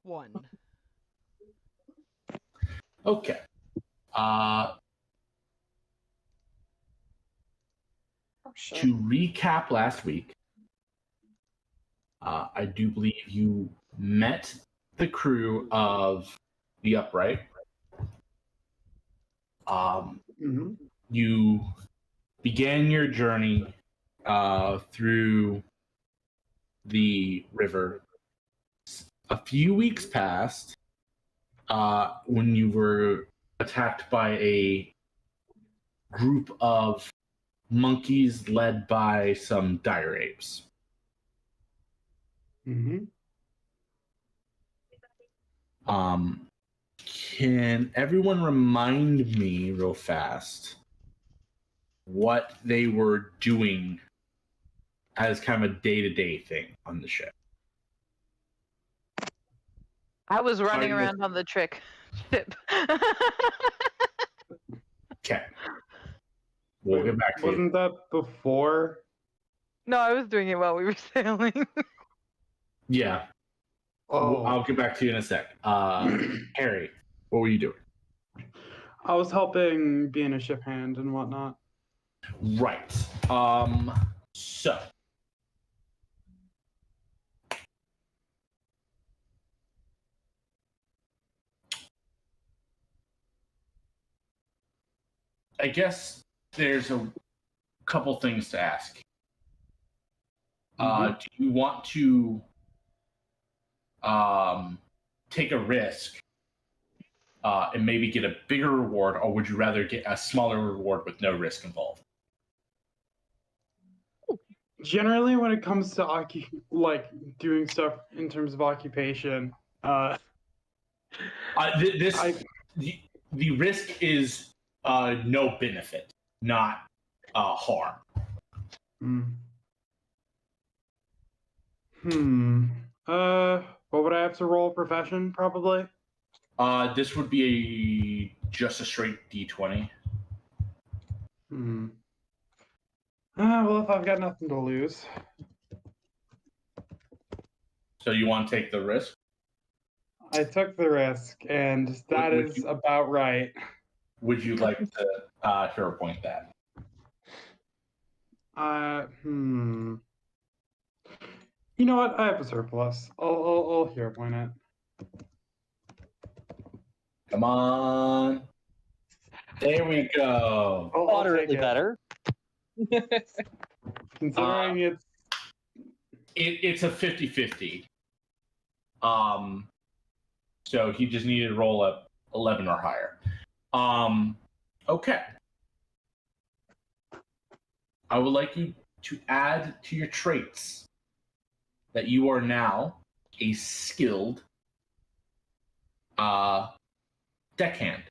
1. Okay. To recap last week, I do believe you met the crew of the Upright. You began your journey through the river. A few weeks passed when you were attacked by a group of monkeys led by some dire apes. Can everyone remind me real fast what they were doing as kind of a day-to-day thing on the ship? I was running around on the ship. Okay. We'll get back to you. Wasn't that before? No, I was doing it while we were sailing. Yeah. Oh. I'll get back to you in a sec. Harry, what were you doing? I was helping being a ship hand and whatnot. Right. So. I guess there's a couple things to ask. Do you want to take a risk and maybe get a bigger reward, or would you rather get a smaller reward with no risk involved? Generally, when it comes to doing stuff in terms of occupation, the risk is no benefit, not harm. What would I have to roll? Profession, probably. This would be just a straight D20. Well, if I've got nothing to lose. So you want to take the risk? I took the risk, and that is about right. Would you like to hero point that? You know what? I have a surplus. I'll hero point it. Come on. There we go. Moderately better. Considering it's a 50-50. So he just needed to roll up 11 or higher. Okay. I would like you to add to your traits that you are now a skilled deckhand.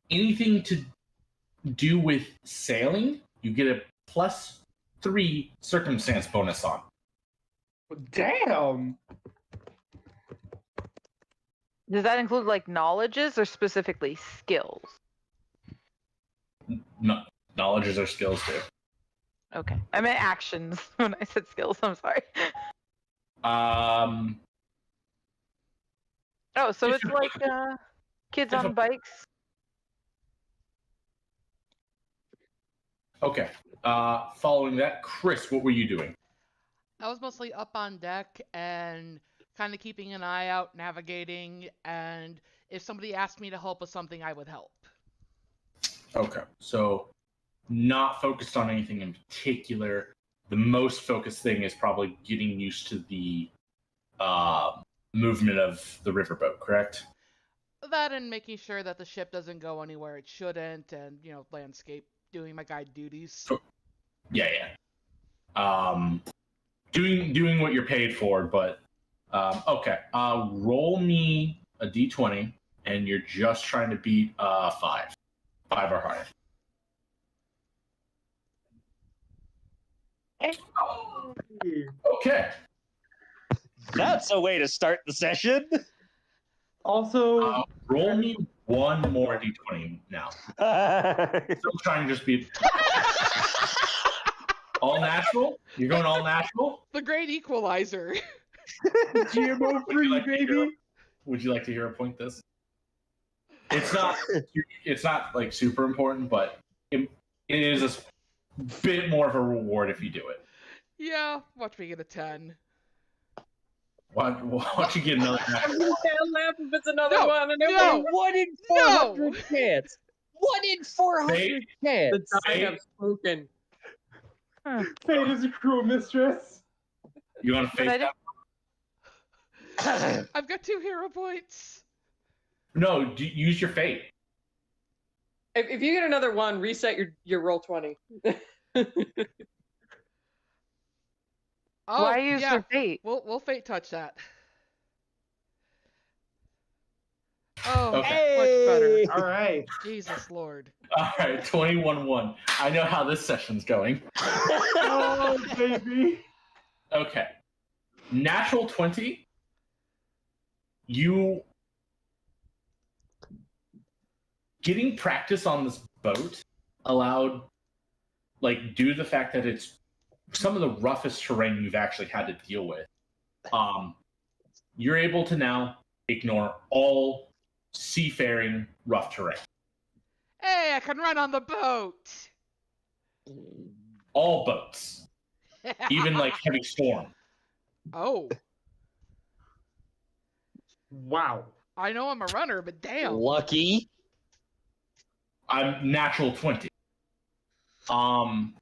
Anything to do with sailing, you get a +3 circumstance bonus on. Damn! Does that include like knowledges or specifically skills? No, knowledges or skills too. Okay. I meant actions when I said skills. I'm sorry. Oh, so it's like kids on bikes? Okay. Following that, Chris, what were you doing? I was mostly up on deck and kind of keeping an eye out, navigating, and if somebody asked me to help with something, I would help. Okay. So not focused on anything in particular. The most focused thing is probably getting used to the movement of the riverboat, correct? That and making sure that the ship doesn't go anywhere it shouldn't, and, landscape, doing my guide duties. Yeah. Doing what you're paid for, but okay. Roll me a d20, and you're just trying to beat 5 or higher. Okay. That's a way to start the session. Also, roll me one more d20 now. Still trying to just be all natural. You're going all natural. The great equalizer. GMO free, like to hear- baby. Would you like to hear a point this? It's not like super important, but it is a bit more of a reward if you do it. Yeah, watch me get a 10. Why don't you get another I'm gonna laugh if it's another No, one. And it no. won't. 1 in 400 chance. 1 in 400 The chance. die have spoken. Fate is a cruel mistress. You want to But face I that? I've got 2 hero points. No, use your fate. If you get another one, reset your roll 20. Oh, Why use yeah. your fate? We'll fate touch that. Oh, Okay. much better. All right. Jesus Lord. All right, 21-1. I know how this session's going. Oh, baby. Okay. Natural 20. You getting practice on this boat allowed, like, due to the fact that it's some of the roughest terrain you've actually had to deal with. You're able to now ignore all seafaring rough terrain. Hey, I can run on the boat. All boats, even like heavy storm. Oh, Wow. I know I'm a runner, but damn. Lucky. I'm natural 20. On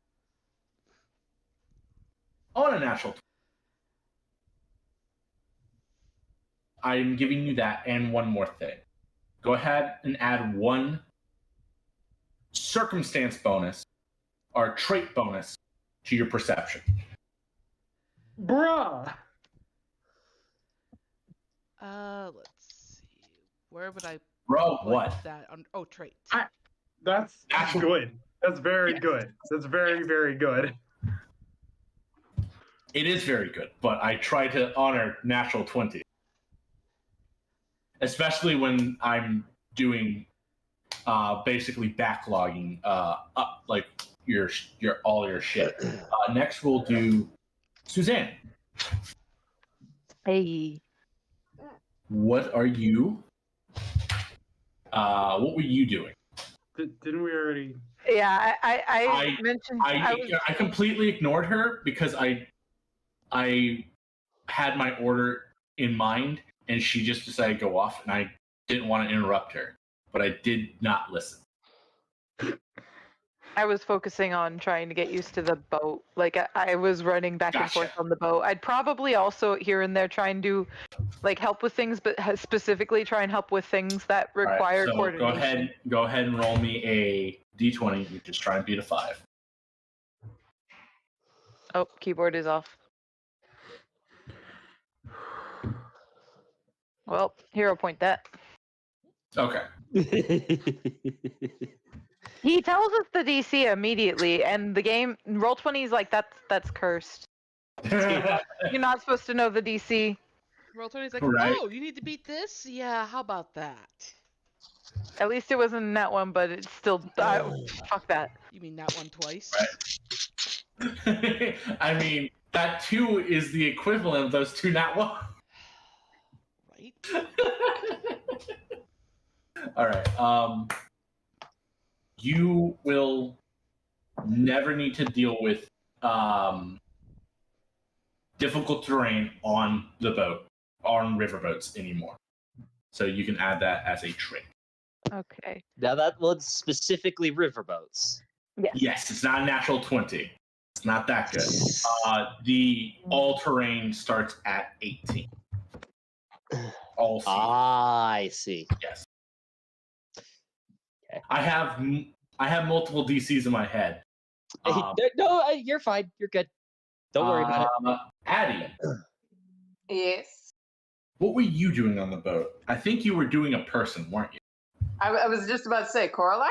a natural 20. I'm giving you that and one more thing. Go ahead and add 1 circumstance bonus or trait bonus to your perception. Bruh. Let's see. Where would I Bro, put what? that? Oh, trait. That's Natural- good. That's very Yes. good. That's very, very good. It is very good, but I try to honor natural 20. Especially when I'm doing basically backlogging up like your all your shit. Next we'll do Suzanne. Hey. What are you what were you doing? Didn't we already? Yeah, I I- mentioned I completely ignored her because I had my order in mind and she just decided to go off and I didn't want to interrupt her, but I did not listen. I was focusing on trying to get used to the boat. Like I was running back and forth Gotcha. on the boat. I'd probably also here and there try and do like help with things, but specifically try and help with things that All right, require so coordination. go ahead and roll me a d20. You just try and beat a 5. Oh, keyboard is off. Well, hero point that. Okay. He tells us the DC immediately, and the game Roll20 is like that's cursed. You're not supposed to know the DC. Roll 20's like, Right. oh, you need to beat this? Yeah, how about that? At least it wasn't in that one, but it's still fuck that. You mean that one twice? I mean, that 2 is the equivalent of those 2 not one. Right? All right. You will never need to deal with difficult terrain on the boat, on riverboats anymore. So you can add that as a trait. Okay. Now that one's specifically riverboats. Yes, it's not a natural 20. It's not that good. The all-terrain starts at 18. All season. I see. Yes. Okay. I have multiple DCs in my head. You're fine. You're good. Don't worry about it. Addie, Yes. what were you doing on the boat? I think you were doing a person, weren't you? I was just about to say Coraline.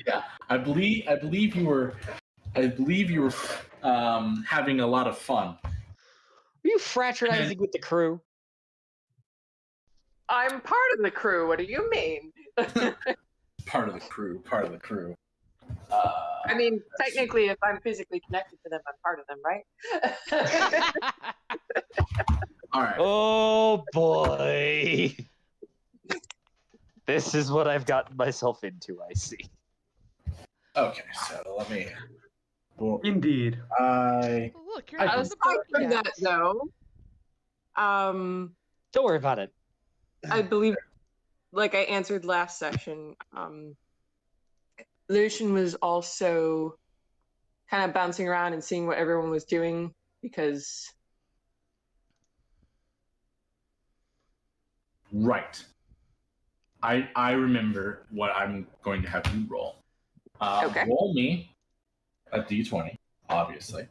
Yeah, I believe you were having a lot of fun. Are you fraternizing with the crew? I'm part of the crew. What do you mean? Part of the crew. I mean, technically, if I'm physically connected to them, I'm part of them, right? All right. Oh boy. This is what I've gotten myself into, I see. Okay, so let me. Well, Indeed. I Oh, look, you're I not can- on the Aside from boat that, yet. though, Don't worry about it. I believe, like I answered last session, Lucian was also kind of bouncing around and seeing what everyone was doing because right. I remember what I'm going to have you roll. Okay. Roll me a d20, obviously.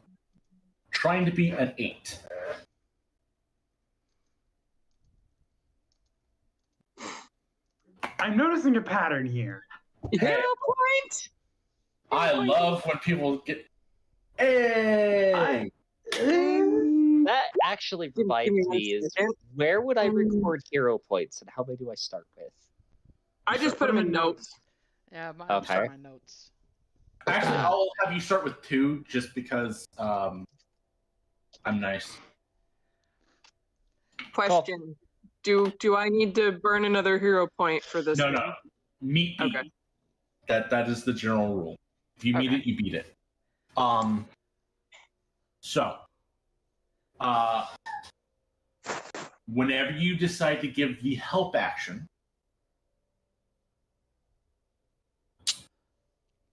Trying to be an 8. I'm noticing a pattern here. hero point. I love when people get. Hey! That actually Give me reminds one me is second. where would I record hero points and how many do I start with? I just put them in notes. Yeah, mine Okay. are my notes. Actually, I'll have you start with 2 just because I'm nice. Question: Do I need to burn another hero point for this? No, one? no. Meet beat. Okay. That is the general rule. If you meet Okay. it, you beat it. So, whenever you decide to give the help action,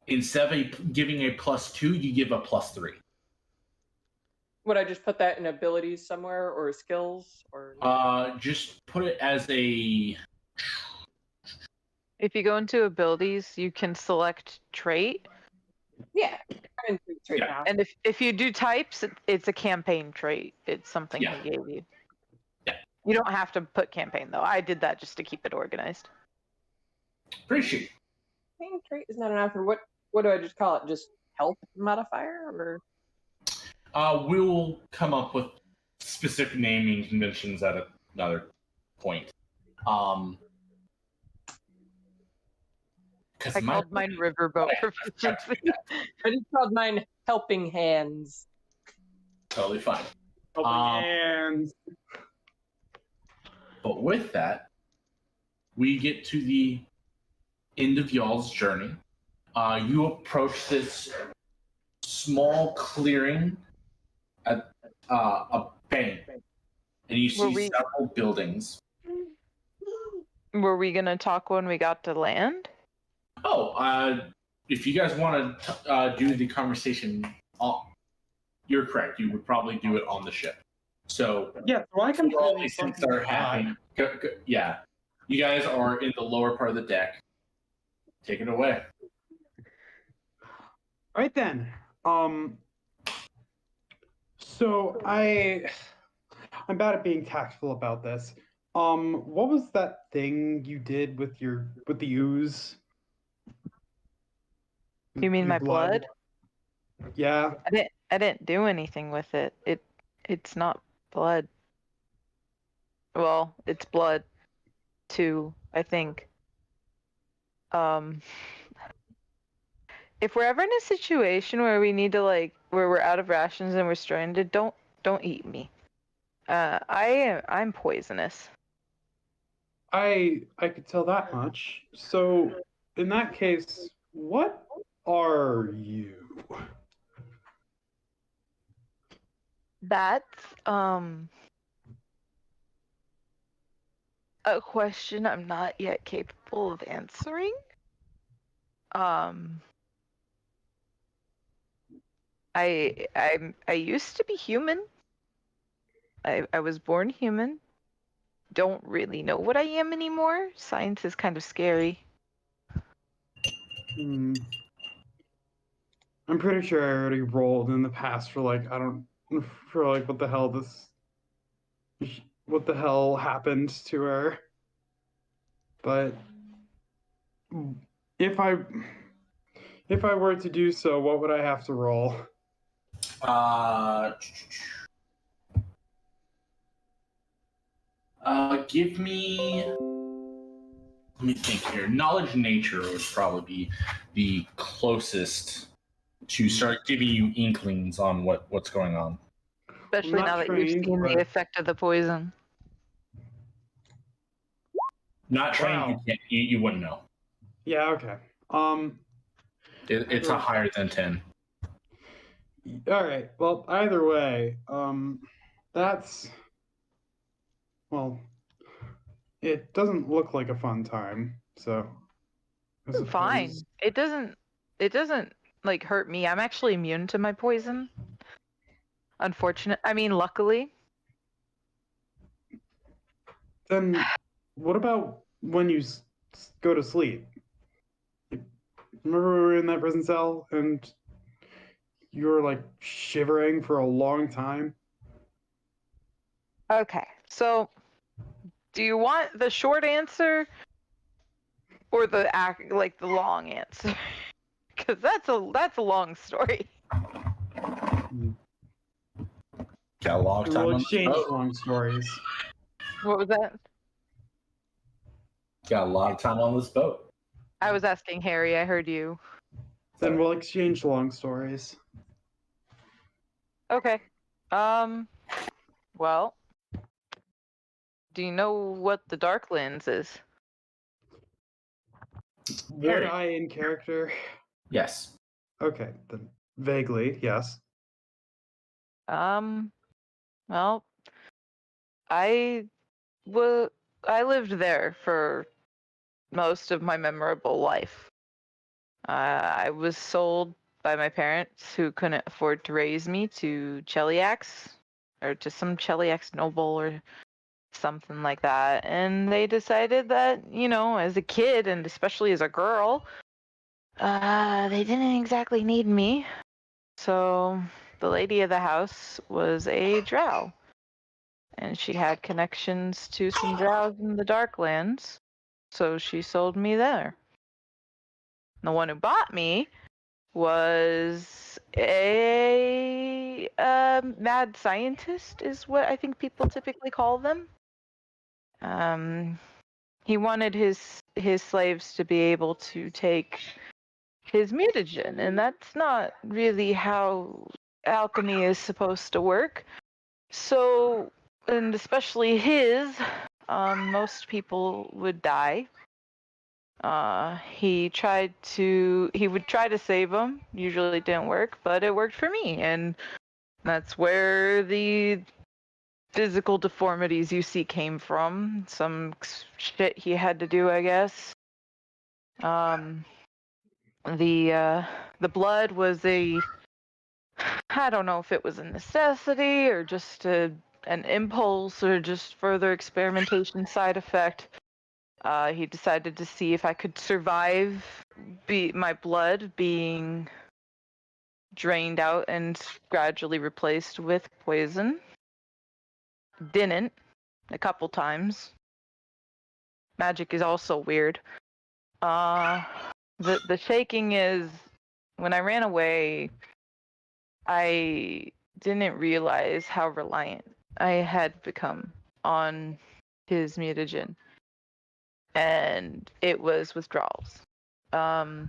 instead of giving a +2, you give a +3. Would I just put that in abilities somewhere or skills or? Just put it as a. If you go into abilities, you can select trait, Yeah, I'm in treats right Yeah. now. and if you do types, it's a campaign trait. It's something Yeah. he gave you. Yeah. You don't have to put campaign though. I did that just to keep it organized. Appreciate it. Main trait is not enough. Or what do I just call it? Just health modifier or? We'll come up with specific naming conventions at another point. Because I called mine Riverboat Proficiency. I just called mine helping hands. totally fine. And But with that, we get to the end of y'all's journey. You approach this small clearing at a bank, and you Were see we- several buildings. Were we gonna talk when we got to land? Oh, if you guys want to do the conversation, you're correct. You would probably do it on the ship. So yeah, so I for all completely these things fucking that are happening, yeah, you guys are in the lower part of the deck. Take it away. Right then. So I'm bad at being tactful about this. What was that thing you did with the ooze? You mean Your my blood? Yeah. I didn't do anything with it. It's not blood. Well, it's blood too, I think. If we're ever in a situation where we need to where we're out of rations and we're stranded, don't eat me. I'm poisonous. I could tell that much. So in that case, what are you? That's a question I'm not yet capable of answering. I used to be human. I was born human. Don't really know what I am anymore. Science is kind of scary. I'm pretty sure I already rolled in the past for what the hell happened to her. But if I were to do so, what would I have to roll? Give me. Let me think here. Knowledge nature would probably be the closest to start giving you inklings on what's going on. Especially not now that you've trained, seen but- the effect of the poison. Not trained, Wow. you wouldn't know. Yeah. Okay. It's a higher than 10. All right. Well, either way, that's well, it doesn't look like a fun time. So, I suppose- Fine. It doesn't like hurt me. I'm actually immune to my poison. Luckily. Then, what about when you go to sleep? Remember we were in that prison cell and you were like shivering for a long time? Okay. So, do you want the short answer or the long answer? Because that's a long story. Got a long And time we'll on this exchange boat. long stories. What was that? Got a lot of time on this boat. I was asking Harry. I heard you. Then we'll exchange long stories. Okay. Well, do you know what the Darklands is? Would I in character? Yes. Okay, then vaguely, yes. Well, I lived there for most of my memorable life. I was sold by my parents who couldn't afford to raise me to Cheliax, or to some Cheliax noble or something like that. And they decided that, as a kid and especially as a girl, they didn't exactly need me. So the lady of the house was a drow. And she had connections to some drows in the Darklands. So she sold me there. The one who bought me was a mad scientist, is what I think people typically call them. He wanted his slaves to be able to take his mutagen, and that's not really how alchemy is supposed to work. So, and especially his, most people would die. He would try to save them. Usually it didn't work, but it worked for me, and that's where the physical deformities you see came from. Some shit he had to do, I guess. The blood was I don't know if it was a necessity or just an impulse or just further experimentation side effect. He decided to see if I could survive my blood being drained out and gradually replaced with poison. Didn't, a couple times. Magic is also weird. The shaking is, when I ran away, I didn't realize how reliant I had become on his mutagen. And it was withdrawals. I've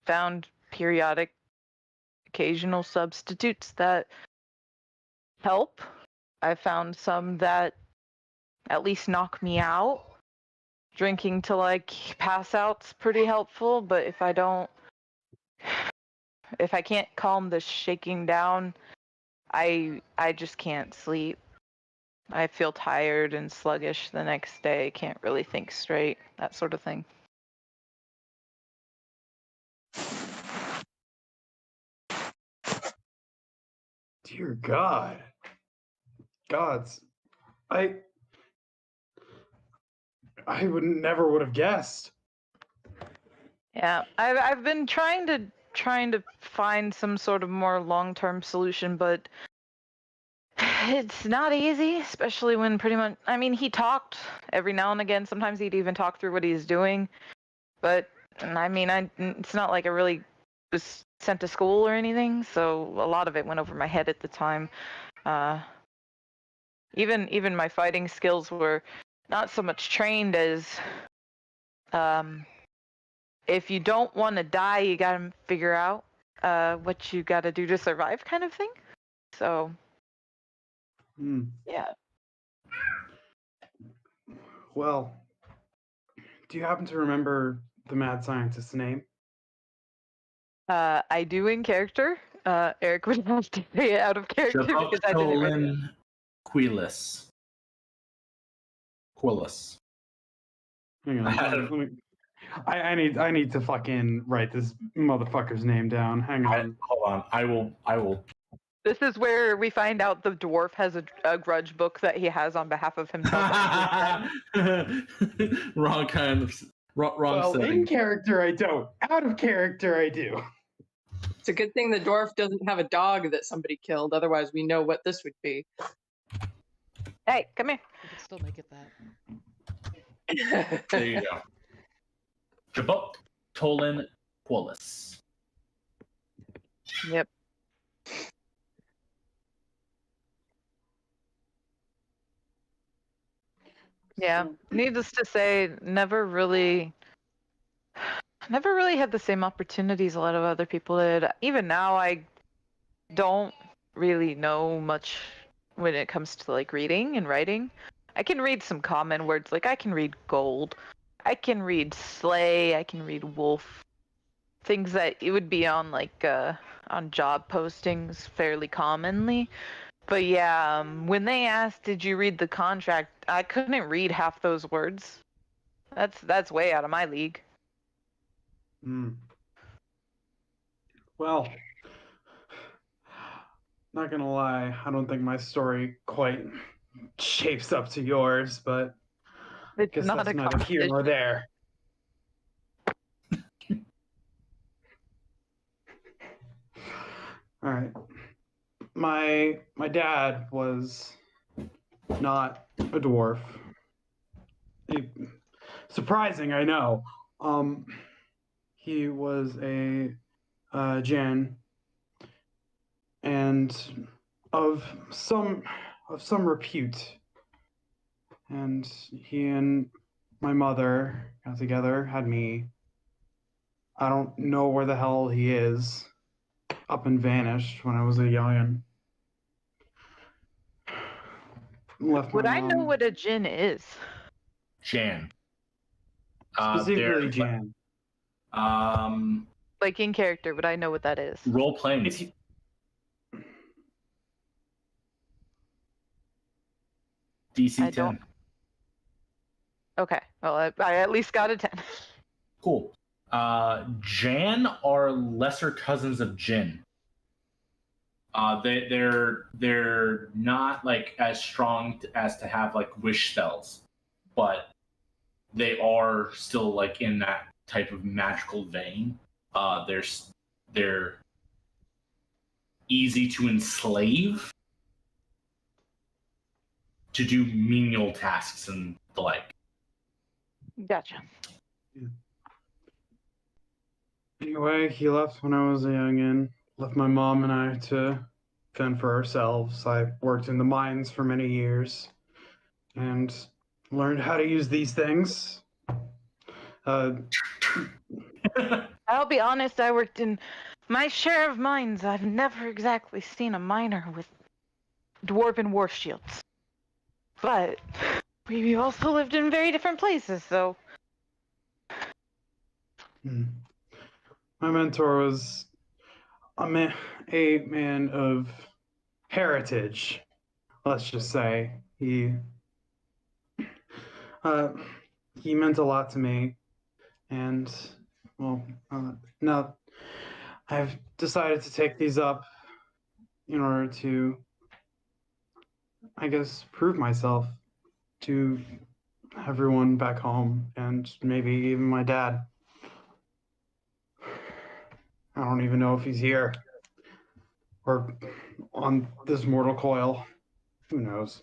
found periodic, occasional substitutes that help. I found some that at least knock me out. Drinking till I pass out's pretty helpful, but if I can't calm the shaking down, I just can't sleep. I feel tired and sluggish the next day, can't really think straight, that sort of thing. Dear God. Gods. I never would have guessed. Yeah, I've been trying to find some sort of more long-term solution, but it's not easy, especially when he talked every now and again. Sometimes he'd even talk through what he's doing, but it's not like I really was sent to school or anything, so a lot of it went over my head at the time. Even my fighting skills were not so much trained as if you don't want to die, you gotta figure out what you gotta do to survive, kind of thing. So Hmm. yeah. Well, do you happen to remember the mad scientist's name? I do in character. Eric would have to say it out of character because I didn't write it. Quillis. Quillis. Hang on. I had let me- I need to fucking write this motherfucker's name down. Hang on. Hold on. I will. This is where we find out the dwarf has a grudge book that he has on behalf of himself. Wrong kind of. Wrong Well, setting. in character I don't. Out of character I do. It's a good thing the dwarf doesn't have a dog that somebody killed. Otherwise, we know what this would be. Hey, come here. We could still make it that. There you go. Jabuk Tolan Quillis. Yep. Yeah. Needless to say, never really had the same opportunities a lot of other people did. Even now, I don't really know much when it comes to like reading and writing. I can read some common words, like I can read gold, I can read slay, I can read wolf, things that it would be on like on job postings fairly commonly. But yeah, when they asked, "Did you read the contract?" I couldn't read half those words. That's way out of my league. Hmm. Well, not gonna lie, I don't think my story quite shapes up to yours, but I It's guess not that's a neither here nor competition. there. All right. My dad was not a dwarf. Surprising, I know. He was a Jan, and of some repute. And he and my mother got together, had me. I don't know where the hell he is. Up and vanished when I was a youngin. Left Would my I know mom. what a djinn is? Jan. Specifically, they're- Jan. Like in character, would I know what that is? Role playing. If you- DC I 10. don't- Okay, well, I at least got a 10. Cool. Jan are lesser cousins of Jin. They're not like as strong as to have like wish spells, but they are still like in that type of magical vein. They're easy to enslave to do menial tasks and the like. Gotcha. Anyway, he left when I was a youngin. Left my mom and I to fend for ourselves. I worked in the mines for many years and learned how to use these things. I'll be honest, I worked in my share of mines. I've never exactly seen a miner with dwarven war shields. But we also lived in very different places, so My mentor was a man of heritage, let's just say. He meant a lot to me, and well, now I've decided to take these up in order to, I guess, prove myself to everyone back home and maybe even my dad. I don't even know if he's here or on this mortal coil. Who knows?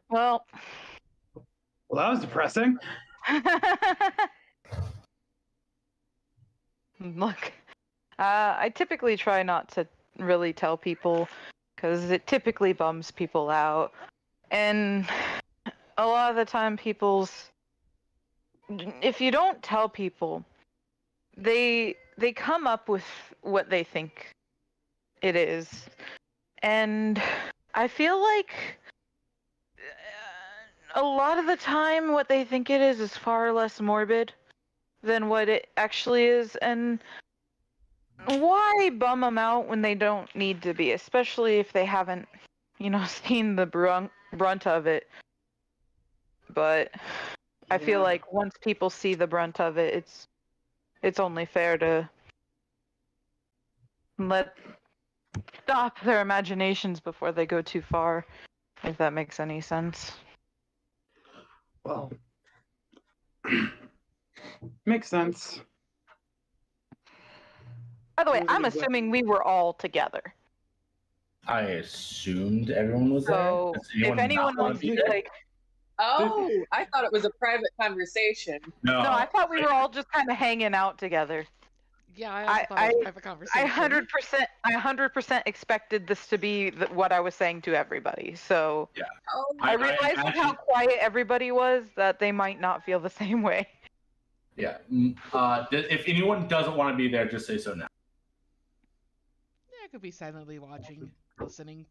well. Well, that was depressing. Look, I typically try not to really tell people because it typically bums people out, and a lot of the time, if you don't tell people, they come up with what they think It is. And I feel like a lot of the time what they think it is far less morbid than what it actually is. And why bum them out when they don't need to be, especially if they haven't, seen the brunt of it. But I feel like once people see the brunt of it, it's only fair to stop their imaginations before they go too far, if that makes any sense. Well, makes sense. By the way, Wasn't I'm exact- assuming we were all together. I assumed everyone was So there. Does if anyone not wanna wants be to, there? like, Oh, I thought it was a private conversation. No, no, I thought we were all just kind of hanging out together. Yeah, I also thought it was a private conversation. I 100% expected this to be what I was saying to everybody. So Oh, I realized with how quiet everybody was that they might not feel the same way. Yeah. If anyone doesn't want to be there, just say so now. Yeah, I could be silently watching, listening.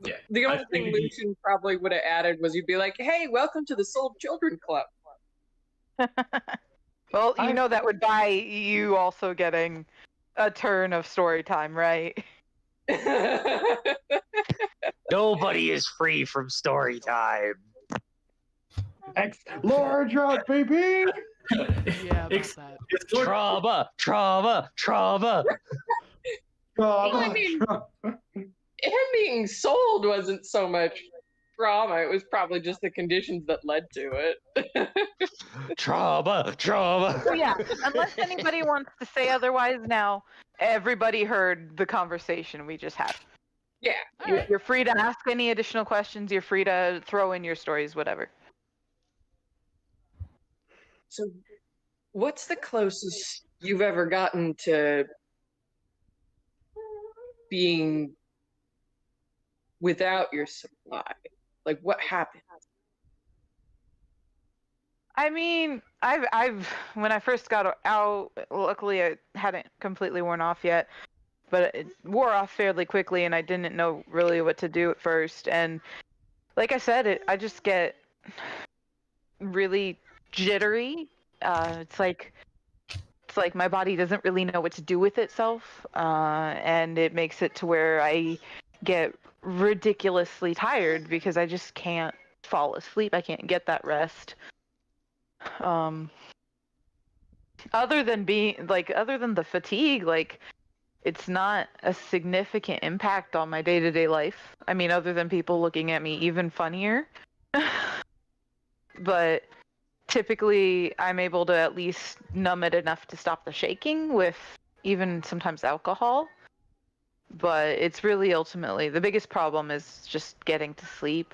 Yeah. the I only thing figured you- Lucian probably would have added was you'd be like, "Hey, welcome to the Sold Children Club." Well, that would buy you also getting a turn of story time, right? Nobody is free from story time. Large rock, baby. Yeah, about that. It's sort of- Trauma. I mean, him being sold wasn't so much trauma. It was probably just the conditions that led to it. Trauma. Oh yeah, unless anybody wants to say otherwise now, everybody heard the conversation we just had. Yeah. You're free to ask any additional questions, you're free to throw in your stories, whatever. So, what's the closest you've ever gotten to being without your supply? Like, what happened? I mean, I've when I first got out, luckily it hadn't completely worn off yet, but it wore off fairly quickly, and I didn't know really what to do at first. And like I said, I just get really jittery. It's like my body doesn't really know what to do with itself, and it makes it to where I get ridiculously tired because I just can't fall asleep. I can't get that rest. Other than the fatigue, like, it's not a significant impact on my day-to-day life. I mean, other than people looking at me even funnier. But typically I'm able to at least numb it enough to stop the shaking with even sometimes alcohol. But it's really ultimately the biggest problem is just getting to sleep.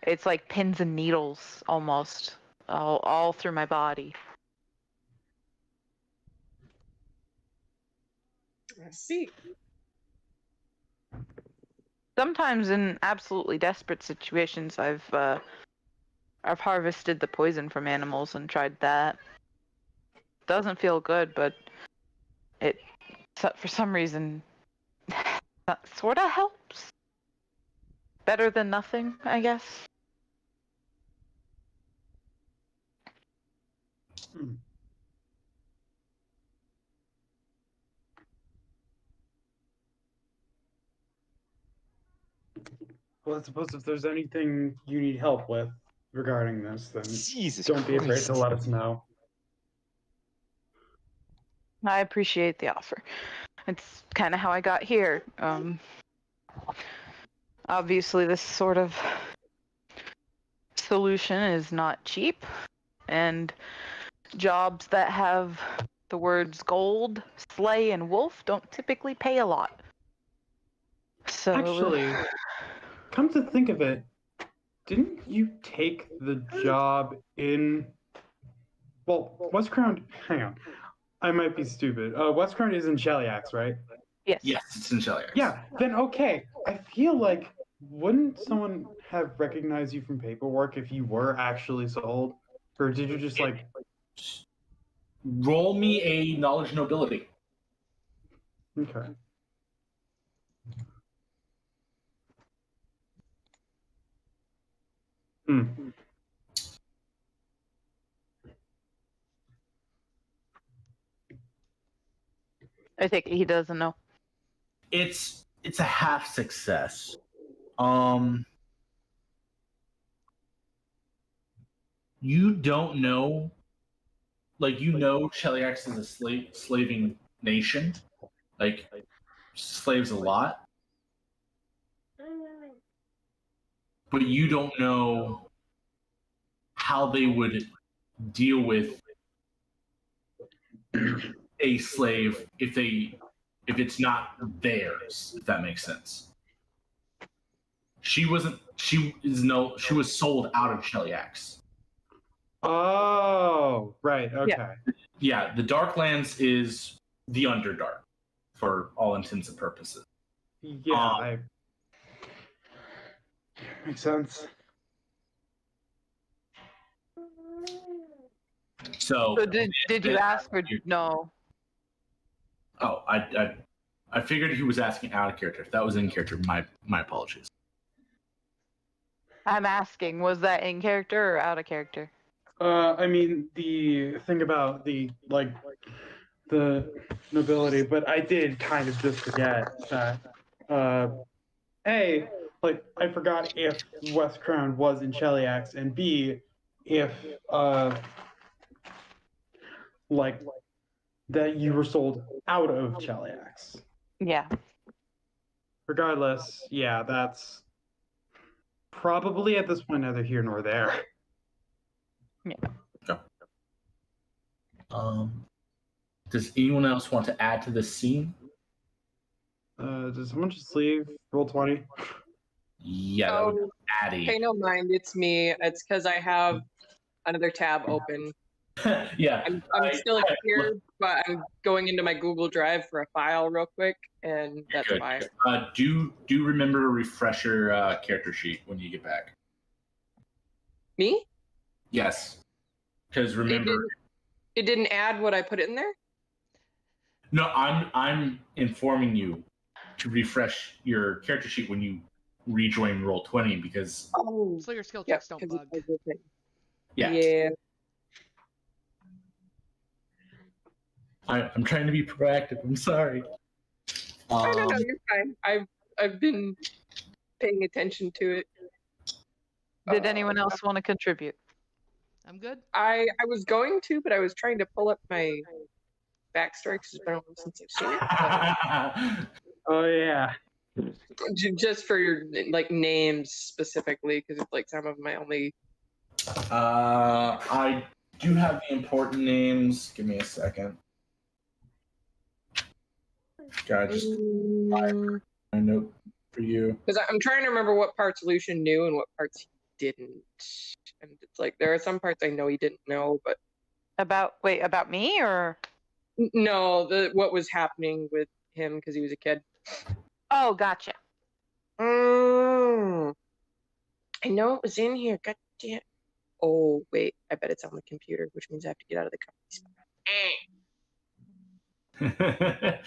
It's like pins and needles almost all through my body. I see. Sometimes in absolutely desperate situations, I've harvested the poison from animals and tried that. Doesn't feel good, but it for some reason that sort of helps. Better than nothing, I guess. Well, I suppose if there's anything you need help with regarding this, then Jesus don't be afraid Christ. to let us know. I appreciate the offer. It's kind of how I got here. Obviously, this sort of solution is not cheap, and jobs that have the words gold, slay, and wolf don't typically pay a lot. So Actually, come to think of it, didn't you take the job in... Well, Westcrown... Hang on. I might be stupid. Westcrown is in Shellyax, right? yes. Yes, it's in Shellyax. Yeah, then okay. I feel like, wouldn't someone have recognized you from paperwork if you were actually sold? Or did you just, like... Roll me a knowledge nobility. Okay. Hmm. I think he doesn't know. It's a half success. You don't know, like, you know Sheliax is a slaving nation, like slaves a lot, but you don't know how they would deal with a slave if it's not theirs, if that makes sense. She was sold out of Sheliax. Oh, right. Okay. Yeah, the Darklands is the Underdark for all intents and purposes. Yeah, makes sense. So did you ask or no? Oh, I figured he was asking out of character. If that was in character, my apologies. I'm asking, was that in character or out of character? I mean, the thing about the nobility, but I did kind of just forget that. A, like, I forgot if West Crown was in Sheliax, and B, if like that you were sold out of Sheliax. Yeah. Regardless, yeah, that's probably at this point neither here nor there. Okay. Does anyone else want to add to this scene? Does someone just leave? Roll 20. Yeah, that would be Addie. Pay no mind, it's me. It's because I have another tab open. Yeah. I'm still here, but I'm going into my Google Drive for a file real quick, and that's Good. why. Do remember to refresh your character sheet when you get back. Me? Yes. Because remember, it didn't add what I put in there? No, I'm informing you to refresh your character sheet when you rejoin Roll20 because So your skill checks don't bug. Yeah. I'm trying to be proactive. I'm sorry. No, you're fine. I've been paying attention to it. Did anyone else want to contribute? I'm good. I was going to, but I was trying to pull up my backstory because it's been a while since I've seen it. Oh yeah. Just for your names specifically, because it's like some of my only. I do have the important names. Give me a second. God, just my note for you. Because I'm trying to remember what parts Lucian knew and what parts he didn't. And it's like there are some parts I know he didn't know, but About me or? no, what was happening with him because he was a kid. Oh, gotcha. I know it was in here. God damn. Oh wait, I bet it's on the computer, which means I have to get out of the company.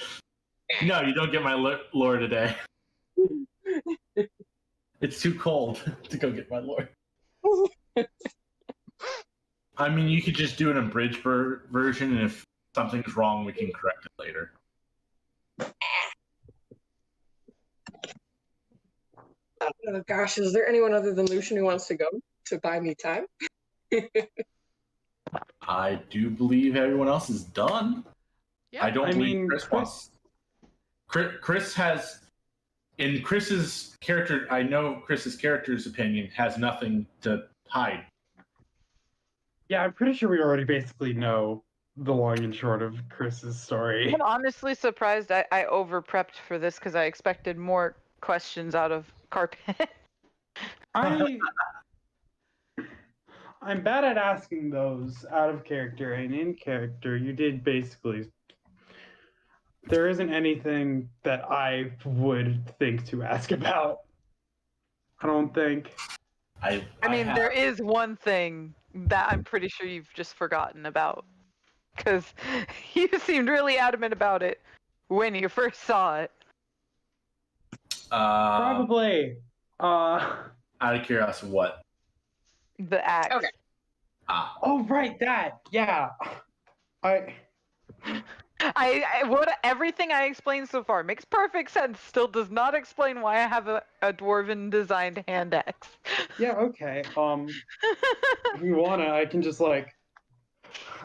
No, you don't get my lore today. It's too cold to go get my lore. I mean, you could just do an abridged version, and if something's wrong, we can correct it later. Oh gosh, is there anyone other than Lucian who wants to go to buy me time? I do believe everyone else is done. Yeah. I don't believe mean, Chris wants. Chris has, in Chris's character, I know Chris's character's opinion has nothing to hide. Yeah, I'm pretty sure we already basically know the long and short of Chris's story. I'm honestly surprised I over prepped for this because I expected more questions out of Carpet. I'm bad at asking those out of character, and in character, you did basically. There isn't anything that I would think to ask about. I don't think. I mean, there is one thing that I'm pretty sure you've just forgotten about. Because you seemed really adamant about it when you first saw it. Probably. Out of curiosity, what? The axe. Okay. Oh, right, that. Yeah. Everything I explained so far makes perfect sense. Still does not explain why I have a dwarven designed hand axe. Yeah. Okay. If you wanna, I can just like,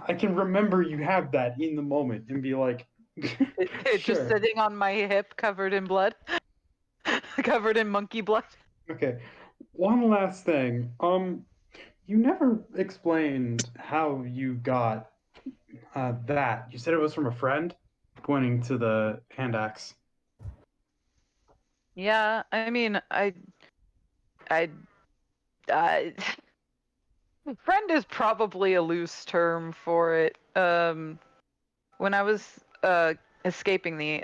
I can remember you have that in the moment and be like, It's sure. just sitting on my hip, covered in blood, covered in monkey blood. Okay. One last thing. You never explained how you got that. You said it was from a friend, pointing to the hand axe. Yeah, I mean, friend is probably a loose term for it. When I was escaping the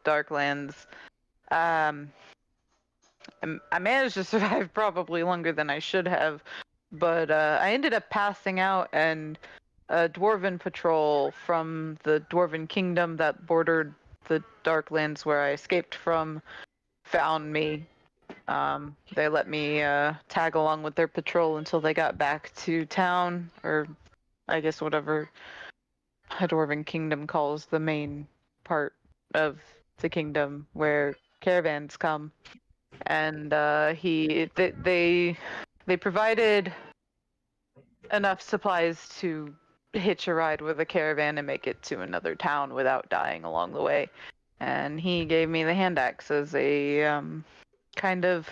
Darklands, I managed to survive probably longer than I should have, but I ended up passing out, and a dwarven patrol from the Dwarven Kingdom that bordered the Darklands where I escaped from found me. They let me tag along with their patrol until they got back to town, or I guess whatever a Dwarven Kingdom calls the main part of the kingdom where caravans come. And they provided enough supplies to hitch a ride with a caravan and make it to another town without dying along the way. And he gave me the hand axe as a kind of,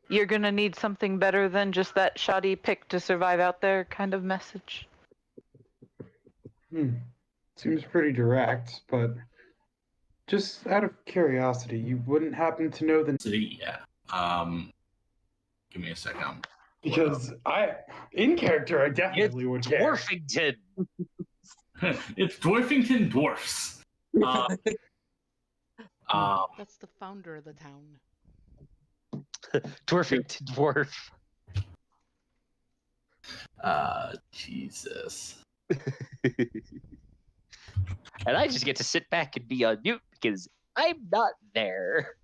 you're gonna need something better than just that shoddy pick to survive out there kind of message. Seems pretty direct, but just out of curiosity, you wouldn't happen to know the City, yeah. Give me a second. because in character, I definitely would care. Dwarfington. It's Dwarfington Dwarfs. That's the founder of the town. Dwarfington dwarf. Jesus. And I just get to sit back and be on mute because I'm not there.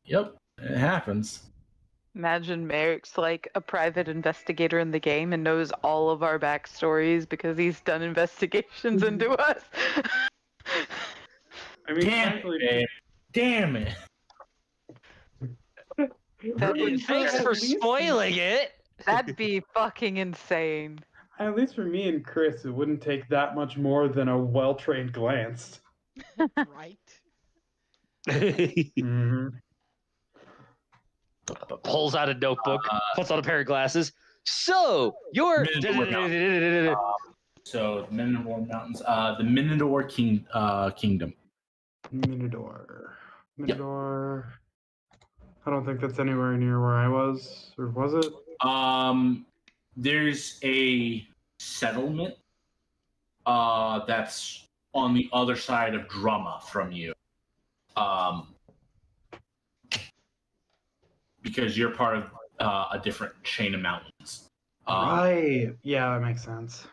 Yep, it happens. Imagine Merrick's like a private investigator in the game and knows all of our backstories because he's done investigations into us. I mean, Damn frankly, it, babe. Damn it. Thanks at for least- spoiling it. That'd be fucking insane. At least for me and Chris, it wouldn't take that much more than a well-trained glance. Right? Mm-hmm. Pulls out a notebook, puts on a pair of glasses. So, you're... So, Minotaur Mountains. The Minotaur Kingdom. Minotaur. I don't think that's anywhere near where I was, or was it? There's a settlement that's on the other side of Drumma from you. Because you're part of a different chain of mountains. Right. Yeah, that makes sense.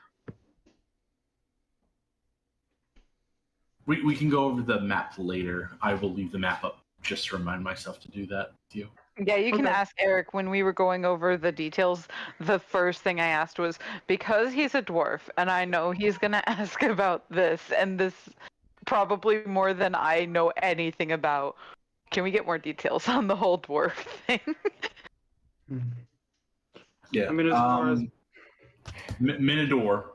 We can go over the map later. I will leave the map up just to remind myself to do that with you. Yeah, you can Okay. ask Eric when we were going over the details. The first thing I asked was, because he's a dwarf and I know he's going to ask about this, and this probably more than I know anything about. Can we get more details on the whole dwarf thing? Yeah. I mean, as far as Minotaur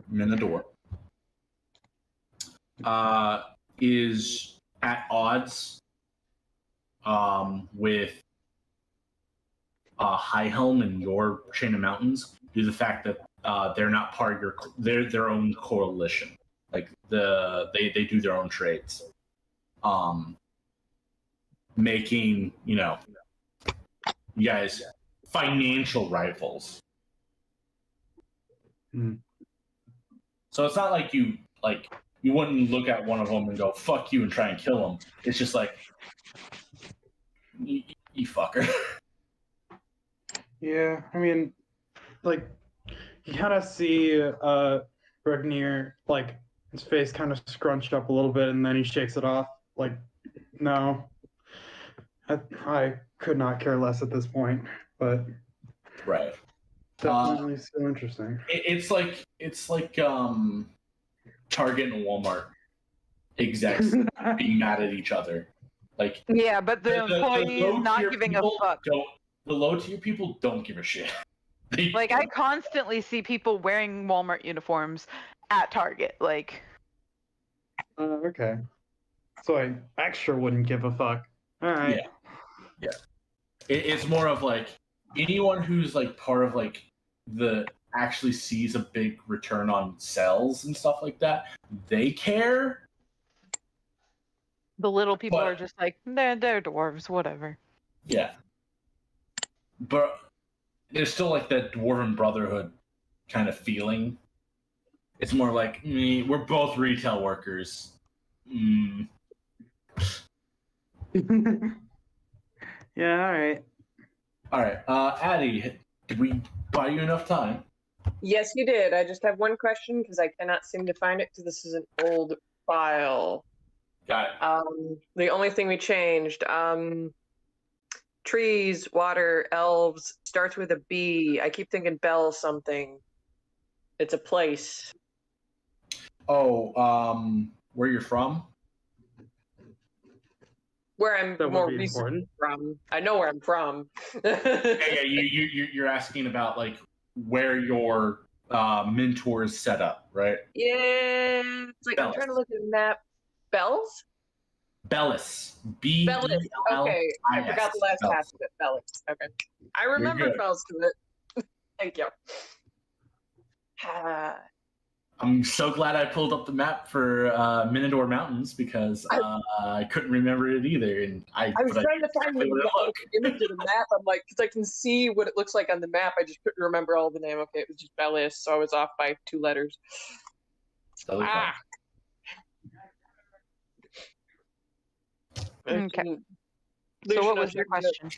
is at odds with High Helm and your chain of mountains due to the fact that they're not part of they're their own coalition. Like they do their own trades. Making, you guys financial rivals. So it's not like you wouldn't look at one of them and go fuck you and try and kill them. It's just like you fucker. yeah, I mean, like you kind of see Regnir like His face kind of scrunched up a little bit, and then he shakes it off. Like, no, I could not care less at this point, but Right. definitely still interesting. It's like Target and Walmart execs being mad at each other. Like, Yeah, but the employee is not low-tier giving a people fuck. The low tier people don't give a shit. Like, I constantly see people wearing Walmart uniforms at Target. Like, Okay. So I extra wouldn't give a fuck. All right. Yeah. It's more of like anyone who's like part of like the actually sees a big return on sales and stuff like that. They care. the little people But- are just like, they're dwarves, whatever. Yeah. But there's still like that Dwarven Brotherhood kind of feeling. It's more like we're both retail workers. Yeah. All right. All right, Addie, did we buy you enough time? Yes, you did. I just have one question because I cannot seem to find it because this is an old file. Got it. The only thing we changed, trees, water, elves, starts with a B. I keep thinking Bell something. It's a place. Oh, where you're from? Where I'm That would more be recently important. from. I know where I'm from. Yeah, you're asking about like where your mentor is set up, right? Yeah, it's like I'm trying to look at the map. Bells? Bellis. B. Bellis. Okay, I forgot the last half of it. Bellis. Okay, I remember good. most of it. Thank you. I'm so glad I pulled up the map for Minador Mountains because I couldn't remember it either, and I was trying to find exactly what it looked. the image of the map. I'm like, because I can see what it looks like on the map. I just couldn't remember all the name. Okay, it was just Bellis, so I was off by 2 letters. Totally fine. Okay. So what was your question?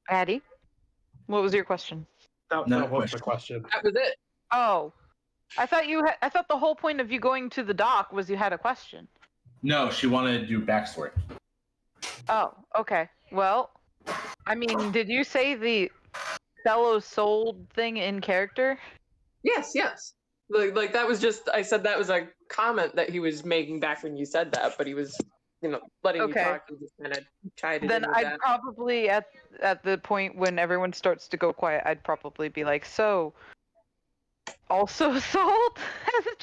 Addie, what was your question? That No was the question. That was it. Oh, I thought I thought the whole point of you going to the dock was you had a question. No, she wanted to do backstory. Oh, okay. Well, I mean, did you say the fellow sold thing in character? Yes, yes. Like that was just, I said that was a comment that he was making back when you said that, but he was, letting you Okay. talk and just kind of tied it Then in with I'd that. probably at the point when everyone starts to go quiet, I'd probably be like, so also sold as a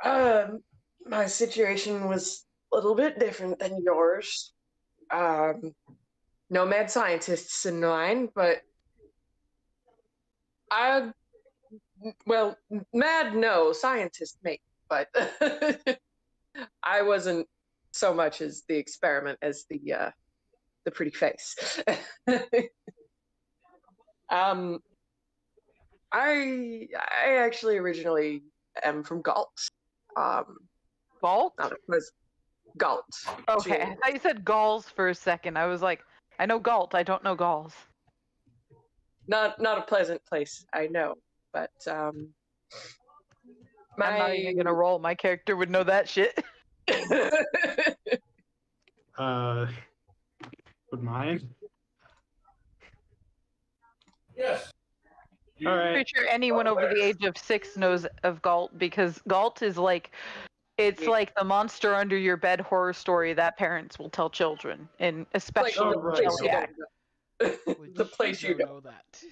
child? My situation was a little bit different than yours. No mad scientists in mine, but mad no, scientist maybe, but I wasn't so much as the experiment as the pretty face. I actually originally am from Galt. Galt? Not it was Galt. Okay, I thought you said Gauls for a second. I was like, I know Galt, I don't know Gauls. Not a pleasant place, I know, but I'm not even gonna roll. My character would know that shit. Would mine? Yes. All right. Pretty sure anyone over the age of 6 knows of Galt because Galt is like, it's like the monster under your bed horror story that parents will tell children, and especially the right. place you Cheliac. don't know. Would The place you know that.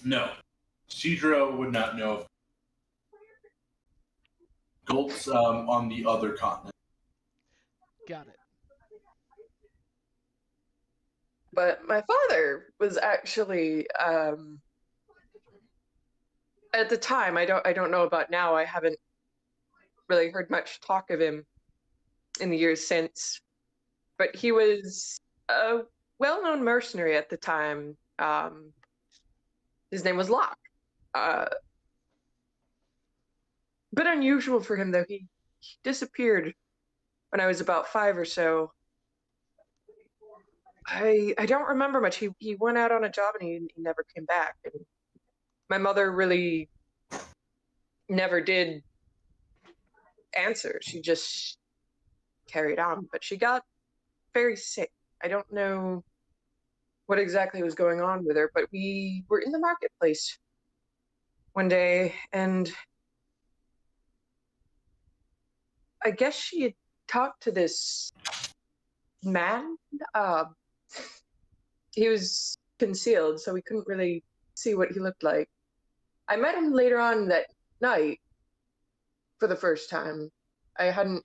No. Cedro would not know. Golt's on the other continent. Got it. But my father was actually at the time, I don't know about now. I haven't really heard much talk of him in the years since. But he was a well-known mercenary at the time. His name was Locke. Bit unusual for him though. He disappeared when I was about 5 or so. I don't remember much. He went out on a job and he never came back. And my mother really never did answer. She just carried on, but she got very sick. I don't know what exactly was going on with her, but we were in the marketplace one day, and I guess she had talked to this man. He was concealed, so we couldn't really see what he looked like. I met him later on that night for the first time. I hadn't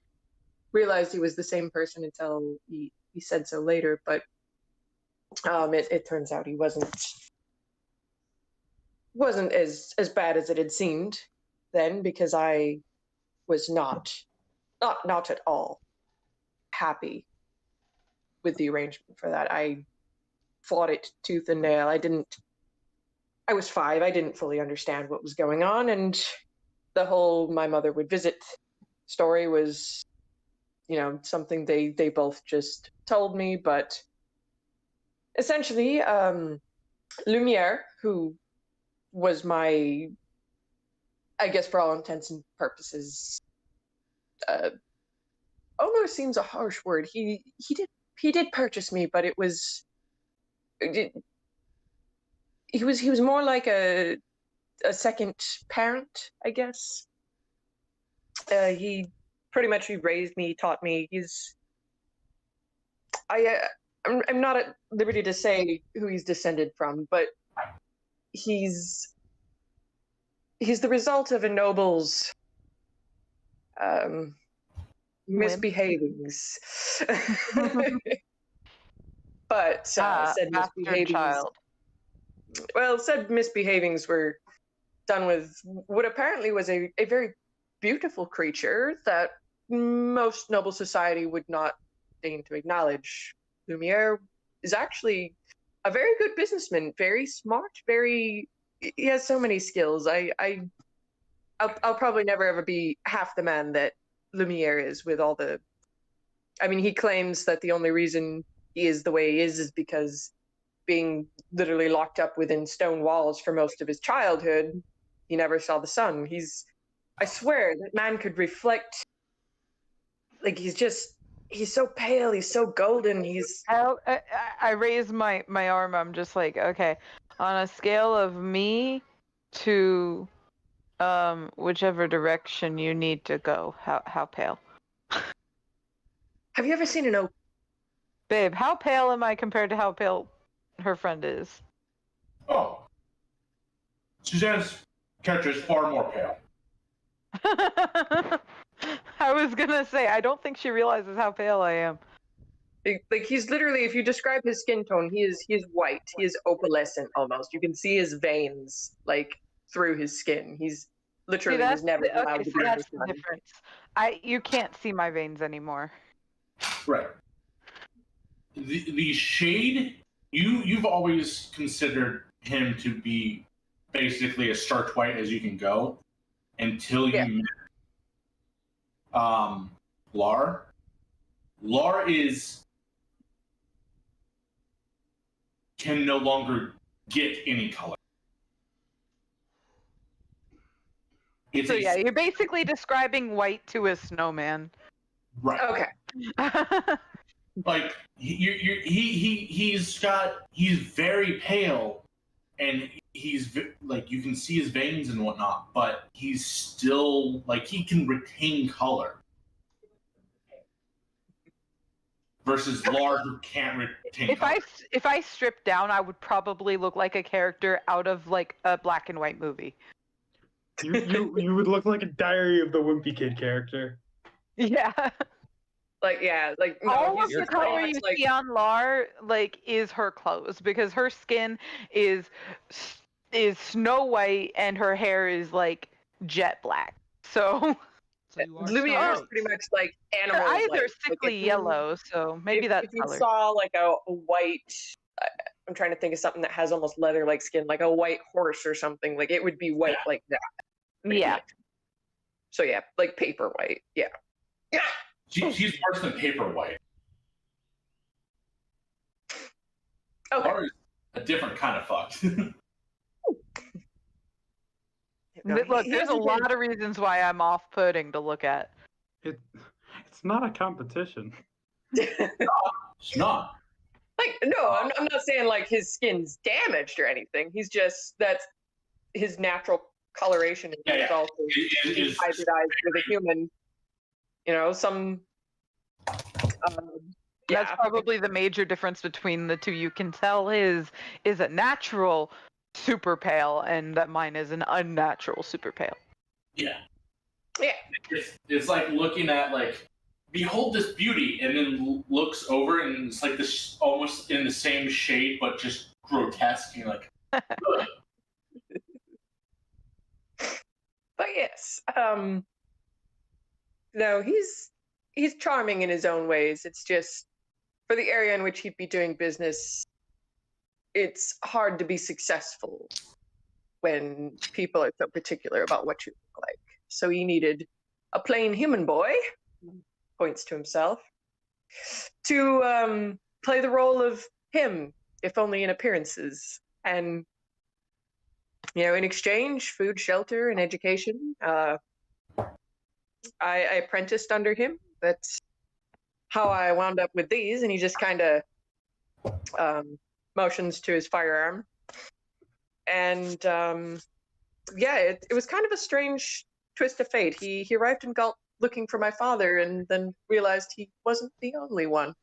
realized he was the same person until he said so later, but it turns out he wasn't as bad as it had seemed then, because I was not at all happy with the arrangement for that. I fought it tooth and nail. I was 5. I didn't fully understand what was going on, and the whole my mother would visit story was, something they both just told me. But essentially, Lumiere, who was my, I guess for all intents and purposes, owner seems a harsh word. He did purchase me, but he was more like a second parent, I guess. He pretty much raised me, taught me. I'm not at liberty to say who he's descended from, but he's the result of a noble's misbehavings. But said misbehavings. Child. Well, said misbehavings were done with what apparently was a very beautiful creature that most noble society would not deign to acknowledge. Lumiere is actually a very good businessman, very smart, he has so many skills. I'll probably never ever be half the man that Lumiere is, with all the, he claims that the only reason he is the way he is because being literally locked up within stone walls for most of his childhood, he never saw the sun. I swear that man could reflect, like he's so pale, he's so golden, I raise my arm. I'm just like, okay, on a scale of me to whichever direction you need to go, how pale? Have you ever seen an oak? Babe, how pale am I compared to how pale her friend is? Oh. Suzanne's character is far more pale. I was gonna say, I don't think she realizes how pale I am. Like he's literally, if you describe his skin tone, he is white. He is opalescent almost. You can see his veins like through his skin. He's literally was never allowed to be that's the difference. You can't see my veins anymore. Right. The shade, you've always considered him to be basically as stark white as you can go until you met Lar. Lar can no longer get any color. You're basically describing white to a snowman. Right. Okay. Like he's very pale, and he's like, you can see his veins and whatnot, but he's still like, he can retain color. Versus Lar, who can't retain color. If I stripped down, I would probably look like a character out of like a black and white movie. You would look like a Diary of the Wimpy Kid character. Yeah. All of the color you see on Lar is her clothes, because her skin is snow white and her hair is like jet black. So Lumiere is pretty much like animal. Either sickly yellow, so maybe that's color. If you saw like a white, I'm trying to think of something that has almost leather-like skin, like a white horse or something, like it would be white like that. Yeah. So yeah, like paper white. Yeah. She's worse than paper white. Okay. Or a different kind of fucked. No, Look, he there's a hasn't lot of reasons why I'm off-putting to look at. It's not a competition. been- It's not. Like, no, I'm not saying like his skin's damaged or anything. He's just that's his natural coloration is Yeah. also It is hybridized with a human. You know, some. That's probably the major difference between the two. You can tell his is a natural super pale, and that mine is an unnatural super pale. Yeah. Yeah. It's like looking at like, behold this beauty, and then looks over and it's like this almost in the same shade but just grotesque. And you're like, ugh. But yes, no, he's charming in his own ways. It's just for the area in which he'd be doing business, it's hard to be successful when people are so particular about what you look like. So he needed a plain human boy, points to himself, to play the role of him, if only in appearances. And, you know, in exchange, food, shelter, and education, I apprenticed under him. That's how I wound up with these. And he just kind of motions to his firearm. And yeah, it was kind of a strange twist of fate. He arrived in Galt looking for my father and then realized he wasn't the only one.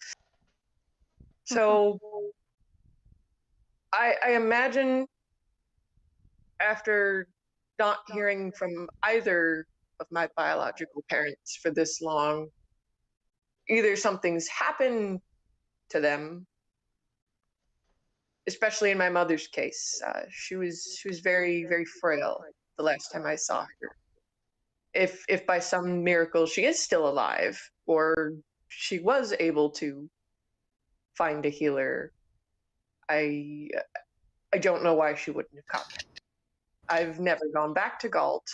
So I imagine after not hearing from either of my biological parents for this long, either something's happened to them, especially in my mother's case. She was very, very frail the last time I saw her. If by some miracle she is still alive, or she was able to find a healer, I don't know why she wouldn't have come. I've never gone back to Galt.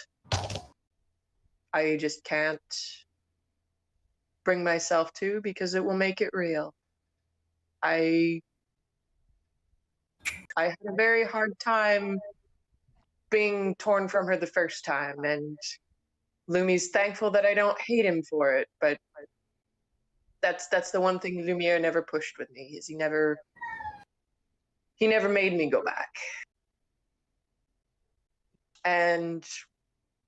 I just can't bring myself to, because it will make it real. I had a very hard time being torn from her the first time, and Lumi's thankful that I don't hate him for it, but that's the one thing Lumiere never pushed with me, is he never made me go back. And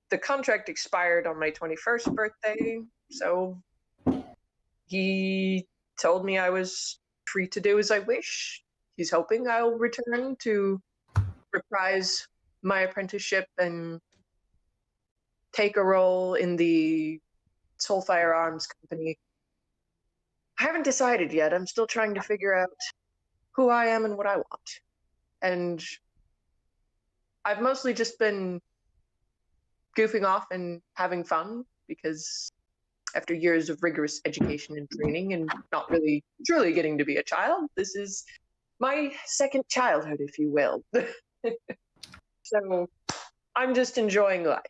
the contract expired on my 21st birthday, so he told me I was free to do as I wish. He's hoping I'll return to reprise my apprenticeship and take a role in the Soulfire Arms Company. I haven't decided yet. I'm still trying to figure out who I am and what I want. And I've mostly just been goofing off and having fun, because after years of rigorous education and training and not really truly getting to be a child, this is my second childhood, if you will. So I'm just enjoying life.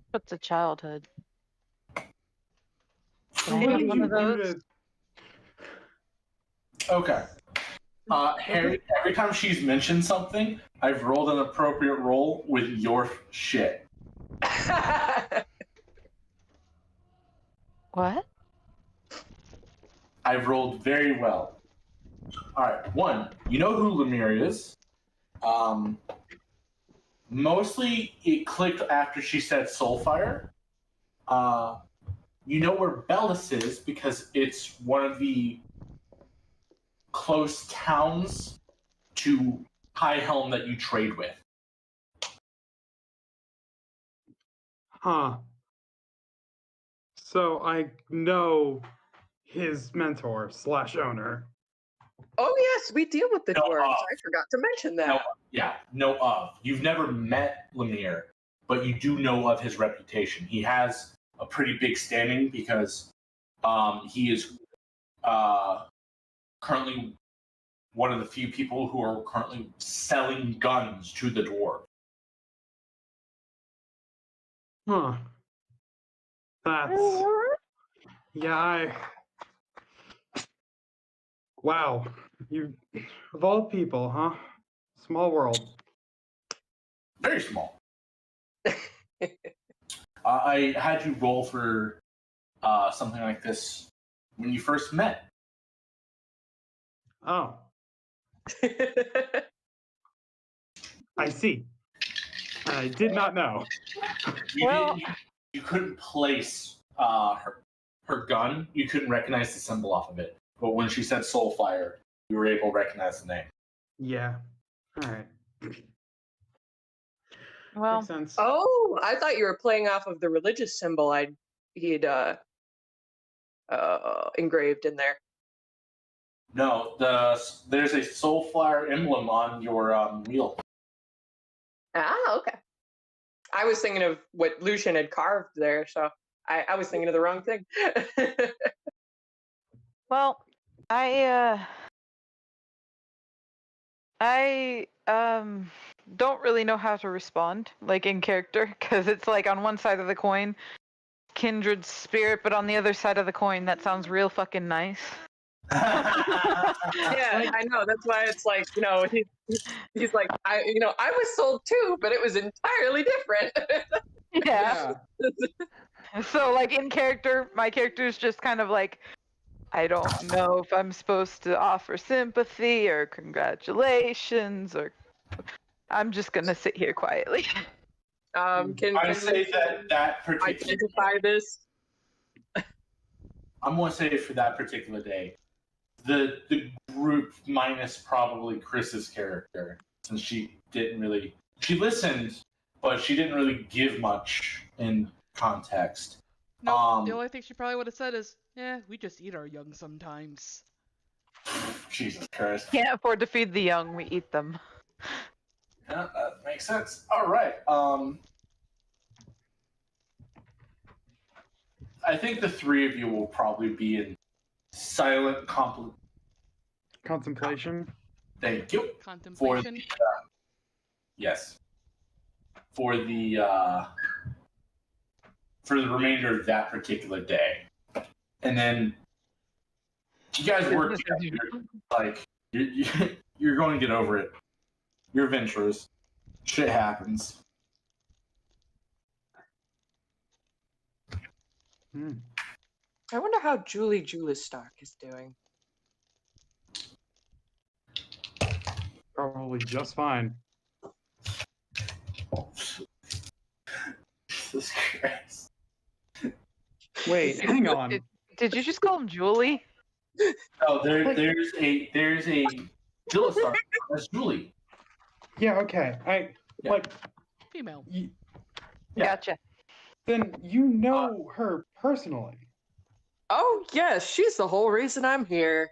What's a childhood? So Can I what have did one you of do those? to Okay. Harry, every time she's mentioned something, I've rolled an appropriate roll with your shit. What? I've rolled very well. Alright, one, you know who Lemire is. Mostly it clicked after she said Soulfire. You know where Bellis is because it's one of the close towns to High Helm that you trade with. Huh. So I know his mentor / owner. Oh yes, we deal with the No, dwarves. I forgot to mention that. Know of. You've never met Lemire, but you do know of his reputation. He has a pretty big standing because he is currently one of the few people who are currently selling guns to the dwarf. Huh. That's yeah. Wow. You, of all people, huh? Small world. Very small. I had you roll for something like this when you first met. Oh, I see. I did not know. Well- You couldn't place her gun. You couldn't recognize the symbol off of it. But when she said Soulfire, you were able to recognize the name. Yeah. All right. Well, Makes sense. Oh, I thought you were playing off of the religious symbol he'd engraved in there. No, there's a Soulfire emblem on your wheel. Ah, okay. I was thinking of what Lucian had carved there, so I was thinking of the wrong thing. well, I don't really know how to respond, like in character, because it's like on one side of the coin, kindred spirit, but on the other side of the coin, that sounds real fucking nice. Yeah, I know. That's why it's like, he's like, I was sold too, but it was entirely different. Yeah. So, like in character, my character's just kind of like, I don't know if I'm supposed to offer sympathy or congratulations, or I'm just gonna sit here quietly. Can I say that particular. identify this? I'm going to say for that particular day, the group minus probably Chris's character, since she listened, but she didn't really give much in context. No, the only thing she probably would have said is, we just eat our young sometimes. Jesus Christ. Can't afford to feed the young, we eat them. Yeah, that makes sense. All right. I think the three of you will probably be in silent Contemplation. Thank you. Contemplation. Yes. For the remainder of that particular day, and then you guys work together. Like you're going to get over it. You're adventurous. Shit happens. I wonder how Julie Julistark is doing. Probably just fine. Jesus Christ. Wait, hang on. Did you just call him Julie? Oh, there's a Julistar. That's Julie. Yeah, okay. Female. Yeah. Gotcha. Then you know her personally. Oh yes, she's the whole reason I'm here.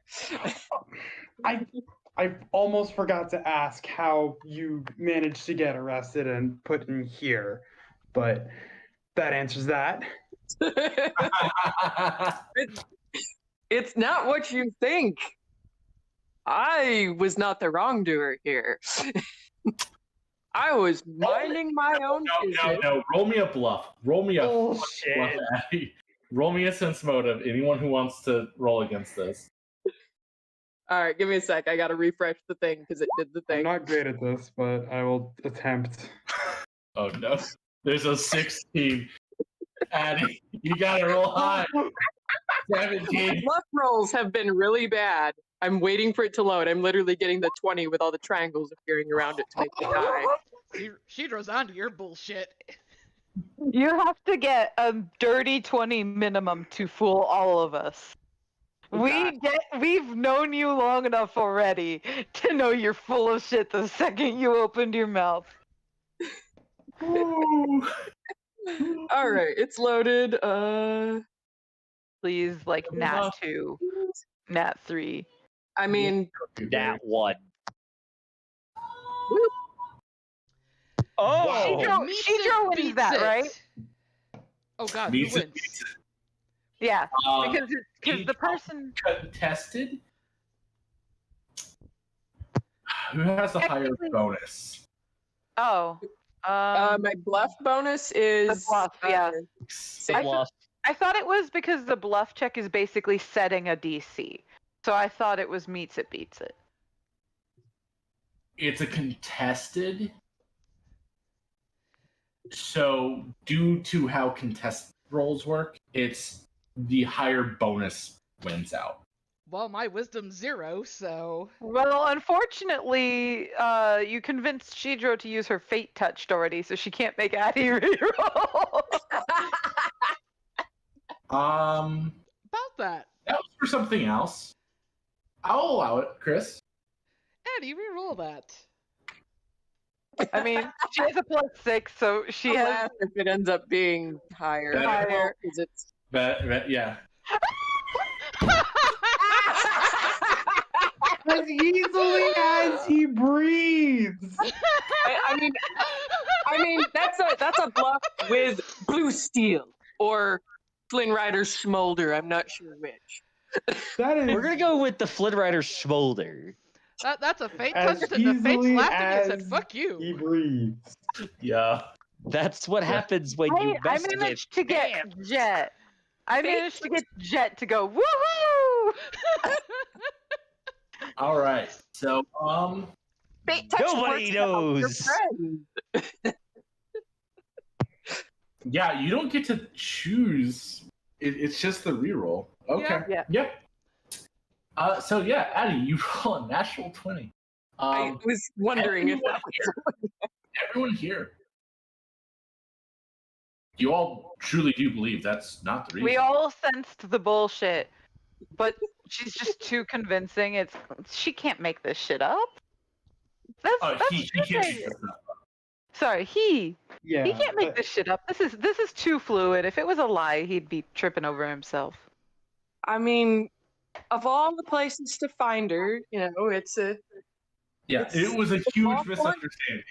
I almost forgot to ask how you managed to get arrested and put in here, but that answers that. It's not what you think. I was not the wrongdoer here. I was minding my own business. No. Roll me a bluff. Roll me a Bullshit. bluff, Addy. Roll me a sense motive. Anyone who wants to roll against this. All right, give me a sec. I gotta refresh the thing because it did the I'm thing. not great at this, but I will attempt. Oh no. There's a 16. Addy, you gotta roll high. 17. Bluff rolls have been really bad. I'm waiting for it to load. I'm literally getting the 20 with all the triangles appearing around it to make me die. She draws onto your bullshit. You have to get a dirty 20 minimum to fool all of us. We've known you long enough already to know you're full of shit the second you opened your mouth. All right, it's loaded. Please, like Nat 2, Nat 3. I mean, That one. Oh, Wow. Shidro wins beats that, it. right? Oh god, Meets who it, wins? beats it. Yeah, because the person Contested. Who has the higher Technically- bonus? my bluff bonus is bluff, yeah. six. I thought- I thought it was because the bluff check is basically setting a DC. So I thought it was meets it beats it. it's a contested. So, due to how contested rolls work, it's the higher bonus wins out. Well, my wisdom's 0, so. Well, unfortunately, you convinced Shidro to use her fate touched already, so she can't make Addie reroll. About that. That was for something else. I'll allow it, Chris. Addie, reroll that. I mean, she has a +6, so she I'll has. laugh if it ends up being higher. Better. Higher. 'Cause it's Yeah. As easily as he breathes. I mean that's a bluff with blue steel or Flynn Rider Smolder. I'm not sure which. That is We're gonna go with the Flint Rider Smolder. That's a fate As touch, and the fate's easily laughing and said, as fuck he you. breathes. Yeah. That's what happens when you I mess managed with to get ants. Jet. I Fate managed to get Jet to go woohoo! All right. So, Fate touch Nobody works out with your knows. friend. yeah, you don't get to choose. It's just the reroll. Okay. Yeah. Yep. So yeah, Addie, you roll a natural 20. I was wondering if that was Everyone here. You all truly do believe that's not the reason. We all sensed the bullshit, but she's just too convincing. She can't make this shit up. That's he true. can't make this up. Sorry, he Yeah. can't make this shit up. This is too fluid. If it was a lie, he'd be tripping over himself. I mean, of all the places to find her, it's Yeah, It's it was a huge awful. misunderstanding.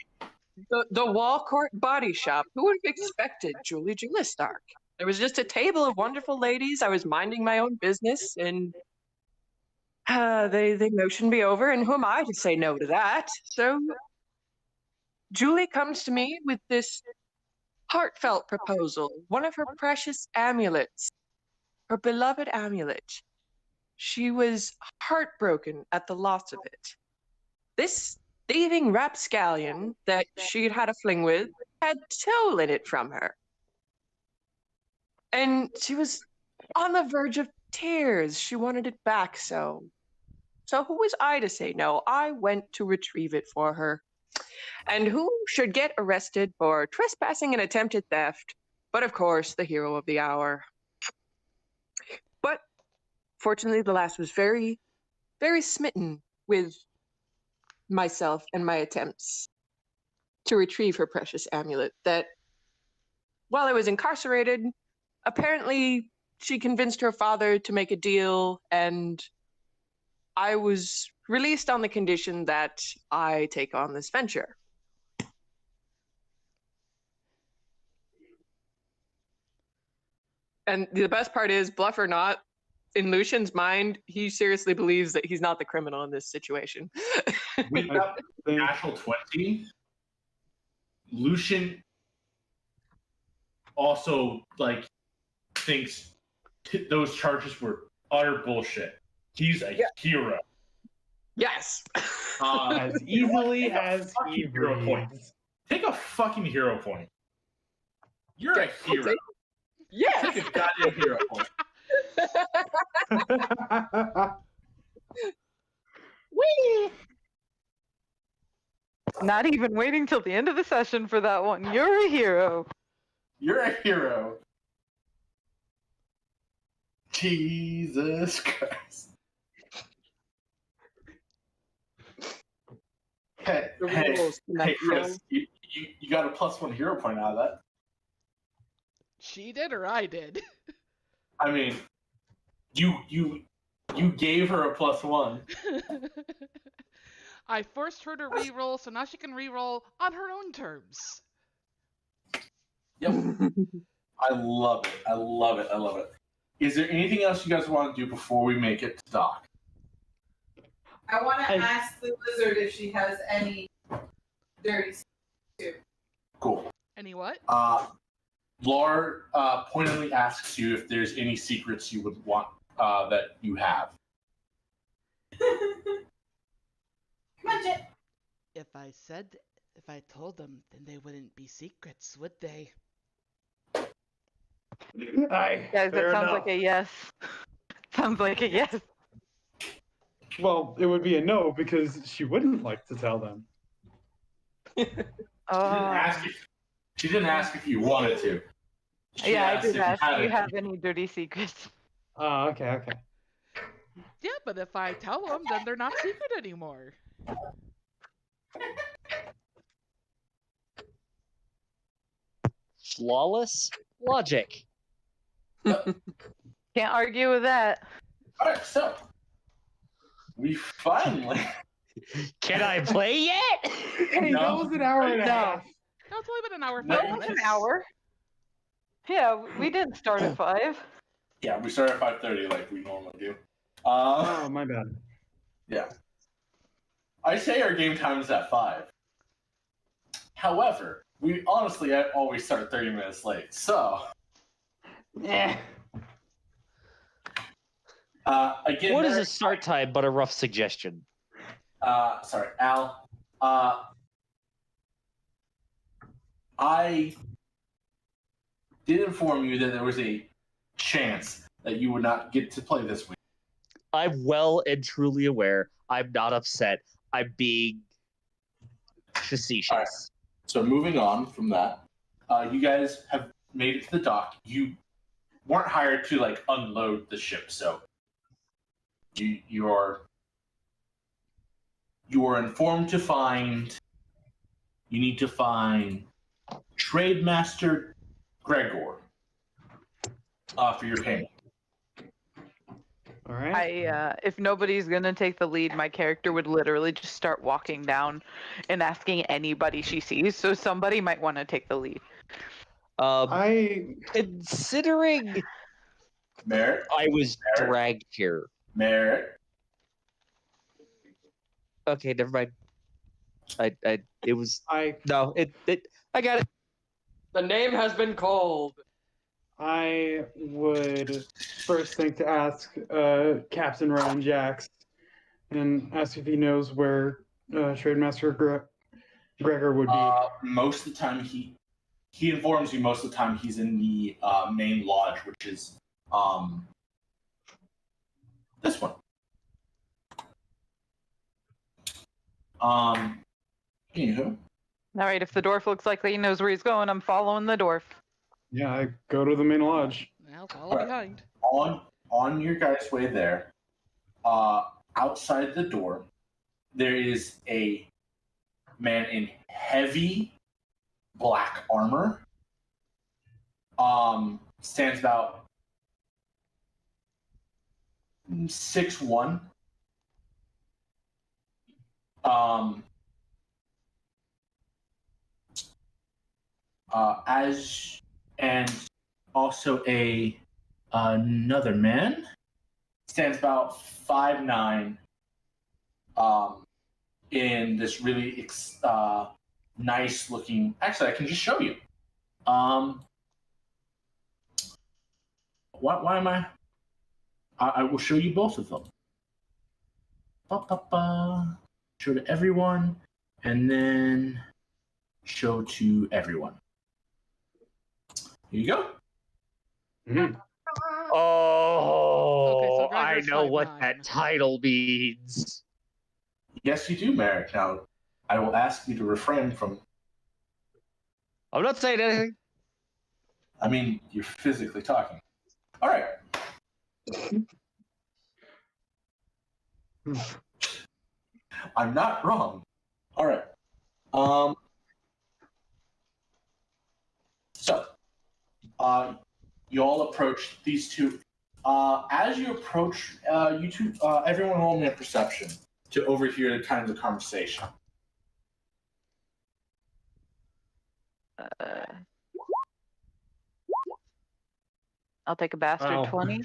the Walcourt Body Shop. Who would have expected Julie Stark? There was just a table of wonderful ladies. I was minding my own business, and they motioned me over, and who am I to say no to that? So Julie comes to me with this heartfelt proposal, one of her precious amulets, her beloved amulet. She was heartbroken at the loss of it. This thieving rapscallion that she'd had a fling with had stolen it from her. And she was on the verge of tears. She wanted it back so. So who was I to say no? I went to retrieve it for her. And who should get arrested for trespassing and attempted theft? But of course, the hero of the hour. But fortunately, the lass was very, very smitten with myself and my attempts to retrieve her precious amulet that, while I was incarcerated, apparently she convinced her father to make a deal, and I was released on the condition that I take on this venture. And the best part is, bluff or not, in Lucian's mind, he seriously believes that he's not the criminal in this situation. We got Think- natural 20. Lucian also thinks those charges were utter bullshit. He's a hero. Yes. as easily Take a as he fucking hero point. breathes. Take a fucking hero point. You're a hero. Yes. Take a goddamn hero point. Whee! Not even waiting till the end of the session for that one. You're a hero. You're a hero. Jesus Christ. Hey, The hey, rules tonight, hey, Chris, you got a +1 hero point out of that. She did or I did? I mean, you gave her a +1. I forced her to reroll, so now she can reroll on her own terms. Yep. I love it. I love it. I love it. Is there anything else you guys want to do before we make it to Doc? I want to Hey. ask the lizard if she has any dirty too. Cool. Any what? Laura pointedly asks you if there's any secrets you would want that you have. Come on, Jet. if I told them, then they wouldn't be secrets, would they? Aye, Guys, that fair sounds enough. like a yes. Sounds like a yes. Well, it would be a no because she wouldn't like to tell them. She didn't Oh. ask if you wanted to. She Yeah, I asked did if ask. you Do had you it. have any dirty secrets? Oh, okay. Yeah, but if I tell them, then they're not secret anymore. Flawless logic. Can't argue with that. All right, so we finally. Can I play yet? Hey, that was an hour and a No. half. No, it's only been an hour, No, five That was minutes. an hour. Yeah, we didn't start at 5. Yeah, we start at 5:30 like we normally do. Oh, my bad. Yeah. I say our game time is at 5. However, we honestly always start 30 minutes late. So, Eh. again, What is a Eric, start time but a rough suggestion? sorry, Al. I did inform you that there was a chance that you would not get to play this week. I'm well and truly aware. I'm not upset. I'm being facetious. All right. So moving on from that, you guys have made it to the dock. You weren't hired to like unload the ship, so you're informed to find. You need to find Trade Master Gregor for your payment. All right. If nobody's gonna take the lead, my character would literally just start walking down and asking anybody she sees. So somebody might want to take the lead. Considering Merritt, I was dragged here. Merritt. Okay, never mind. I got it. The name has been called. I would first think to ask Captain Ryan Jax and ask if he knows where Trademaster Gregor would be. Most of the time, he informs you. Most of the time, he's in the main lodge, which is this one. Anywho. All right, if the dwarf looks like he knows where he's going, I'm following the dwarf. Yeah, I go to the main lodge. I'll follow Alright. behind. On your guys' way there, outside the door, there is a man in heavy black armor. Stands about 6'1". And also another man stands about 5'9", in this really nice looking. Actually, I can just show you. Why am I? I will show you both of them. Show to everyone, and then show to everyone. Here you go. Mhm. Oh, Okay, so I Gregor's know what 5'9". that title means. Yes, you do, Merrick. Now, I will ask you to refrain from. I'm not saying anything. I mean, you're physically talking. All right. I'm not wrong. All right. So, you all approach these two. As you approach, you two, everyone roll me a perception to overhear the kind of the conversation. I'll take a bastard Wow. 20.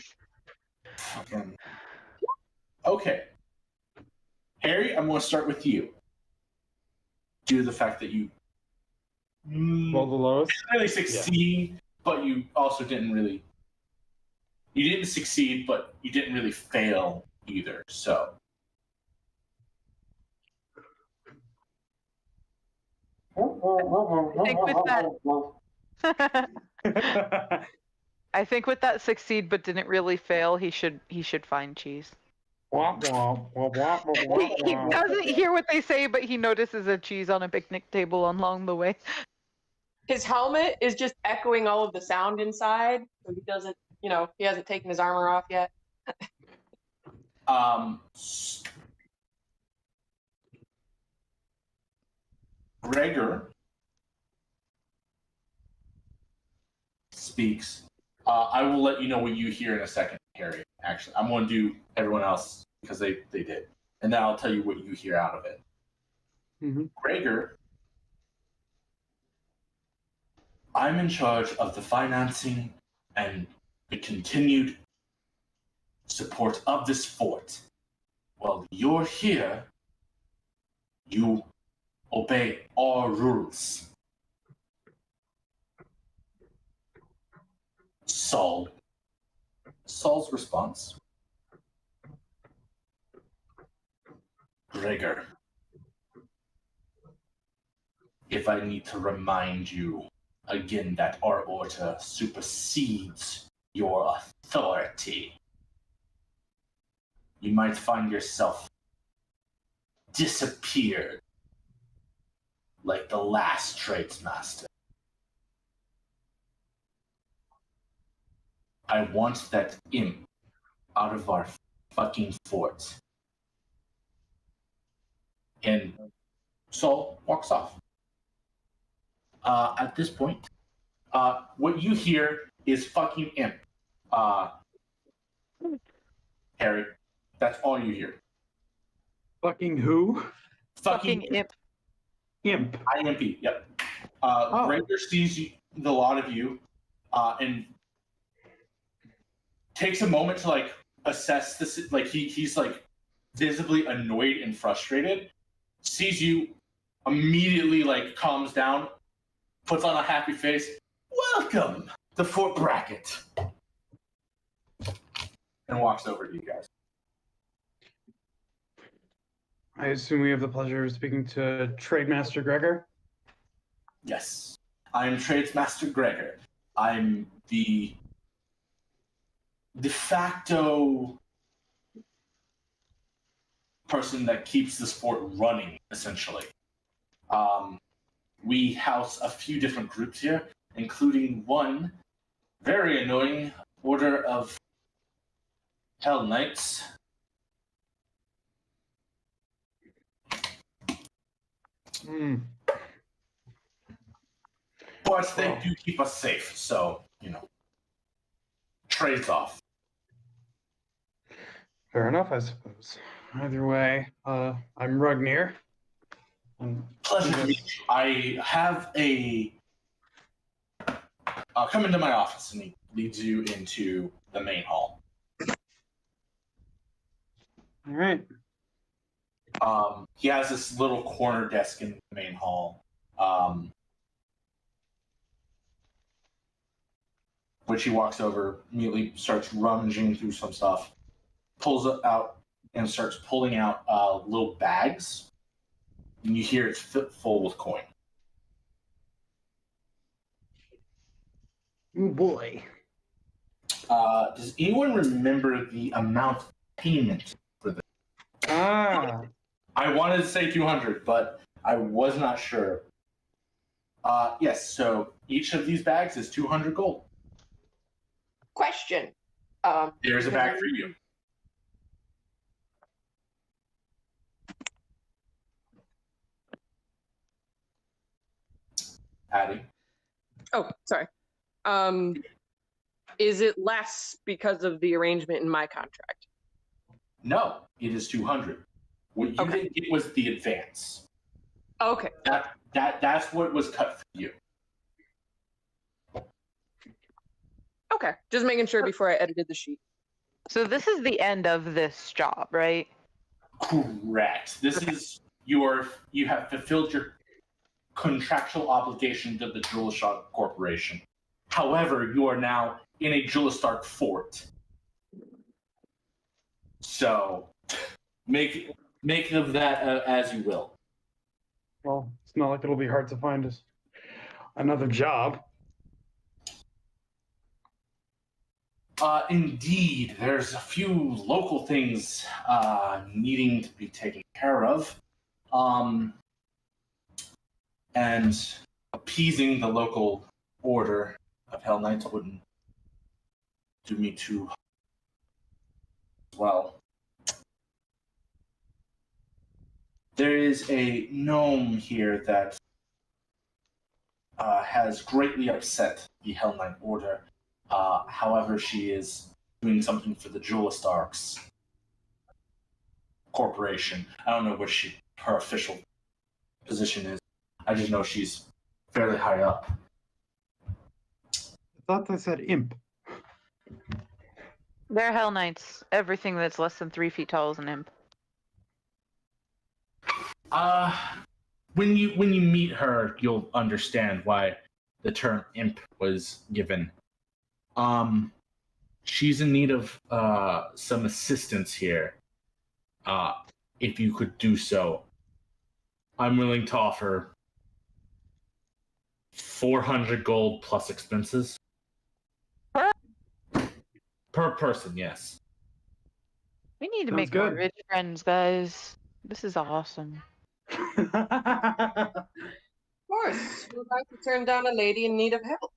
Okay. Harry, I'm going to start with you. Due to the fact that you Well, the lowest. didn't really succeed, but you also didn't really. You didn't succeed, but you didn't really fail either. So, I think with that succeed but didn't really fail, he should find cheese. He doesn't hear what they say, but he notices a cheese on a picnic table along the way. His helmet is just echoing all of the sound inside, so he doesn't, he hasn't taken his armor off yet. Gregor speaks. I will let you know what you hear in a second, Harry. Actually, I'm going to do everyone else because they did. And then I'll tell you what you hear out of it. Mm-hmm. Gregor, I'm in charge of the financing and the continued support of this fort. While you're here, you obey our rules. Saul's response. Gregor, if I need to remind you again that our order supersedes your authority, you might find yourself disappeared like the last tradesmaster. I want that imp out of our fucking fort. And Saul walks off. At this point, what you hear is fucking imp. Harry, that's all you hear. Fucking who? Fucking imp. Imp. IMP, yep. Gregor sees the lot of you and takes a moment to assess this. He's visibly annoyed and frustrated. Sees you, immediately calms down, puts on a happy face. Welcome to Fort Bracket, and walks over to you guys. I assume we have the pleasure of speaking to Trademaster Gregor. Yes, I'm Trademaster Gregor. I'm the de facto person that keeps this fort running, essentially. We house a few different groups here, including one very annoying Order of Hell Knights. But they do keep us safe, so, trades off. Fair enough, I suppose. Either way, I'm Rugnir. Pleasure to meet you. I have come into my office, and he leads you into the main hall. All right. He has this little corner desk in the main hall, which he walks over, immediately starts rummaging through some stuff, pulls it out, and starts pulling out little bags. And you hear it's full with coin. Oh boy. Does anyone remember the amount of payment for this? I wanted to say 200, but I was not sure. Yes, so each of these bags is 200 gold. Question. There's a bag for you. Addie. Oh, sorry. Is it less because of the arrangement in my contract? No, it is 200. What you didn't get was the advance. Okay. That's what was cut for you. Okay. Just making sure before I edited the sheet. So this is the end of this job, right? Correct. This is you have fulfilled your contractual obligation to the Julastark Corporation. However, you are now in a Julastark fort. So make of that as you will. Well, It's not like it'll be hard to find another job. Indeed, there's a few local things needing to be taken care of. And appeasing the local order of Hell Knights wouldn't do me too well. There is a gnome here that has greatly upset the Hell Knight Order. However, she is doing something for the Julistarks Corporation. I don't know what her official position is. I just know she's fairly high up. I thought they said imp. They're Hell Knights. Everything that's less than 3 feet tall is an imp. When you meet her, you'll understand why the term imp was given. She's in need of some assistance here. If you could do so, I'm willing to offer 400 gold plus expenses. Per person, yes. We need to Sounds make more good. rich friends, guys. This is awesome. Of course, we'd like to turn down a lady in need of help.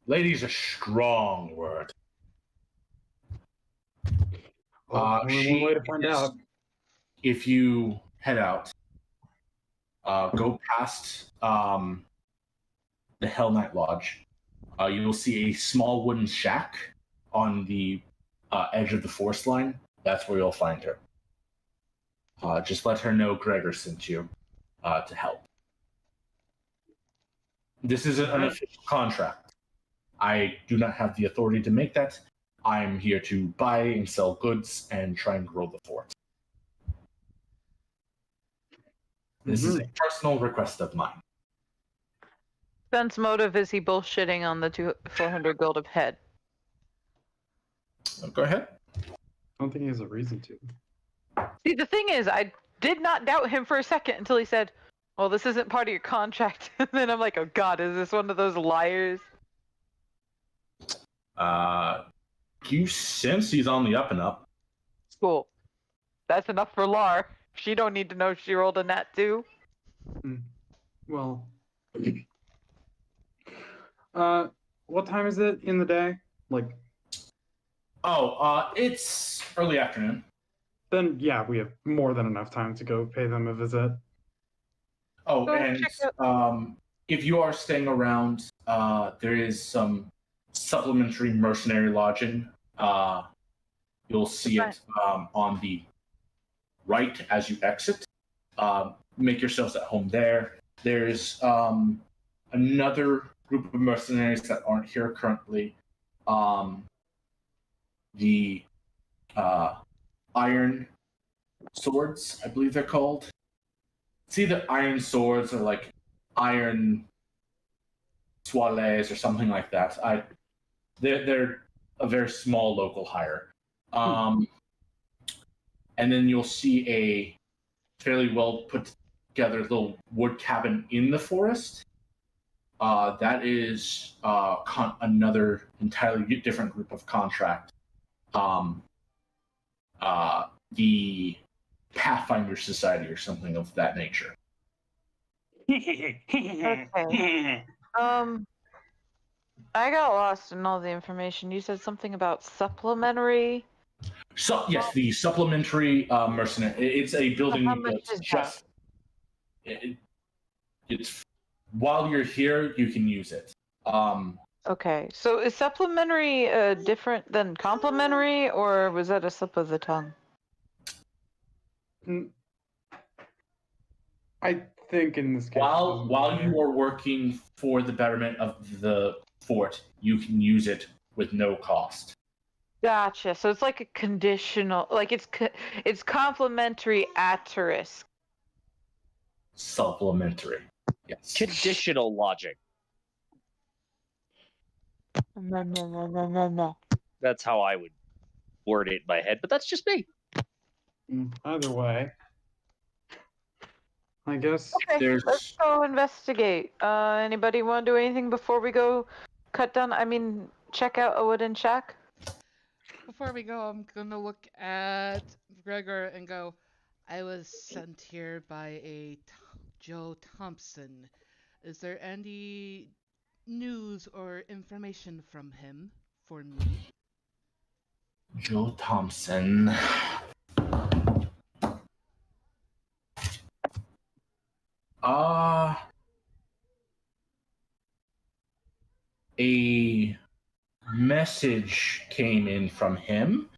Lady's a strong word. Only one way to find out. If you head out, go past the Hell Knight Lodge, you'll see a small wooden shack on the edge of the forest line. That's where you'll find her. Just let her know Gregor sent you to help. This is an official contract. I do not have the authority to make that. I'm here to buy and sell goods and try and grow the fort. This is a personal request of mine. Ben's motive is he bullshitting on the 400 gold of head. Go ahead. I don't think he has a reason to. See, the thing is, I did not doubt him for a second until he said, well, this isn't part of your contract. And then I'm like, oh god, is this one of those liars? You sense he's on the up and up. Cool. That's enough for Lar. She don't need to know she rolled a nat 2. Well, what time is it in the day? Like, it's early afternoon. then yeah, we have more than enough time to go pay them a visit. Oh, Go and check if you are staying around, there is some supplementary mercenary lodging. You'll see it on the right as you exit. Make yourselves at home there. There's another group of mercenaries that aren't here currently. The Iron Swords, I believe they're called. It's either Iron Swords or like Iron Soiles or something like that. They're a very small local hire. And then you'll see a fairly well put together little wood cabin in the forest. That is another entirely different group of contract. The Pathfinder Society or something of that nature. Okay. I got lost in all the information. You said something about supplementary. So yes, the supplementary mercenary. It's a building How much that's is just. It's while you're here, you can use it. Okay, so is supplementary different than complimentary, or was that a slip of the tongue? I think in this case. While you are working for the betterment of the fort, you can use it with no cost. Gotcha. So it's like a conditional, like it's complimentary at risk. Supplementary. Yes. Conditional logic. No. That's how I would word it in my head, but that's just me. Either way. I guess. Okay, There's- let's go investigate. Anybody want to do anything before we go check out a wooden shack? Before we go, I'm gonna look at Gregor and go, I was sent here by Joe Thompson. Is there any news or information from him for me? Joe Thompson. A message came in from him.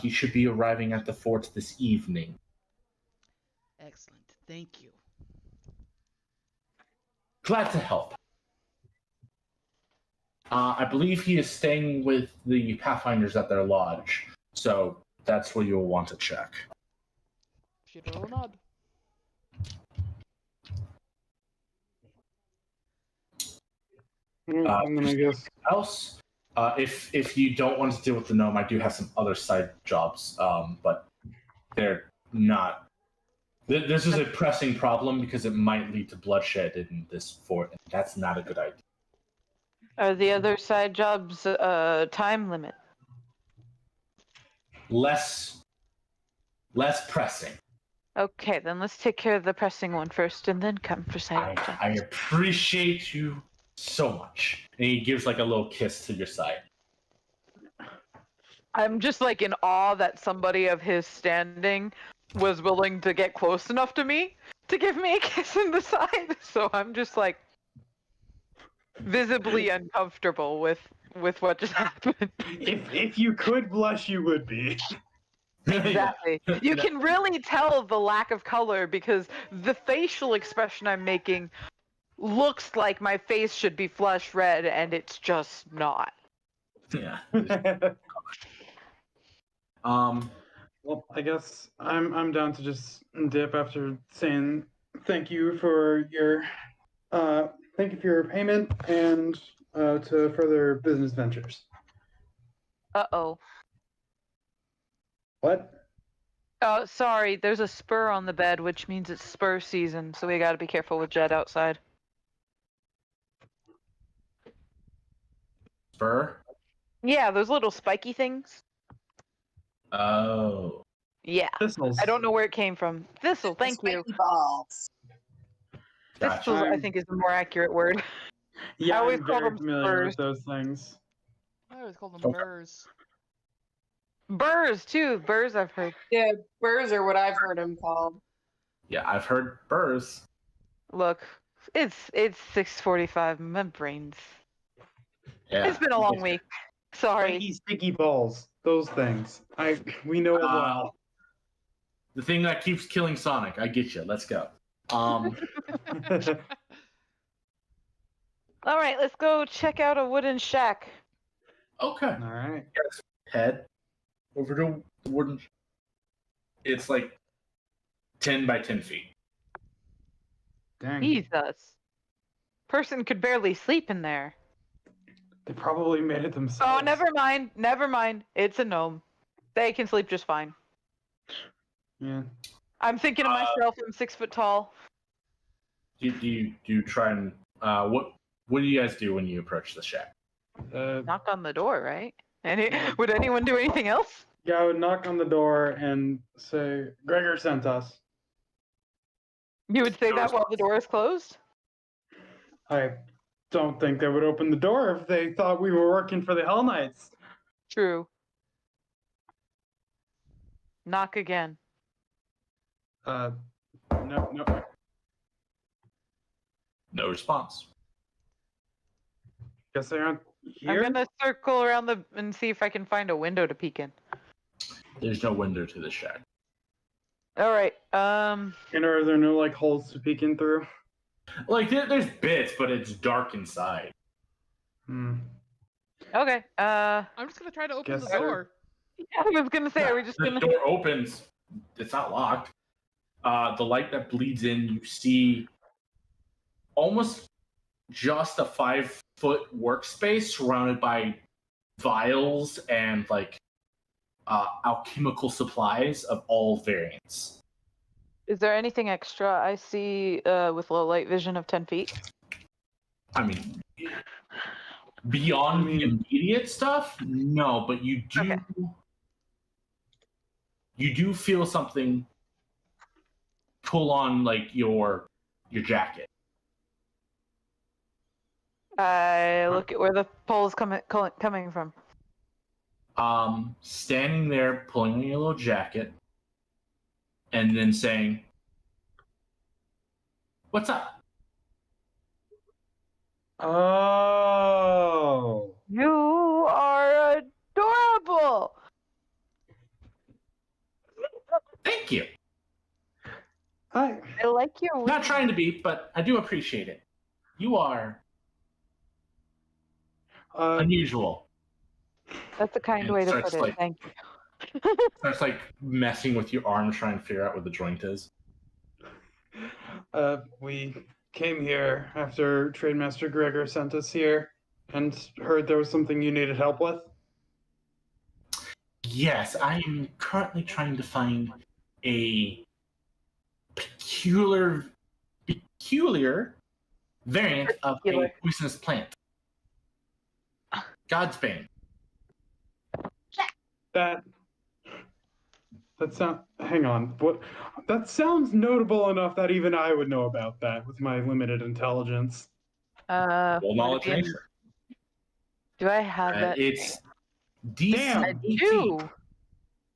He should be arriving at the fort this evening. Excellent. Thank you. Glad to help. I believe he is staying with the Pathfinders at their lodge, so that's where you'll want to check. Shiver will nod. And then I guess. Else, if you don't want to deal with the gnome, I do have some other side jobs, but they're not. This is a pressing problem because it might lead to bloodshed in this fort, and that's not a good idea. Are the other side jobs time limit? Less pressing. Okay, then let's take care of the pressing one first, and then come for side jobs. I appreciate you so much. And he gives like a little kiss to your side. I'm just like in awe that somebody of his standing was willing to get close enough to me to give me a kiss in the side. So I'm just like visibly uncomfortable with what just happened. If you could blush, you would be. Exactly. You can really tell the lack of color because the facial expression I'm making looks like my face should be flush red, and it's just not. Yeah. Well, I guess I'm down to just dip after saying thank you for your payment and to further business ventures. Uh-oh. What? Oh, sorry. There's a spur on the bed, which means it's spur season, so we gotta be careful with Jed outside. Spur? Yeah, those little spiky things. Oh. Yeah. Thistles. I don't know where it came from. Thistle, thank you. Spiky balls. Thistle, I think, is the more accurate word. Yeah, I always I'm call very them familiar spurs. with those things. I always call them Okay. burrs. Burrs, too. Burrs, I've heard. Yeah, burrs are what I've heard him called. Yeah, I've heard burrs. Look, it's 6:45. My brain's... Yeah. It's been a long week. Sorry. Spiky, sticky balls. Those things. We know it well. The thing that keeps killing Sonic. I get you. Let's go. All right, let's go check out a wooden shack. Okay. All right. Head over to the wooden. It's like 10 by 10 feet. Dang. Jesus. Person could barely sleep in there. They probably made it themselves. Oh, never mind. Never mind. It's a gnome. They can sleep just fine. Yeah. I'm thinking of myself. I'm 6 foot tall. Do you try and what do you guys do when you approach the shack? Knock on the door, right? Would anyone do anything else? Yeah, I would knock on the door and say, Gregor sent us. You would say that while the door is closed? I don't think they would open the door if they thought we were working for the Hell Knights. True. Knock again. No. No response. Guess they aren't here. I'm gonna circle around and see if I can find a window to peek in. There's no window to the shack. All right. And are there no like holes to peek in through? Like there's bits, but it's dark inside. Okay. I'm just gonna try to open Guess the so. door. I was gonna say, are we just The gonna? door opens. It's not locked. The light that bleeds in, you see almost just a 5-foot workspace surrounded by vials and like alchemical supplies of all variants. Is there anything extra I see with low light vision of 10 feet? I mean, beyond the I mean- immediate stuff, no, but you do. Okay. You do feel something pull on like your jacket. I look at where the pole is coming from. Standing there, pulling on your little jacket, and then saying, "What's up?" Oh. You are adorable. Thank you. I I like your. Not trying to be, but I do appreciate it. You are unusual. That's a kind And way to starts, put it. like- Thank you. Starts like messing with your arm, trying to figure out where the joint is. We came here after Trademaster Gregor sent us here and heard there was something you needed help with. Yes, I am currently trying to find a peculiar variant of a Peculiar. poisonous plant. Godsbane. That sound. Hang on. What? That sounds notable enough that even I would know about that with my limited intelligence. Well, would knowledge it be in- nature. Do I have that? It's DC. Damn. I do.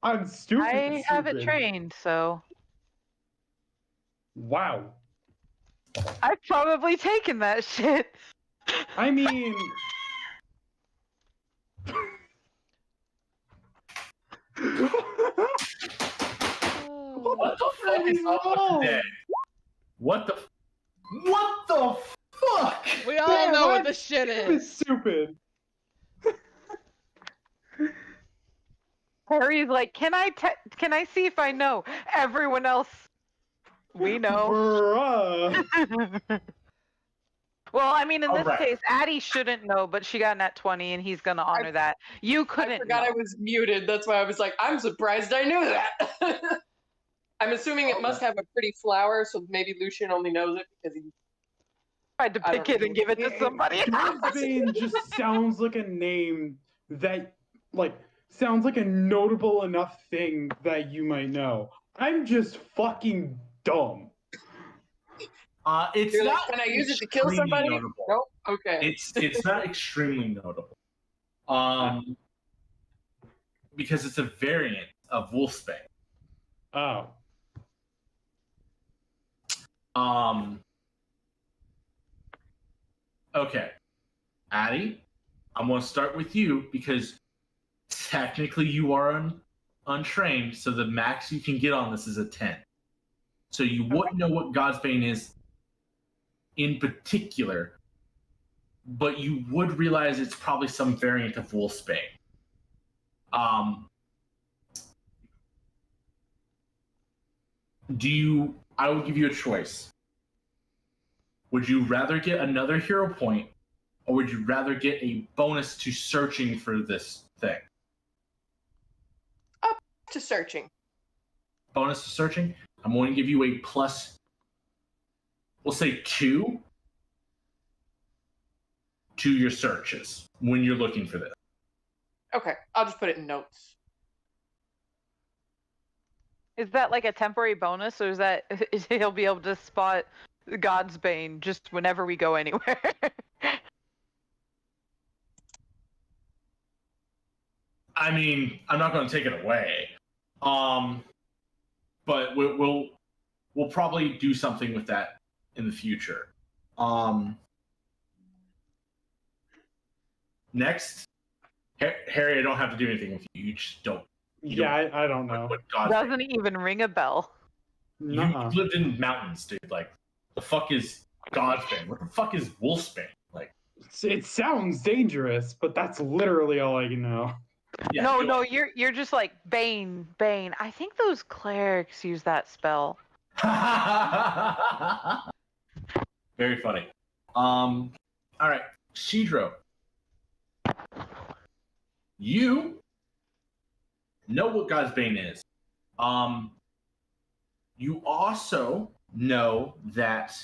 I'm stupid. I have it stupid. trained, so Wow. I've probably taken that shit. I mean. Oh. What the fuck is up with today? What the fuck? We all Damn, know what I'm this shit It's is. stupid. Harry's like, can I see if I know? Everyone else, we know. Bruh. Well, I mean, in this Alright. case, Addie shouldn't know, but she got an at 20, and he's gonna honor that. You I couldn't. forgot know. I was muted. That's why I was like, I'm surprised I knew that. I'm assuming it must have a pretty flower, so maybe Lucian only knows it because he. Tried to I pick don't it and give it to somebody. Godsbane just sounds like a name that, like, sounds like a notable enough thing that you might know. I'm just fucking dumb. It's You're like, not. can I use it to kill extremely somebody? notable. Nope. Okay. It's not extremely notable. Because it's a variant of Wolfsbane. Oh. Okay. Addie, I'm going to start with you because technically you are untrained, so the max you can get on this is a 10. So you wouldn't know what Godsbane is in particular, but you would realize it's probably some variant of Wolfsbane. I will give you a choice. Would you rather get another hero point, or would you rather get a bonus to searching for this thing? To searching. Bonus to searching? I'm going to give you a plus, we'll say 2 to your searches when you're looking for this. Okay, I'll just put it in notes. Is that like a temporary bonus, or is that he'll be able to spot God's Bane just whenever we go anywhere? I mean, I'm not going to take it away. But we'll probably do something with that in the future. Next, Harry, I don't have to do anything with you. You just don't. You Yeah, I don't know. What God Doesn't even ring a bell. Nuh-uh. You lived in mountains, dude. Like, the fuck is Godsbane? What the fuck is Wolfsbane? Like, It sounds dangerous, but that's literally all I know. yeah, No, you're just like Bane. I think those clerics use that spell. Very funny. All right, Shidro. You know what Godsbane is. You also know that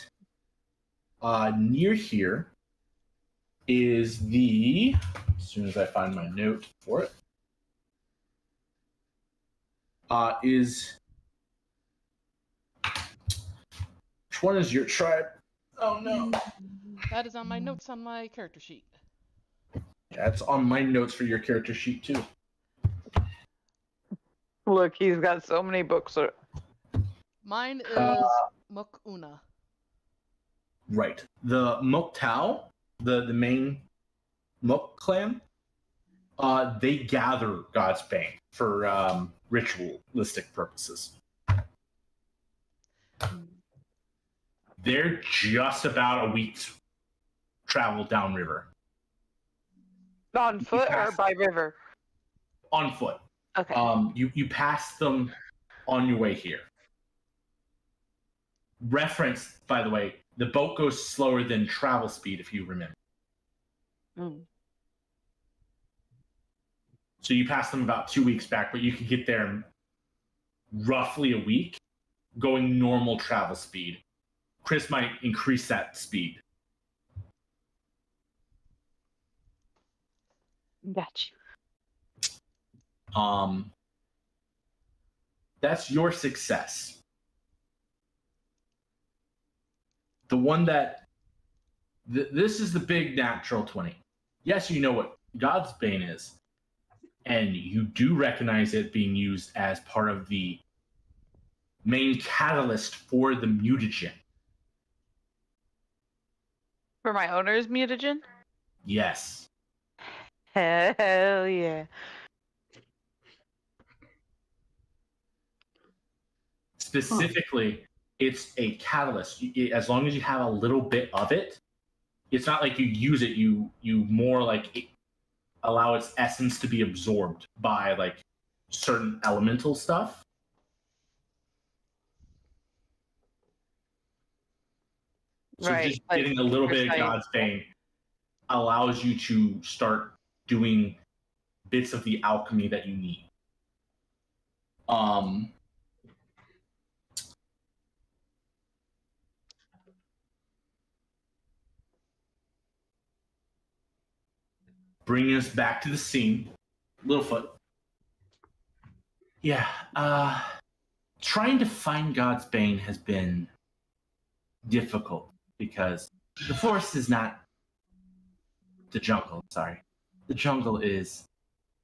near here is the. As soon as I find my note for it, is. Which one is your tribe? Oh no. That is on my notes on my character sheet. Yeah, it's on my notes for your character sheet too. Look, he's got so many books. Mine is Mok'una. Right. The Moktau, the main Mok clan, they gather God's Bane for ritualistic purposes. They're just about a week's travel downriver. On foot or by river? On foot. Okay. You pass them on your way here. Reference, by the way, the boat goes slower than travel speed, if you remember. Mm. So you pass them about 2 weeks back, but you can get there in roughly a week going normal travel speed. Chris might increase that speed. Gotcha. That's your success. The one that this is the big natural 20. Yes, you know what God's Bane is, and you do recognize it being used as part of the main catalyst for the mutagen. For my owner's mutagen? Yes. Hell yeah. Specifically, it's a catalyst. As long as you have a little bit of it, it's not like you use it. You more like allow its essence to be absorbed by like certain elemental stuff. So Right, just like getting a little bit of precise. God's Bane allows you to start doing bits of the alchemy that you need. Bringing us back to the scene, Littlefoot. Yeah, trying to find God's Bane has been difficult because the forest is not the jungle. Sorry, the jungle is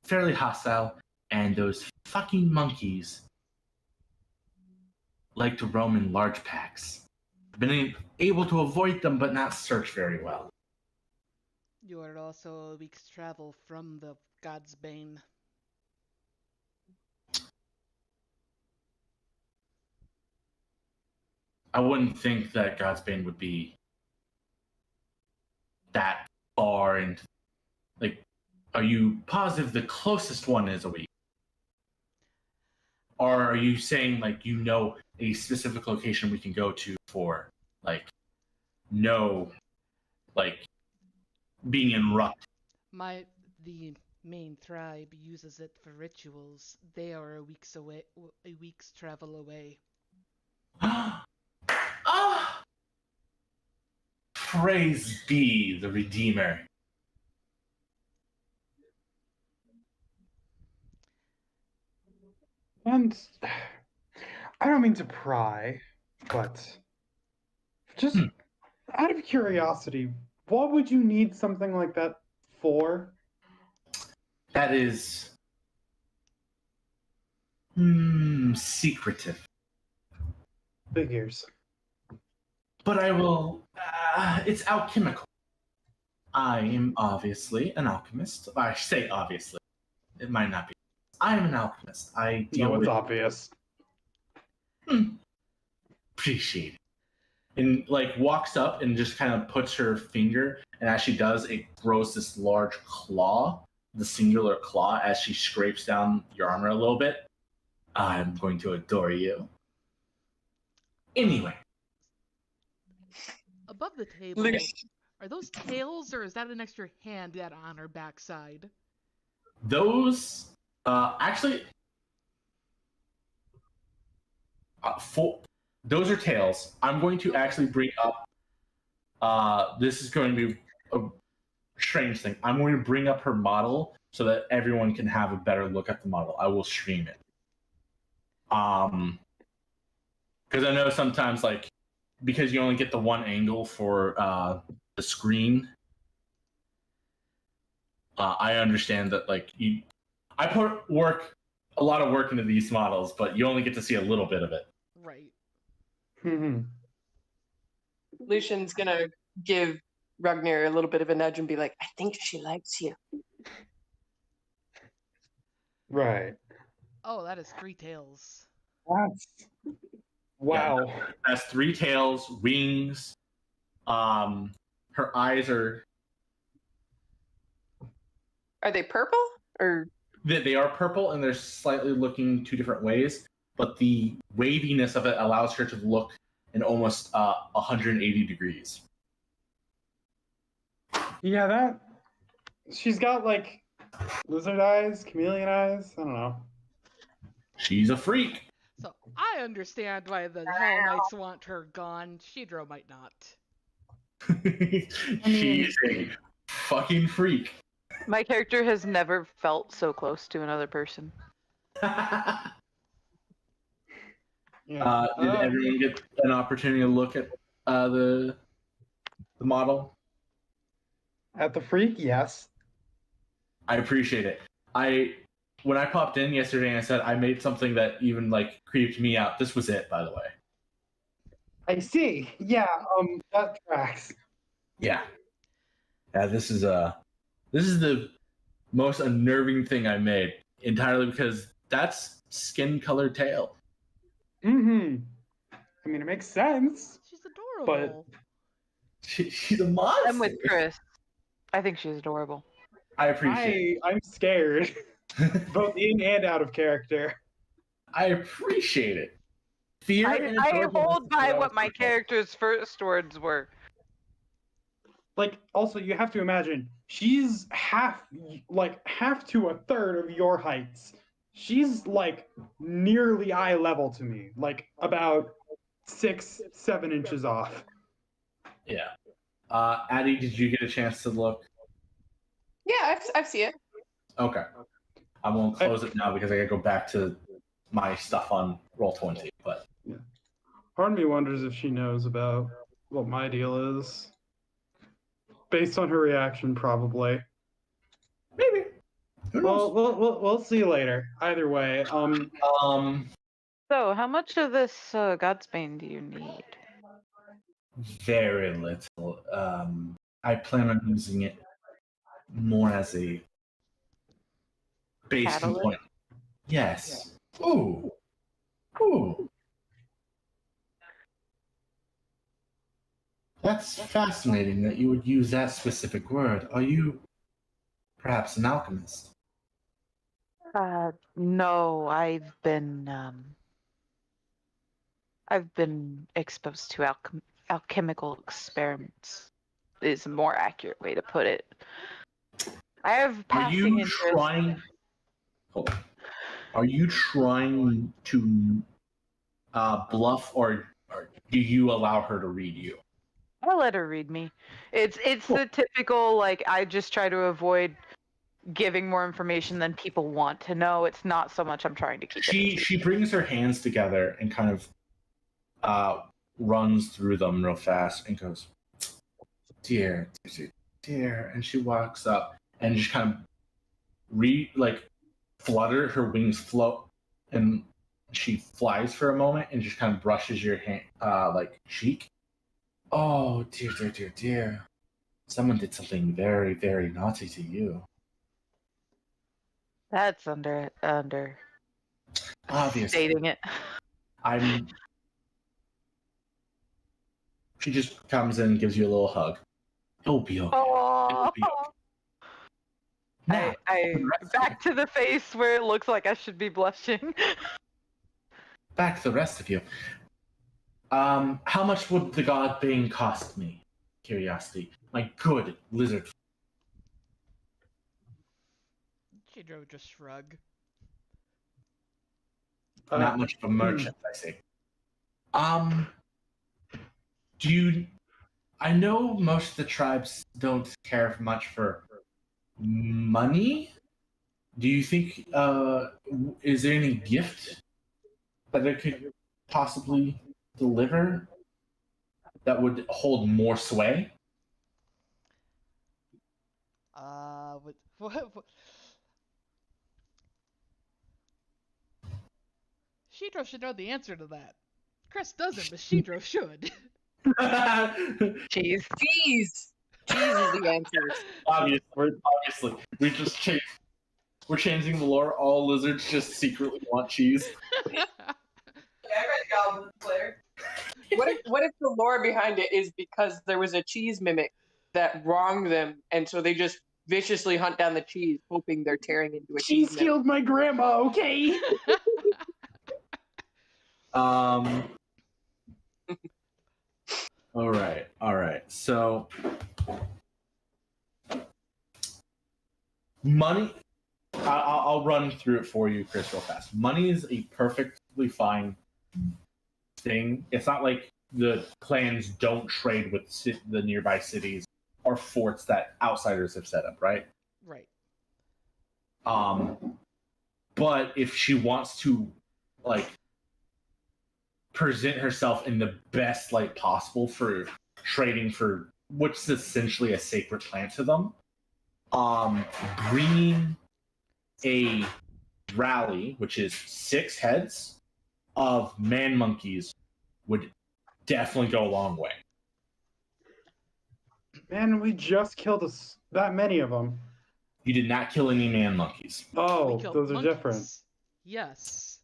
fairly hostile, and those fucking monkeys like to roam in large packs. I've been able to avoid them, but not search very well. You are also a week's travel from the God's Bane. I wouldn't think that God's Bane would be that far into. Like, are you positive the closest one is a week? Or are you saying, like, you know a specific location we can go to for, like, no, like, being interrupted? The main tribe uses it for rituals. They are a week's travel away. Ah! Praise be the Redeemer. And I don't mean to pry, but just out of curiosity, what would you need something like that for? That is secretive. Figures. But I will. It's alchemical. I am obviously an alchemist. I say obviously. It might not be. I am an alchemist. I deal No, it's with. obvious. Appreciate it. And like walks up and just kind of puts her finger, and as she does, it grows this large claw, the singular claw, as she scrapes down your armor a little bit. I'm going to adore you. Anyway. Above the table, are those tails or is that an extra hand that on her backside? Those, actually, Those are tails. I'm going to actually bring up. This is going to be a strange thing. I'm going to bring up her model so that everyone can have a better look at the model. I will stream it. Because I know sometimes, like, because you only get the one angle for the screen. I understand that, like, I put a lot of work into these models, but you only get to see a little bit of it. Right. Lucian's gonna give Ragnar a little bit of a nudge and be like, I think she likes you. Right. Oh, that is 3 tails. That's wow. Yeah, has 3 tails, wings. Her eyes are they purple or? they are purple, and they're slightly looking 2 different ways. But the waviness of it allows her to look in almost 180 degrees. Yeah, that she's got like lizard eyes, chameleon eyes. I don't know. She's a freak. So I understand why the Hell Knights want her gone. Shidro might not. She's a fucking freak. My character has never felt so close to another person. Yeah. Did everyone get an opportunity to look at the model? At the freak, yes. I appreciate it. When I popped in yesterday and I said I made something that even like creeped me out. This was it, by the way. I see. Yeah. That tracks. Yeah. This is the most unnerving thing I made, entirely because that's skin colored tail. I mean, it makes sense. She's adorable. She's a monster. I'm with Chris. I think she's adorable. I appreciate I'm scared, both in and out of character. I appreciate it. Fear. I hold by what my character's first words were. Like, also, you have to imagine she's half to a third of your heights. She's like nearly eye level to me, like about 6-7 inches off. Yeah. Addie, did you get a chance to look? Yeah, I see it. Okay. I won't close it now because I gotta go back to my stuff on Roll20. But Part of me wonders if she knows about what my deal is. Based on her reaction, probably. maybe. Who knows? Well, we'll see later. Either way, So, how much of this Godsbane do you need? Very little. I plan on using it more as a base Catalyst? component. Yes. Ooh. Ooh. That's fascinating that you would use that specific word. Are you perhaps an alchemist? No, I've been exposed to alchemical experiments. Is a more accurate way to put it. I have Are passing you interest. trying? Hold on. Are you trying to bluff, or do you allow her to read you? I'll let her read me. It's the typical, like, I just try to avoid giving more information than people want to know. It's not so much I'm trying to keep it. She brings her hands together and kind of runs through them real fast and goes, dear, and she walks up and just kind of flutter, her wings float, and she flies for a moment and just kind of brushes your hand cheek. Oh, dear. Someone did something very, very naughty to you. That's under Obviously. stating it. She just comes in and gives you a little hug. It'll be okay. Oh, It'll be okay. Now, I back to the face where it looks like I should be blushing. back to the rest of you. How much would the god bane cost me? Curiosity. My good lizard. Shidro just shrug. Not much of a merchant, I say. Um, do you? I know most of the tribes don't care much for money. Do you think? Is there any gift that it could possibly deliver that would hold more sway? What? Shidro should know the answer to that. Chris doesn't, but Shidro should. Jeez. Cheese. Cheese is the answer. Obviously, we just changed. We're changing the lore. All lizards just secretly want cheese. Yeah, I read Goblin Slayer. What if the lore behind it is because there was a cheese mimic that wronged them, and so they just viciously hunt down the cheese, hoping they're tearing into a cheese Cheese mimic? killed my grandma, okay? All right. So, money. I'll run through it for you, Chris, real fast. Money is a perfectly fine thing. It's not like the clans don't trade with the nearby cities or forts that outsiders have set up, right? Right. But if she wants to, like, present herself in the best light possible for trading for what's essentially a sacred plant to them, bringing a rally, which is 6 heads of man monkeys, would definitely go a long way. Man, we just killed that many of them. You did not kill any man monkeys. Oh, We killed those are monkeys. different. Yes.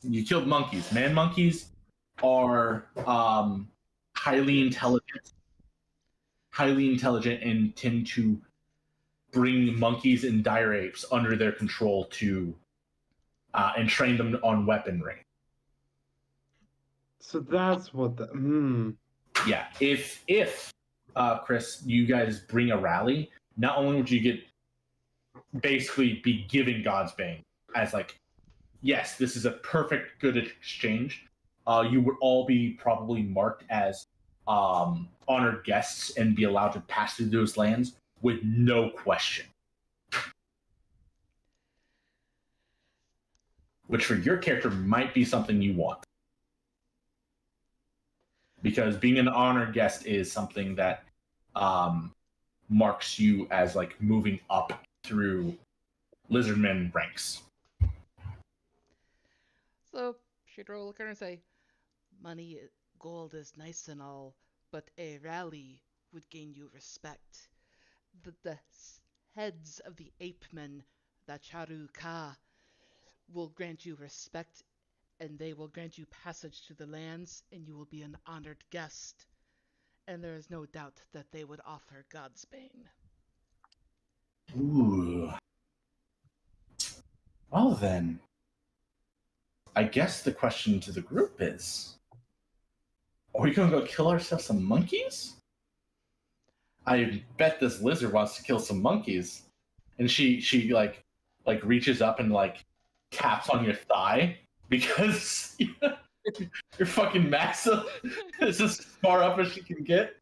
You killed monkeys. Man monkeys are highly intelligent, and tend to bring monkeys and dire apes under their control to and train them on weaponry. So that's what the. Yeah, if Chris, you guys bring a rally, not only would you basically be given God's Bane as like, yes, this is a perfect good exchange. You would all be probably marked as honored guests and be allowed to pass through those lands with no question. Which for your character might be something you want. Because being an honored guest is something that marks you as like moving up through lizardmen ranks. So Shidro will look at her and say, "Money, gold is nice and all, but a rally would gain you respect. The heads of the ape men, the Charu Ka, will grant you respect, and they will grant you passage to the lands, and you will be an honored guest. And there is no doubt that they would offer God's Bane." Ooh. Well then, I guess the question to the group is, are we gonna go kill ourselves some monkeys? I bet this lizard wants to kill some monkeys. And she like reaches up and like taps on your thigh because you're fucking massive. It's as far up as she can get.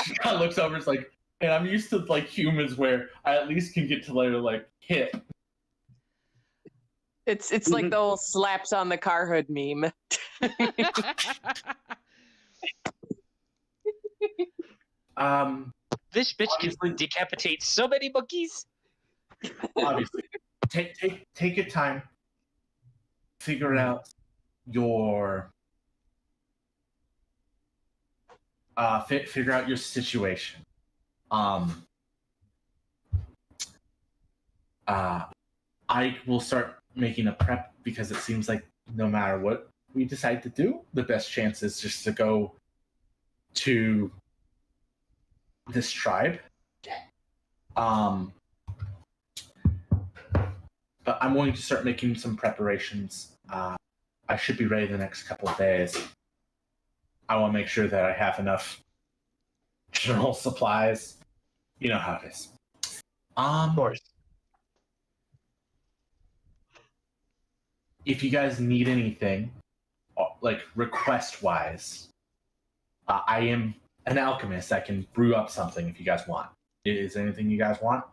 She kind of looks over and is like, and I'm used to like humans where I at least can get to like hip. It's like the old slaps on the car hood meme. This bitch Obviously- can decapitate so many monkeys. Obviously, take your time, figure out your figure out your situation. I will start making a prep because it seems like no matter what we decide to do, the best chance is just to go to this tribe. But I'm going to start making some preparations. I should be ready the next couple of days. I want to make sure that I have enough general supplies. You know how it is. Of course. If you guys need anything, like request wise, I am an alchemist. I can brew up something if you guys want. Is there anything you guys want?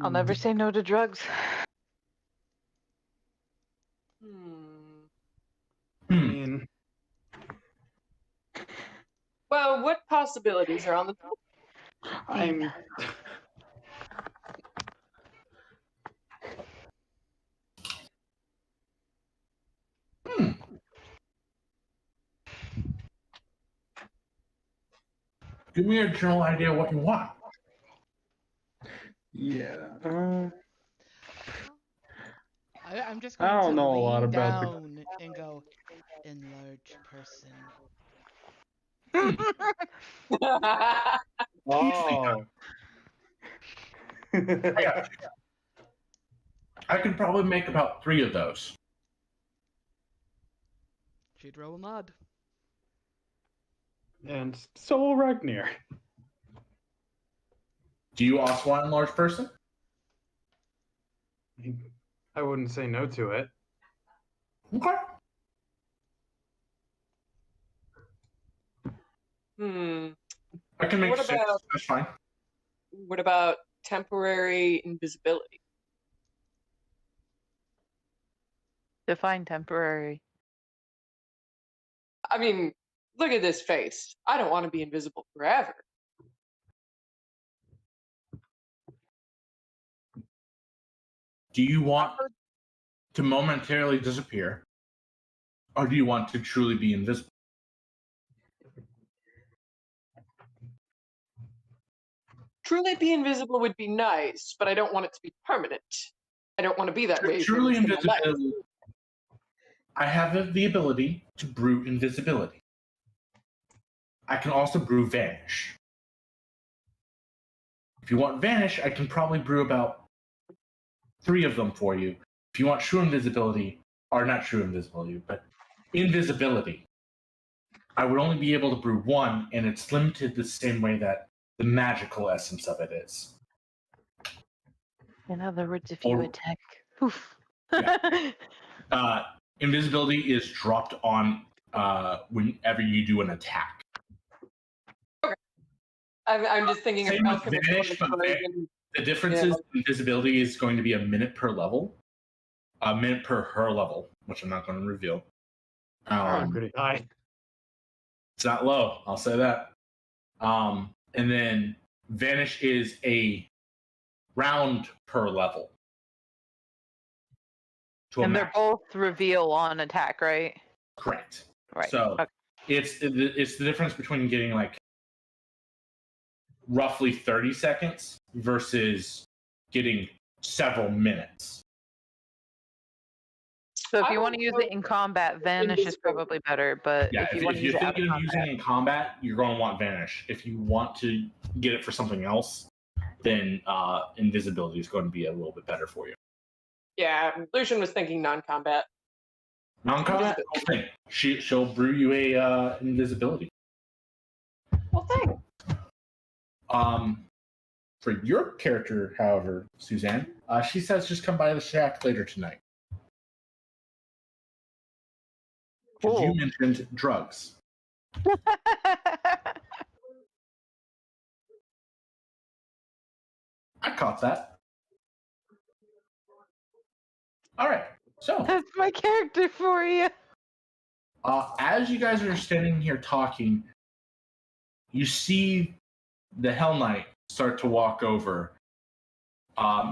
I'll never say no to drugs. I mean, Well, what possibilities are on the table? I'm. Give me a general idea of what you want. Yeah. I'm just I going don't to know a lean lot about the- down and go, enlarge person. Oh. Yeah. I can probably make about 3 of those. She'd roll a nod. And so will Ragnir. Do you also want a large person? I wouldn't say no to it. Okay. I can make What 6. about- That's fine. What about temporary invisibility? Define temporary. I mean, look at this face. I don't want to be invisible forever. Do you want to momentarily disappear? Or do you want to truly be invisible? Truly be invisible would be nice, but I don't want it to be permanent. I don't want to be that way. for Truly the rest of my life. invisibility. I have the ability to brew invisibility. I can also brew vanish. If you want vanish, I can probably brew about 3 of them for you. If you want true invisibility, or not true invisibility, but invisibility, I would only be able to brew 1, and it's limited the same way that the magical essence of it is. In other words, if you Or- attack, poof. Invisibility is dropped on whenever you do an attack. I'm just thinking Same of with alchemist vanish, but version. The difference Yeah. is invisibility is going to be a minute per level, a minute per her level, which I'm not going to reveal. Probably pretty high. It's not low, I'll say that. And then vanish is a round per level. To a And they're max. both reveal on attack, right? Correct. Right. So Okay. it's the difference between getting like roughly 30 seconds versus getting several minutes. So if I you want to would use go it in combat, vanish is invisible. probably better. But Yeah, if you want if to use you're it out thinking of of using combat, it in combat, you're going to want vanish. If you want to get it for something else, then invisibility is going to be a little bit better for you. Yeah, Lucian was thinking non-combat. Non-combat, okay. She'll brew you a invisibility. Well, thanks. For your character, however, Suzanne, she says just come by the shack later tonight. 'Cause you Cool. mentioned drugs. I caught that. All right. So, That's my character for you. as you guys are standing here talking, you see the Hell Knight start to walk over.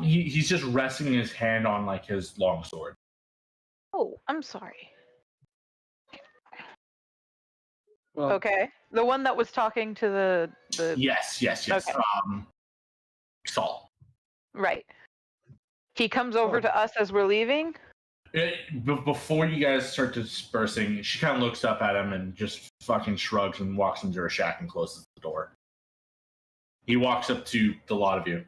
He's just resting his hand on like his longsword. Oh, I'm sorry. Well, Okay, the one that was talking to the Yes. Okay. Saul. right. He comes over to us as we're leaving. Before you guys start dispersing, she kind of looks up at him and just fucking shrugs and walks into her shack and closes the door. He walks up to the lot of you.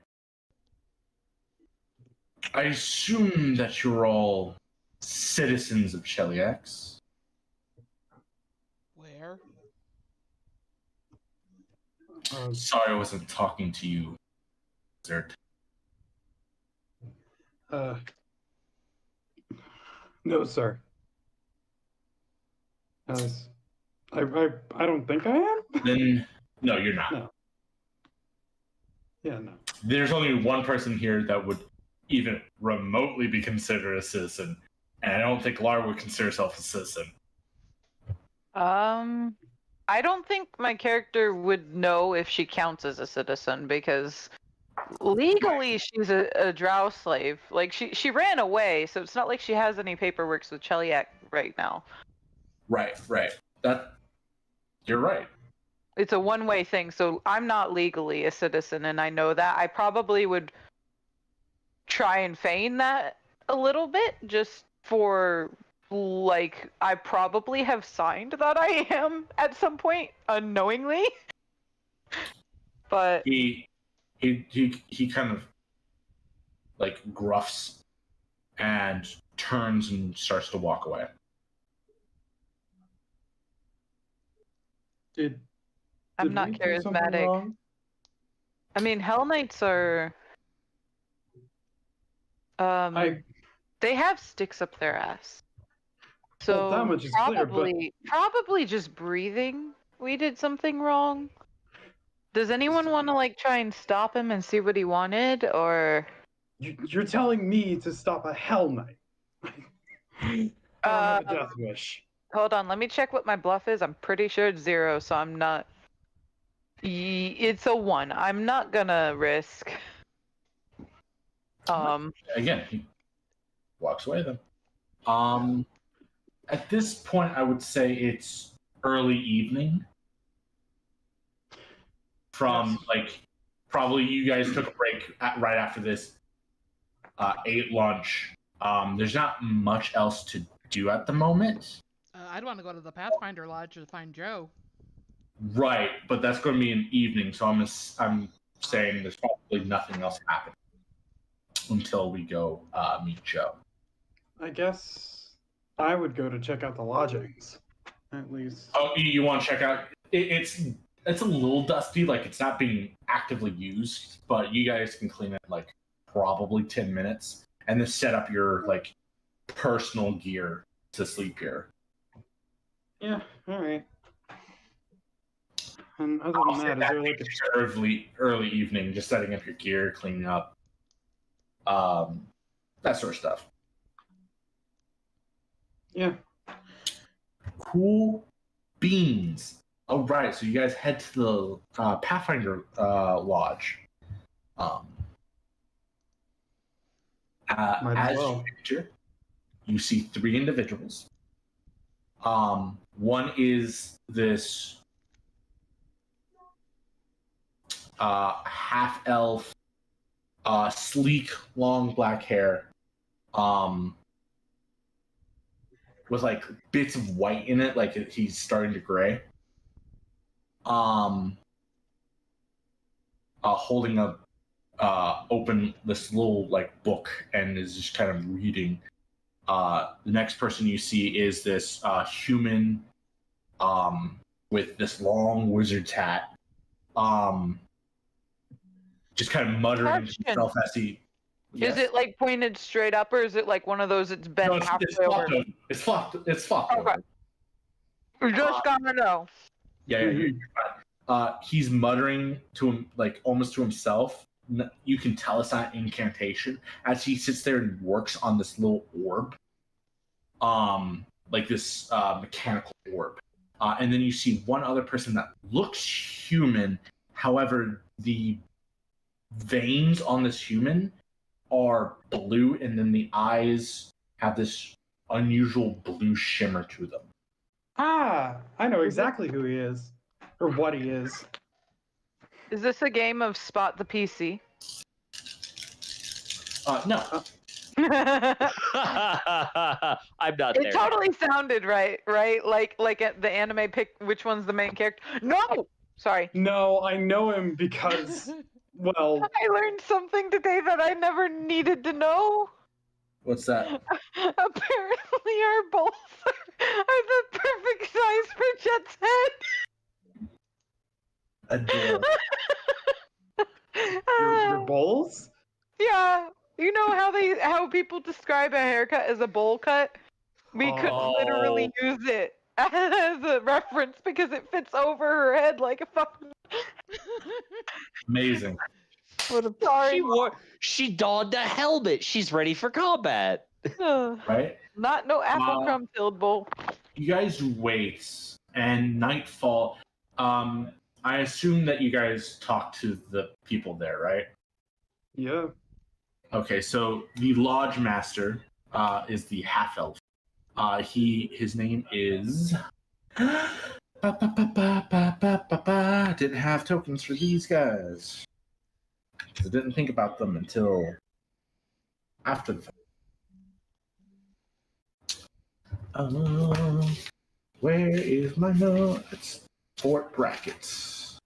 I assume that you're all citizens of Cheliax. Where? Sorry I wasn't talking to you, Zert. No, sir. As I don't think I am. Then no, you're not. No. Yeah, no. There's only one person here that would even remotely be considered a citizen, and I don't think Lara would consider herself a citizen. I don't think my character would know if she counts as a citizen because legally she's a drow slave. Like she ran away, so it's not like she has any paperwork with Cheliak right now. Right. You're right. It's a one-way thing, so I'm not legally a citizen, and I know that. I probably would try and feign that a little bit, just for, like, I probably have signed that I am at some point, unknowingly. But He kind of like gruffs and turns and starts to walk away. I'm Did not we do something charismatic. wrong? I mean, Hell Knights are they have sticks up their ass. So Well, that much is clear, but- probably just breathing. We did something wrong. Does anyone want to like try and stop him and see what he wanted, or? You're telling me to stop a Hell Knight. I don't have a death wish. Hold on, let me check what my bluff is. I'm pretty sure it's 0, so I'm not. It's a 1. I'm not gonna risk. Again, he walks away then. At this point, I would say it's early evening. From like, probably you guys took a break right after this, ate lunch. There's not much else to do at the moment. I'd want to go to the Pathfinder Lodge to find Joe. Right, but that's going to be an evening, so I'm saying there's probably nothing else happening until we go meet Joe. I guess I would go to check out the lodgings, at least. Oh, you want to check out? It's a little dusty, like it's not being actively used, but you guys can clean it like probably 10 minutes, and then set up your like personal gear to sleep here. Yeah, all right. And other I'll than say that, is that there like takes you early evening, just setting up your gear, cleaning up, that sort of stuff. yeah? Cool beans. All right, so you guys head to the Pathfinder Lodge. Might as As well. you enter, you see 3 individuals. One is this half elf, sleek, long black hair, with like bits of white in it, like he's starting to gray. Holding up open this little like book and is just kind of reading. The next person you see is this human with this long wizard's hat, just kind of muttering to himself as he. Is it like pointed straight up, or is it like one of those it's bent No, it's halfway over? flopped over. It's flopped. It's flopped Okay. over. We just gotta know. Yeah, you're fine. He's muttering to him, like almost to himself. You can tell it's not incantation as he sits there and works on this little orb, like this mechanical orb. And then you see one other person that looks human. However, the veins on this human are blue, and then the eyes have this unusual blue shimmer to them. Ah, I know exactly who he is, or what he is. Is this a game of Spot the PC? No. I'm not It there. totally sounded right? Like at the anime pick which one's the main character. No! Sorry. No, I know him because, well, I learned something today that I never needed to know. What's that? Apparently our balls are the perfect size for Jet's Adele. head. your bowls? Yeah. You know how people describe a haircut as a bowl cut? We could literally use it. as a reference because it fits over her head like a fucking. Amazing. Sorry. She donned a helmet. She's ready for combat. Right? Not no apple crumb filled bowl. You guys wait, and nightfall. I assume that you guys talk to the people there, right? Yeah. Okay, so the lodge master is the half elf. His name is. Didn't have tokens for these guys. I didn't think about them until after the fact. Where is my note? It's Fort Brackets.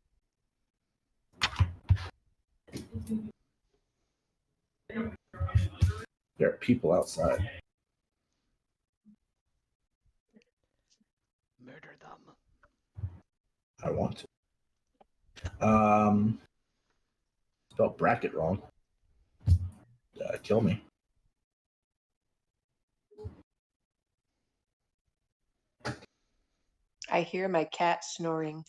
There are people outside. Murder them. I want to. Spelled bracket wrong. Kill me. I hear my cat snoring.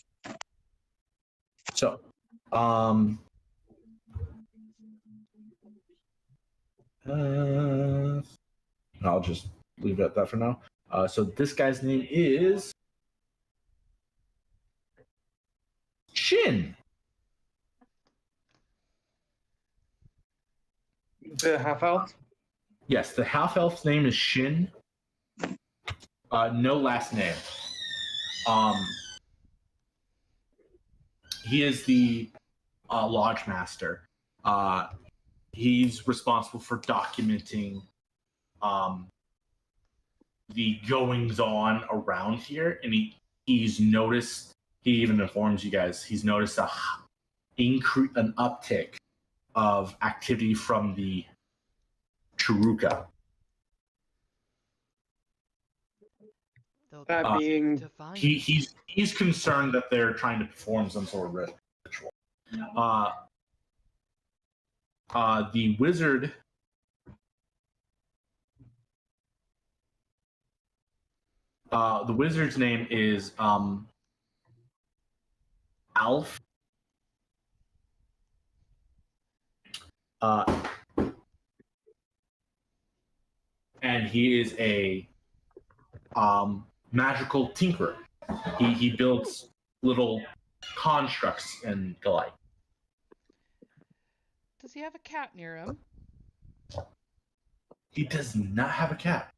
So, I'll just leave it at that for now. So this guy's name is Shin. The half elf. Yes, the half elf's name is Shin. No last name. He is the lodge master. He's responsible for documenting the goings on around here, and he's noticed. He even informs you guys. He's noticed an uptick of activity from the Chiruka. They'll That come being- to find He's concerned that they're trying to perform some sort of ritual. The wizard. The wizard's name is Alf. And he is a magical tinkerer. He builds little constructs and the like. Does he have a cat near him? He does not have a cat.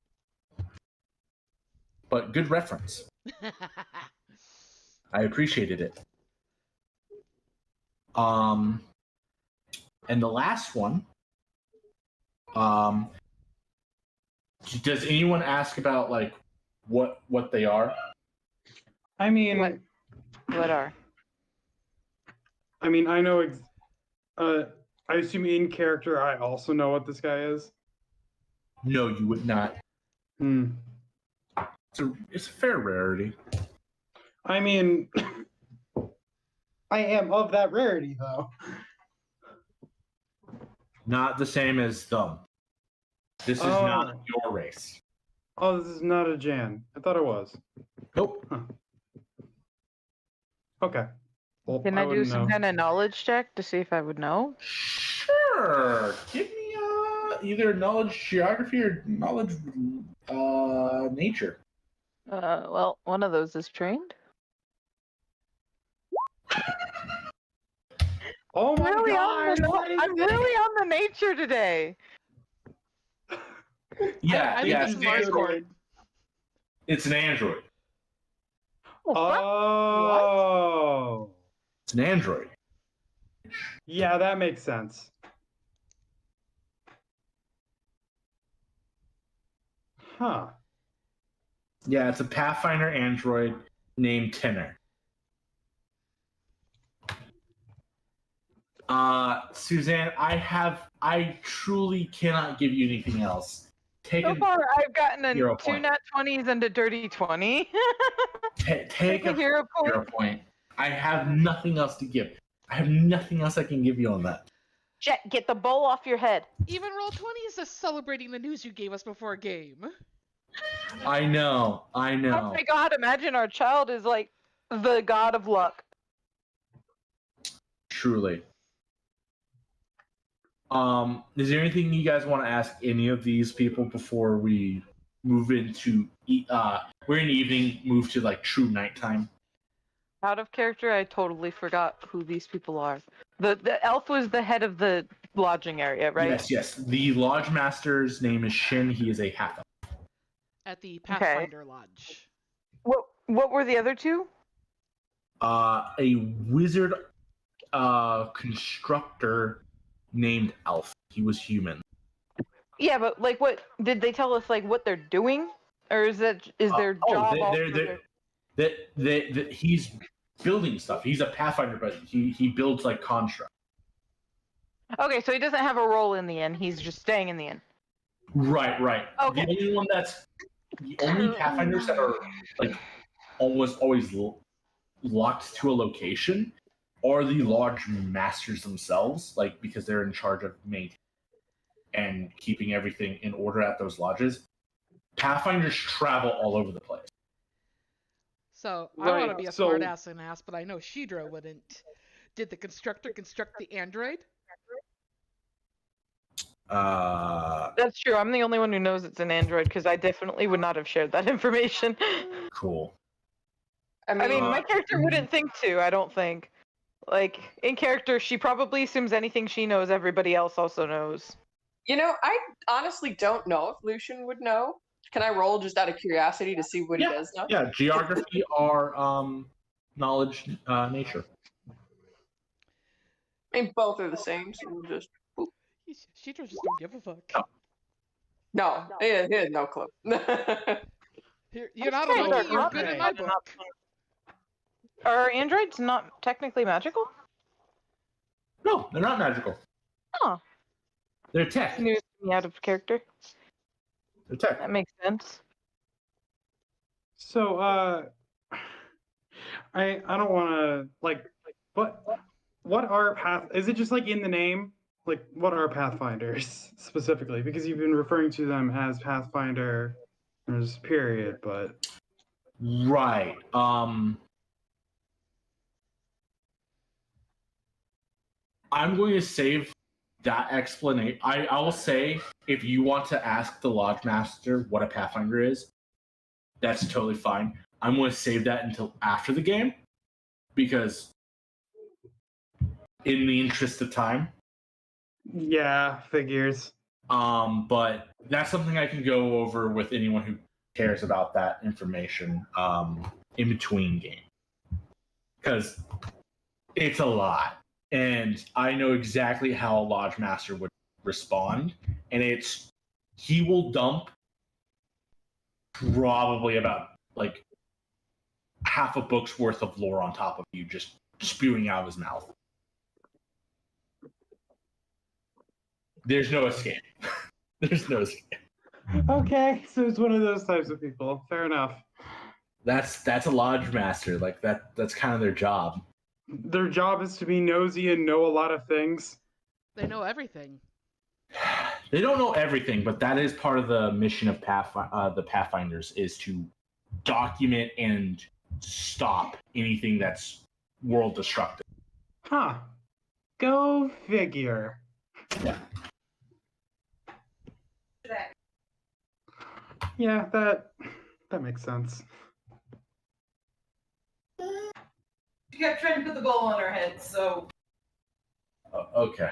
But good reference. I appreciated it. And the last one. Does anyone ask about like what they are? I mean, What are? I mean, I know. I assume in character, I also know what this guy is. No, you would not. It's a fair rarity. I mean, I am of that rarity, though. Not the same as them. This is not your race. Oh, this is not a Jan. I thought it was. Nope. Huh. Okay. Well, Can I do wouldn't some know. kind of knowledge check to see if I would know? Sure. Give me either knowledge geography or knowledge nature. Well, one of those is trained. Oh my Really god! what is I'm this? really on the nature today. Yeah, I think yeah. it's It's an android. Marsborn. It's an android. Oh. It's an android. Yeah, that makes sense. Huh. Yeah, it's a Pathfinder android named Tenor. Suzanne, I truly cannot give you anything else. Take So a, far, I've gotten a 0 2 point. nat 20s and a dirty 20. take a hero point. 0 point. I have nothing else to give. I have nothing else I can give you on that. Jet, get the bowl off your head. Even Roll20 is just celebrating the news you gave us before game. I know. I Oh know. my god, imagine our child is like the god of luck. Truly. Is there anything you guys want to ask any of these people before we move into we're in the evening, move to like true nighttime? Out of character, I totally forgot who these people are. The elf was the head of the lodging area, right? Yes. The lodge master's name is Shin. He is a half elf. At the Pathfinder Lodge. What were the other two? A wizard constructor named Elf. He was human. Yeah, but like, what did they tell us? Like, what they're doing, or is their job? He's building stuff. He's a Pathfinder, but he builds like construct. Okay, so he doesn't have a role in the inn. He's just staying in the inn. Right. Okay. The only Pathfinders that are like almost always locked to a location are the lodge masters themselves, like because they're in charge of maintaining and keeping everything in order at those lodges. Pathfinders travel all over the place. So I want to Right, be a so- smartass and ask, but I know Shidra wouldn't. Did the constructor construct the android? That's true. I'm the only one who knows it's an android because I definitely would not have shared that information. Cool. I mean, my character mm. wouldn't think to. I don't think. Like in character, she probably assumes anything she knows, everybody else also knows. You know, I honestly don't know if Lucian would know. Can I roll just out of curiosity to see what he does know? Yeah, geography or knowledge, nature. I mean, both are the same, so we'll just. Shidra just don't give a fuck. No, he had no clue. You're not a Okay, monkey, you're not good in very my much. book. Are androids not technically magical? No, they're not magical. Oh, They're tech. news me out of character. They're tech. That makes sense. So, I don't want to like, what are path? Is it just like in the name? Like, what are Pathfinders specifically? Because you've been referring to them as Pathfinder, period. But Right. I'm going to save that explanation. I will say, if you want to ask the Lodge Master what a Pathfinder is, that's totally fine. I'm going to save that until after the game, because in the interest of time. yeah, figures. But that's something I can go over with anyone who cares about that information in between game, because it's a lot. And I know exactly how a Lodge Master would respond, and he will dump probably about like half a book's worth of lore on top of you, just spewing out of his mouth. There's no escape. There's no escape. Okay, so it's one of those types of people. Fair enough. That's a Lodge Master. Like that's kind of their job. Their job is to be nosy and know a lot of things. They know everything. They don't know everything, but that is part of the mission of the Pathfinders, is to document and stop anything that's world destructive. Huh. Go figure. Yeah. Yeah, that makes sense. She kept trying to put the ball on her head, so. Okay.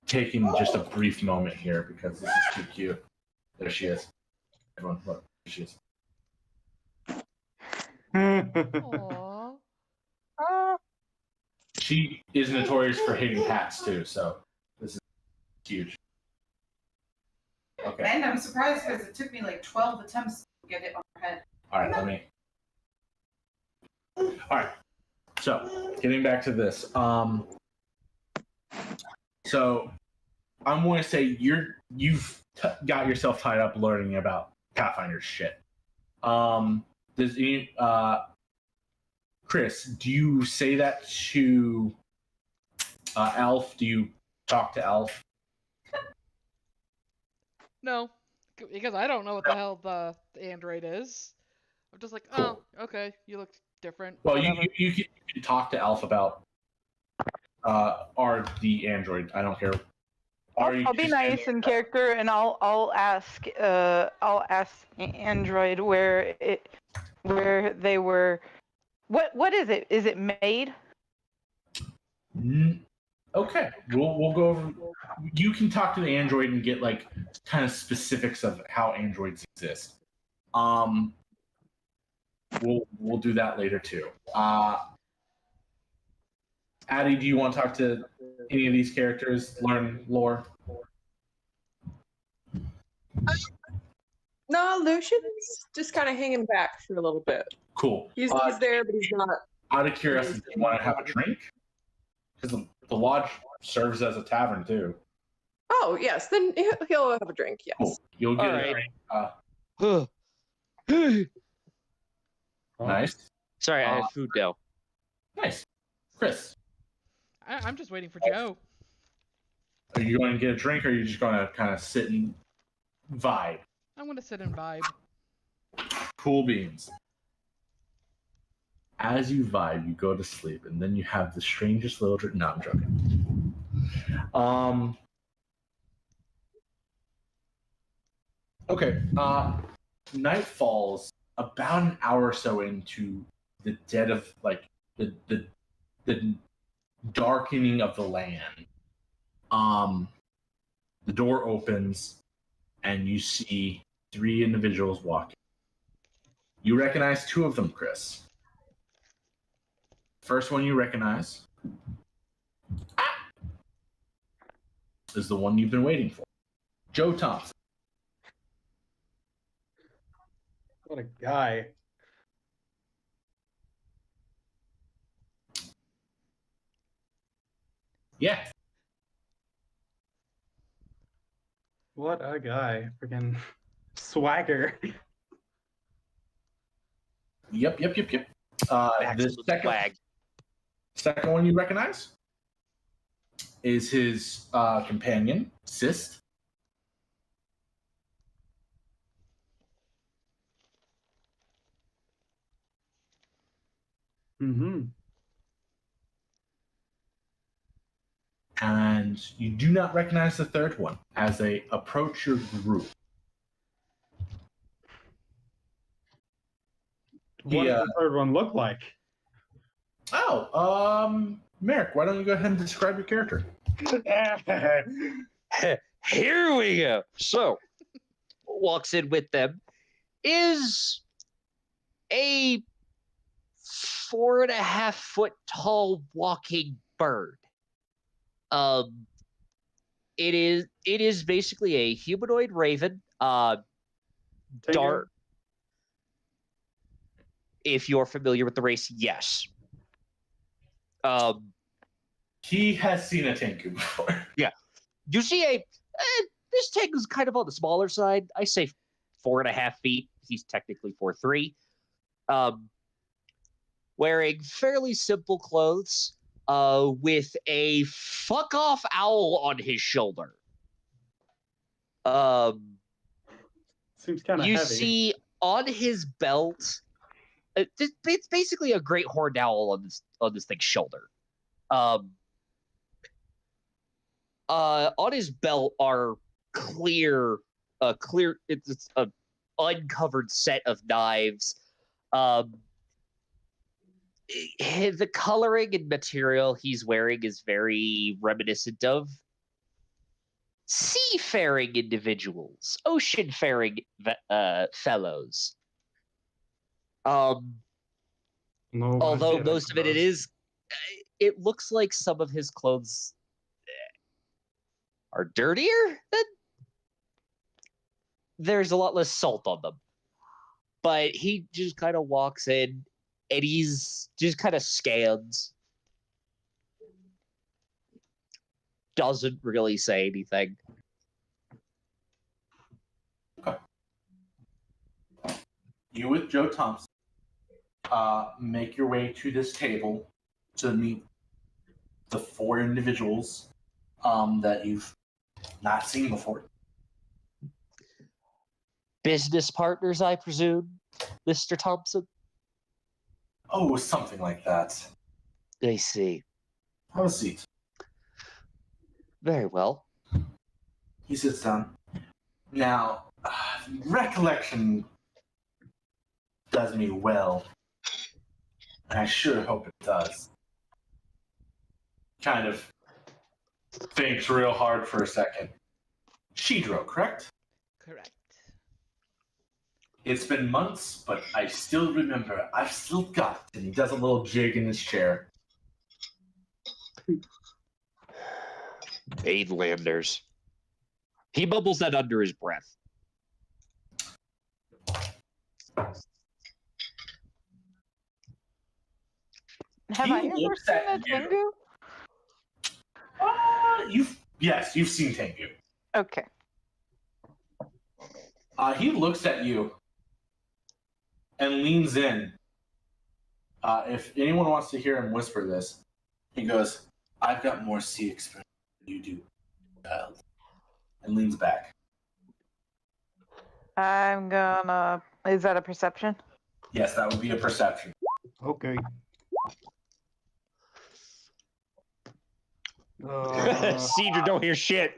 Taking just a brief moment here because this is too cute. There she is. Everyone, look. There she is. Aww. She is notorious for hating cats too, so this is huge. Okay. And I'm surprised because it took me like 12 attempts to get it on her head. All right, All right. So, getting back to this. So, I'm going to say you've got yourself tied up learning about Pathfinder's shit. Does any, Chris, do you say that to Elf? Do you talk to Elf? No, because I don't know what the hell the android is. I'm just like, oh, okay, you look different. Well, Whatever. you can talk to Alf about are the android. I don't care. I'll be nice in character, and I'll ask Android where they were. What is it? Is it made? Okay, we'll go over. You can talk to the android and get like kind of specifics of how androids exist. We'll do that later too. Addie, do you want to talk to any of these characters? Learn lore. No, Lucian's just kind of hanging back for a little bit. Cool. He's there, but he's not. Out of curiosity, do you want to have a drink? Because the lodge serves as a tavern too. Oh yes, then he'll have a drink. Yes. Cool. You'll get All a right. drink. Nice. Sorry, I have food now. Nice. Chris, I'm just waiting for Joe. are you going to get a drink, or are you just going to kind of sit and vibe? I'm gonna sit and vibe. Cool beans. As you vibe, you go to sleep, and then you have the strangest little dream. No, I'm joking. Okay. Night falls about an hour or so into the dead of like the darkening of the land. The door opens, and you see 3 individuals walking. You recognize 2 of them, Chris. First one you recognize is the one you've been waiting for. Joe Thompson. What a guy. Yeah. What a guy. Freaking swagger. Yep. The Absolute second one you recognize is his companion, Sist. Mm-hmm. And you do not recognize the third one as they approach your group. What does the third one look like? Merrick, why don't you go ahead and describe your character? Here we go. So, walks in with them is a 4.5 foot tall walking bird. It is basically a humanoid raven. Dark. If you're familiar with the race, yes. He has seen a Tengu before. Yeah. You see this Tengu's kind of on the smaller side. I say 4.5 feet. He's technically 4'3". Wearing fairly simple clothes, with a fuck off owl on his shoulder. Seems kind of heavy. You see on his belt, it's basically a great horned owl on this thing's shoulder. On his belt are it's a uncovered set of knives. The coloring and material he's wearing is very reminiscent of seafaring individuals, ocean-faring fellows. Although most of it looks like some of his clothes are dirtier. There's a lot less salt on them. But he just kind of walks in, and he's just kind of scans. Doesn't really say anything. Okay. You with Joe Thompson make your way to this table to meet the 4 individuals that you've not seen before. business partners, I presume, Mr. Thompson? Oh, something like that. I see. Have a seat. Very well. He sits down. Now, recollection does me well. And I sure hope it does. Kind of thinks real hard for a second. Shidro, correct? Correct. It's been months, but I still remember. I've still got it. And he does a little jig in his chair. Aidlanders. He bubbles that under his breath. Have He I ever looks seen at a you. Tengu? You've seen Tengu. Okay. He looks at you and leans in. If anyone wants to hear him whisper this, he goes, "I've got more sea experience than you do, child," and leans back. I'm gonna. Is that a perception? Yes, that would be a perception. Okay. Cedar don't hear shit.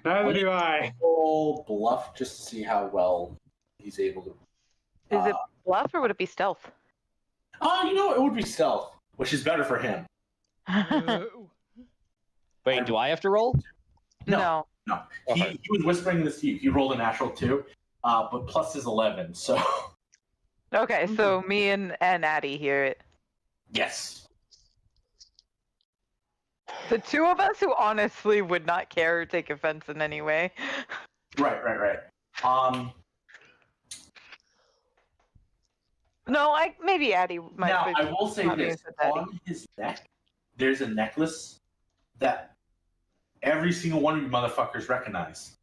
Neither do I. Roll bluff just to see how well he's able to. Is it bluff or would it be stealth? Oh, you know what? It would be stealth, which is better for him. Wait, do I have to roll? No. No, Okay. he was whispering this to you. He rolled a natural 2, but plus is 11. So Okay, so me and Addie hear it. yes, The two of us who honestly would not care or take offense in any way. right. No, maybe Addie might. Now, but I will say not being this. sympathetic. On his neck, there's a necklace that every single one of you motherfuckers recognize.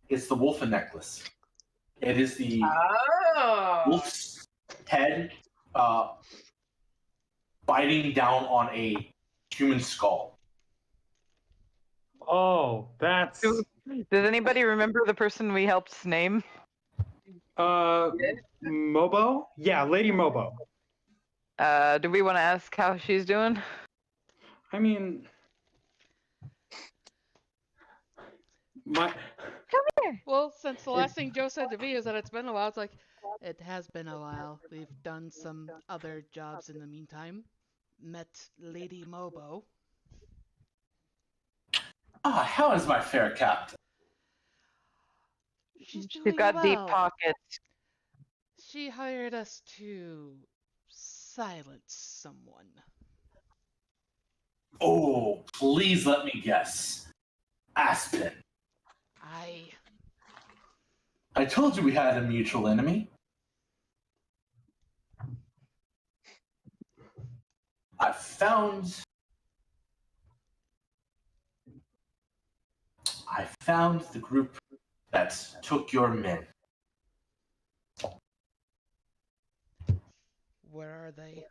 It's the Wolfen necklace. It is the Oh. wolf's head biting down on a human skull. Oh, that's Does anybody remember the person we helped name? Mobo? Yeah, Lady Mobo. Do we want to ask how she's doing? I mean, my Well, since the last thing Joe said to me is that it's been a while, it's like, it has been a while. We've done some other jobs in the meantime. Met Lady Mobo. How is my fair captain? She's doing She's got deep well. pockets. She hired us to silence someone. Oh, please let me guess. Aspen. I told you we had a mutual enemy. I found the group that took your men. Where are they?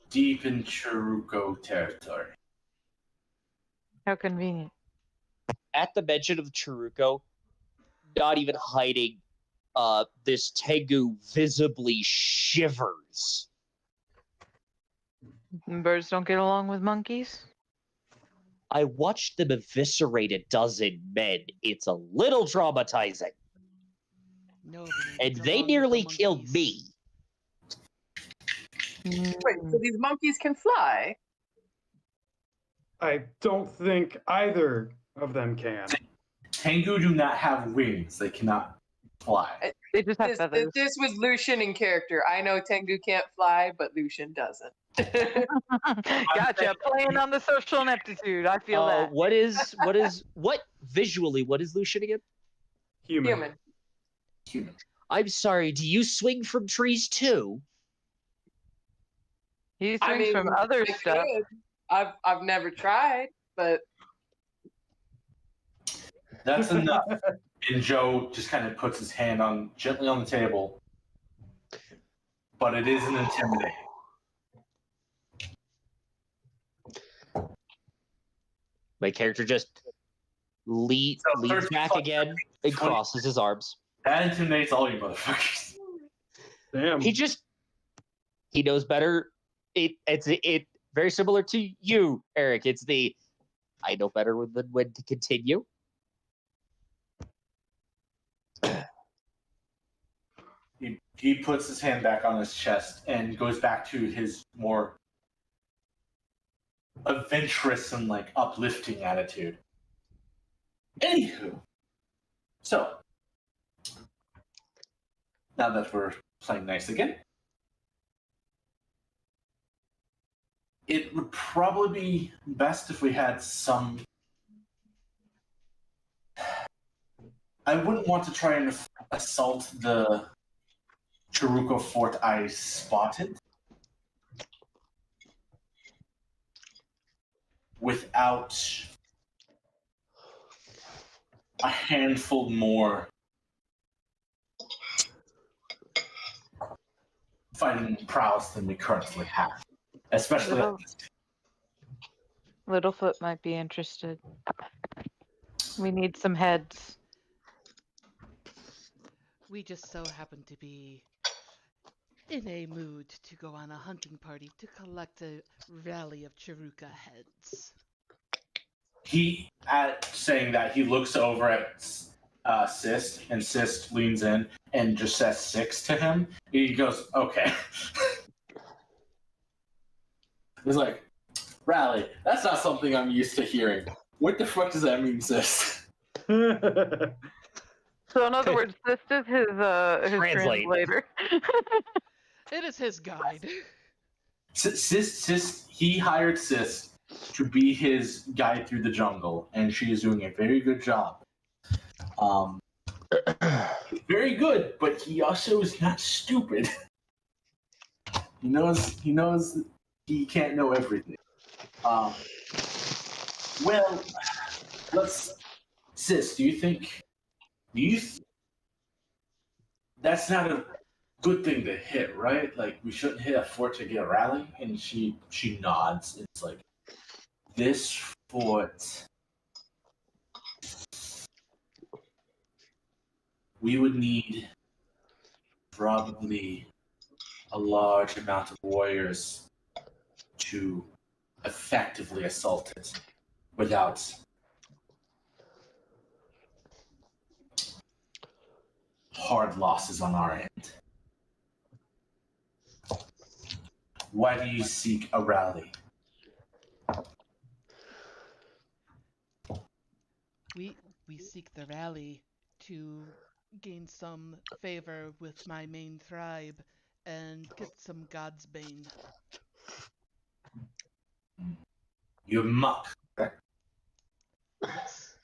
Deep in Chiruko territory. How convenient. At the mention of Chiruko, not even hiding, this Tengu visibly shivers. Birds don't get along with monkeys. I watched them eviscerate a dozen men. It's a little traumatizing. Nobody And gets they along with nearly the killed monkeys. me. Wait, so these monkeys can fly? I don't think either of them can. Tengu do not have wings. They cannot fly. They just have feathers. This was Lucian in character. I know Tengu can't fly, but Lucian doesn't. Gotcha. Playing on the social ineptitude. I feel that. What visually, what is Lucian again? Human. Human. I'm sorry, do you swing from trees too? He swings from other I stuff. could. I've never tried, but That's enough. And Joe just kind of puts his hand gently on the table. But it isn't intimidating. My character just leans back again and crosses his arms. That intimidates all you motherfuckers. Damn. He knows better. It's very similar to you, Eric. It's the I know better than when to continue. He puts his hand back on his chest and goes back to his more adventurous and like uplifting attitude. Anywho, so now that we're playing nice again, it would probably be best if we had some. I wouldn't want to try and assault the Chiruko fort I spotted without a handful more fighting prowess than we currently have. Especially Littlefoot might be interested. We need some heads. We just so happen to be in a mood to go on a hunting party to collect a rally of Chiruka heads. he, at saying that, he looks over at Sist, and Sist leans in and just says 6 to him. He goes, okay. He's like, rally, that's not something I'm used to hearing. What the fuck does that mean, Sist? So in other words, this is his Translate. translator. It is his guide. Sist, he hired Sist to be his guide through the jungle, and she is doing a very good job. Very good, but he also is not stupid. He knows he can't know everything. Well, Sis, that's not a good thing to hit, right? Like, we shouldn't hit a fort to get a rally? And she nods. It's like, this fort, we would need probably a large amount of warriors to effectively assault it without hard losses on our end. Why do you seek a rally? We seek the rally to gain some favor with my main tribe and get some God's bane. You muck. Yes.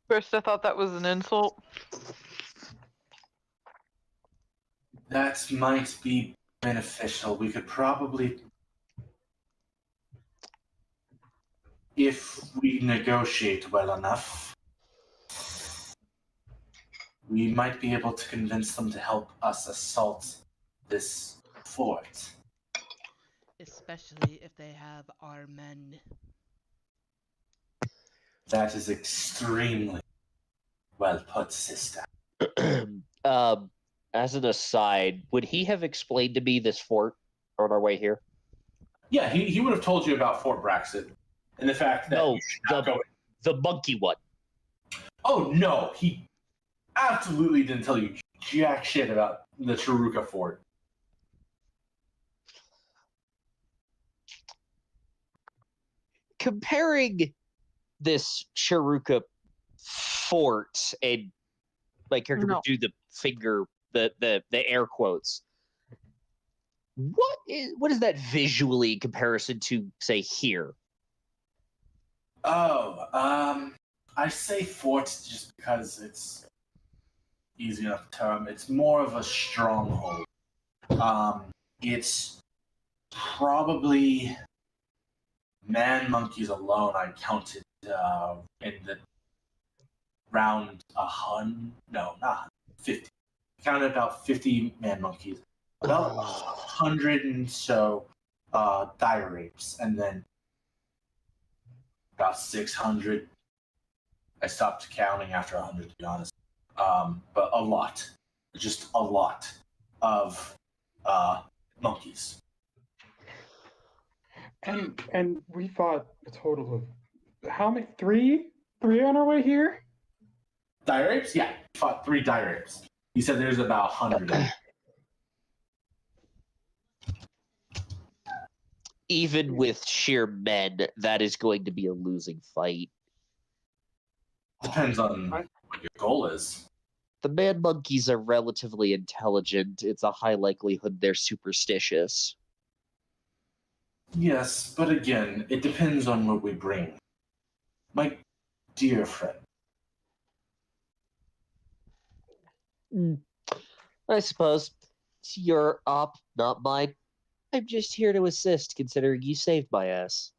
First, I thought that was an insult. That might be beneficial. We could probably, if we negotiate well enough, we might be able to convince them to help us assault this fort. Especially if they have our men. That is extremely well put, sister. As an aside, would he have explained to me this fort on our way here? Yeah, he would have told you about Fort Braxton and the fact that No, you should not go in. the monkey one. Oh no, he absolutely didn't tell you jack shit about the Chiruka fort. Comparing this Chiruka fort and my character would do the finger, the air quotes. What is that visually in comparison to, say, here? Oh, I say fort just because it's easy enough term. It's more of a stronghold. It's probably man monkeys alone. I counted in the round 50. I counted about 50 man monkeys, about 100 and so dire apes, and then about 600 I stopped counting after 100, to be honest. But a lot, just a lot of monkeys. And we fought a total of how many? Three on our way here. Dire apes? Yeah, fought 3 dire apes. He said there's about 100. Even with sheer men, that is going to be a losing fight. Depends on what your goal is. The man monkeys are relatively intelligent. It's a high likelihood they're superstitious. Yes, but again, it depends on what we bring. My dear friend. I suppose it's your op, not mine. I'm just here to assist, considering you saved my ass.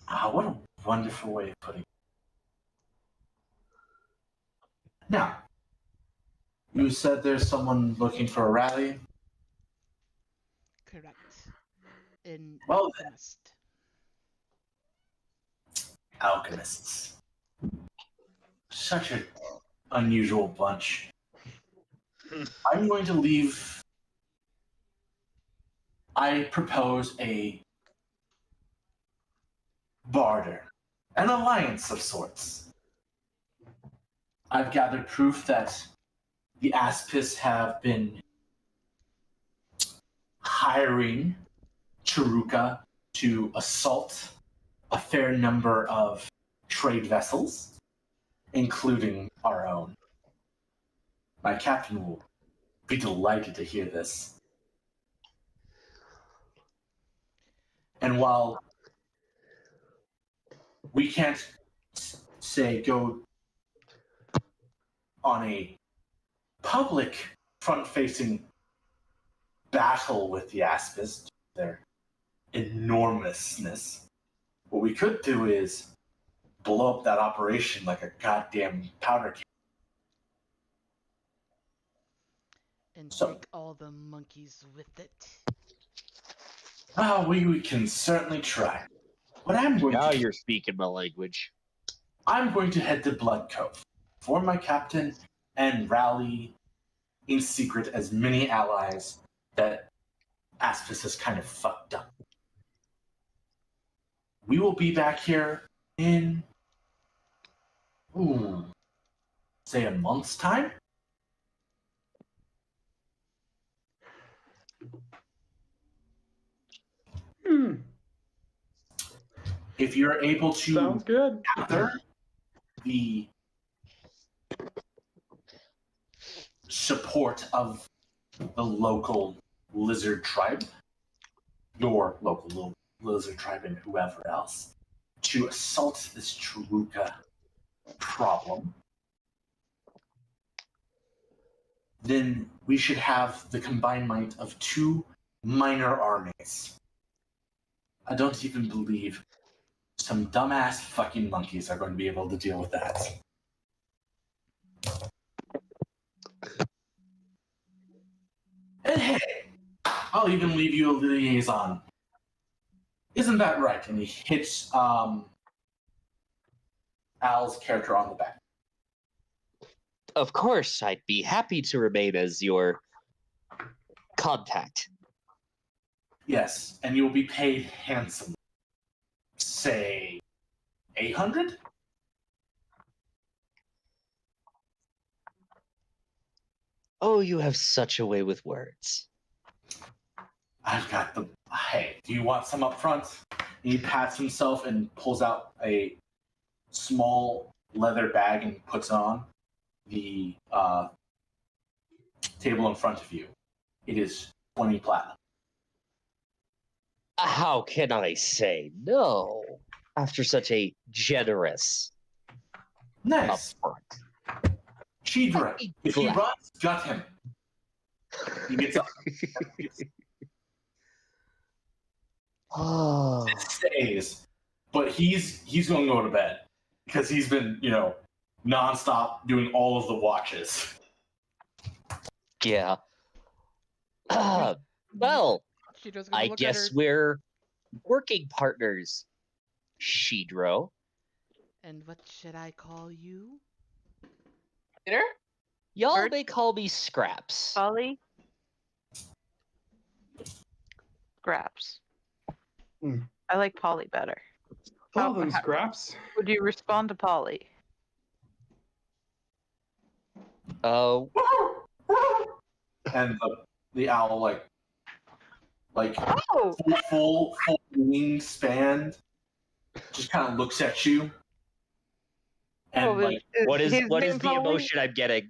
What a wonderful way of putting it. Now, you said there's someone looking for a rally? Correct. In Well then. Alchemist. Alchemists. Such an unusual bunch. I'm going to leave. I propose a barter, an alliance of sorts. I've gathered proof that the Aspis have been hiring Chiruka to assault a fair number of trade vessels, including our own. My captain will be delighted to hear this. And while we can't say go on a public front-facing battle with the Aspis, their enormousness, what we could do is blow up that operation like a goddamn powder keg. And So- take all the monkeys with it. We can certainly try. What I'm going Now to do, you're speaking my language. I'm going to head to Blood Cove, form my captain, and rally in secret as many allies that Aspis has kind of fucked up. We will be back here in, say a month's time? If you're able to Sounds good. gather the support of the local lizard tribe, your local lizard tribe and whoever else, to assault this Chiruka problem, then we should have the combined might of 2 minor armies. I don't even believe some dumbass fucking monkeys are going to be able to deal with that. And hey, I'll even leave you a liaison. Isn't that right? And he hits Al's character on the back. Of course, I'd be happy to remain as your contact. Yes, and you'll be paid handsomely. Say 800? Oh, you have such a way with words. I've got the. Hey, do you want some up front? He pats himself and pulls out a small leather bag and puts it on the table in front of you. It is 20 platinum. How can I say no after such a generous Nice. upfront? Chidra, if he runs, gut him. He gets up. Oh, Stays, but he's going to go to bed because he's been, nonstop doing all of the watches. yeah. Well, Shido's gonna I look guess at her. we're working partners, Shidro. And what should I call you? Dinner? Y'all Bird? may call me Scraps. Polly? Scraps. Hmm. I like Polly better. Well How- then, how- Scraps. Would you respond to Polly? Oh, And the owl like Oh! full wingspan just kind of looks at you. And Oh, like, what is his the name Polly? emotion I'm getting?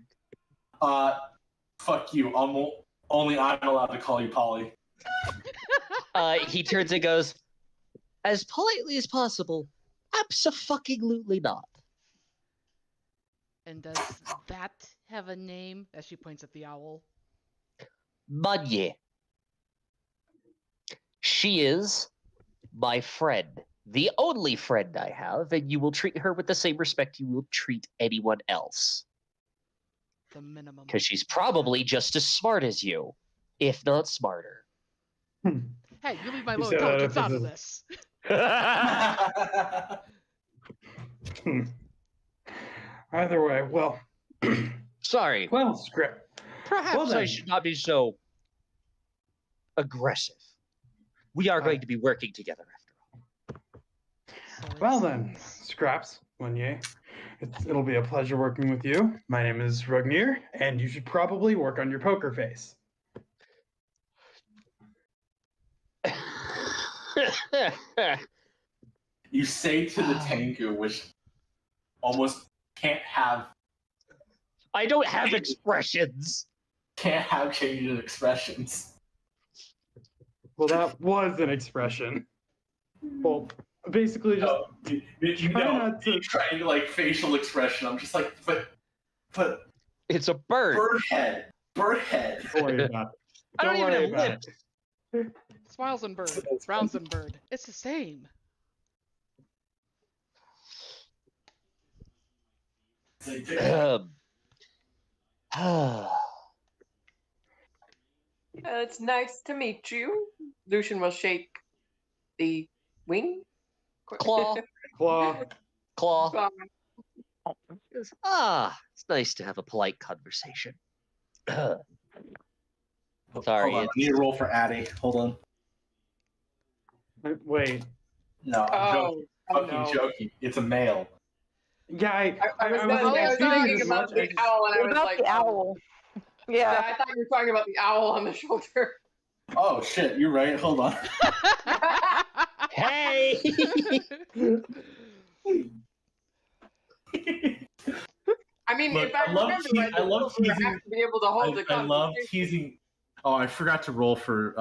fuck you. Only I'm allowed to call you Polly. He turns and goes, as politely as possible. Abso-fucking-lutely not. And does that have a name? As she points at the owl. Manye. She is my friend. The only friend I have, and you will treat her with the same respect you will treat anyone else. The minimum. Because she's probably just as smart as you, if not smarter. Hey, you leave my You low said that intelligence if out of this this. Hmm. Either way, well, Sorry. well, Scrap. Perhaps well I then. should not be so aggressive. We are going to be working together after all. So it Well then, seems- Scraps, Wanye, it'll be a pleasure working with you. My name is Rugnir, and you should probably work on your poker face. You say to the Tengu, which almost can't have I don't have expressions. changes in expressions. Well, that was an expression. Well, basically just No, you try know, not to- you're trying to like facial expression. I'm just like, but It's a bird. bird head. don't worry about it. I don't even worry have about lips. it. Smiles and bird. Frowns and bird. It's the same. It's nice to meet you. Lucian will shake the wing. Claw. Claw. Claw. Claw. Ah, it's nice to have a polite conversation. Sorry, Hold on, I need to roll for Addy. Hold on. Wait. No, I'm Oh, joking. no. Fucking joking. It's a male. Yeah, I was wasn't thinking expecting this about much, I the just- owl, and I What was about like, the owl? Yeah, Yeah. I thought you were talking about the owl on the shoulder. Oh shit, you're right. Hold on. Hey! I mean, Look, if I I love remember te- right, I love the wolves teasing- have to be able to hold the I love conversation. teasing. Oh, I forgot to roll for.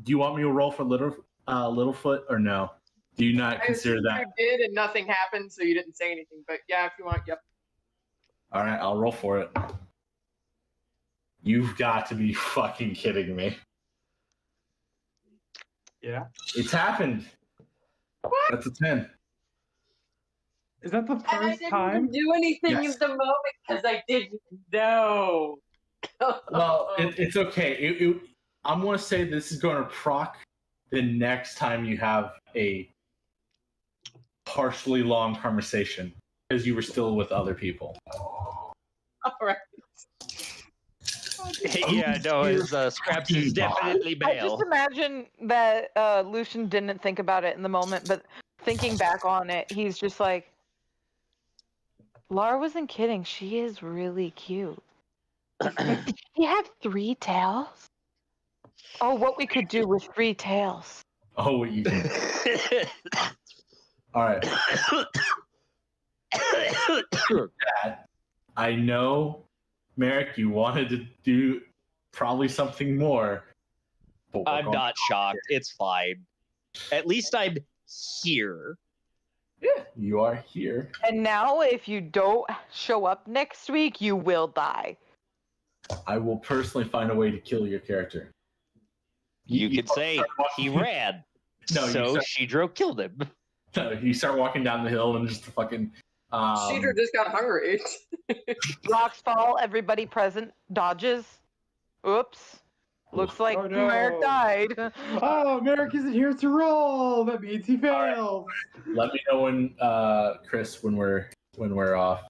Do you want me to roll for Littlefoot or no? Do you not I consider assumed that? you did, and nothing happened, so you didn't say anything. But yeah, if you want, yep. All right, I'll roll for it. You've got to be fucking kidding me. Yeah. It's happened. What? That's a 10. Is that the And I first didn't time? do anything Yes. in the moment because I didn't know. Well, it's okay. I'm going to say this is going to proc the next time you have a partially long conversation because you were still with other people. All right. Yeah, no, his Scraps is definitely I just male. imagine that Lucian didn't think about it in the moment, but thinking back on it, he's just like, Laura wasn't kidding. She is really cute. You have 3 tails? Oh, what we could do with 3 tails. Oh, what you can. All right. Dad, I know, Merrick, you wanted to do probably something more. But we're I'm going- not shocked. It's fine. At least I'm here. Yeah, you are here. And now, if you don't show up next week, you will die. I will personally find a way to kill your character. You could say he ran. No, you so start- Shidro killed him. You start walking down the hill and just fucking. Cedar just got hungry. Rocks fall, everybody present dodges. Oops. Looks like Oh, no. Merrick died. Oh, Merrick isn't here to roll. That means he fails. Let me know when, Chris, when we're off.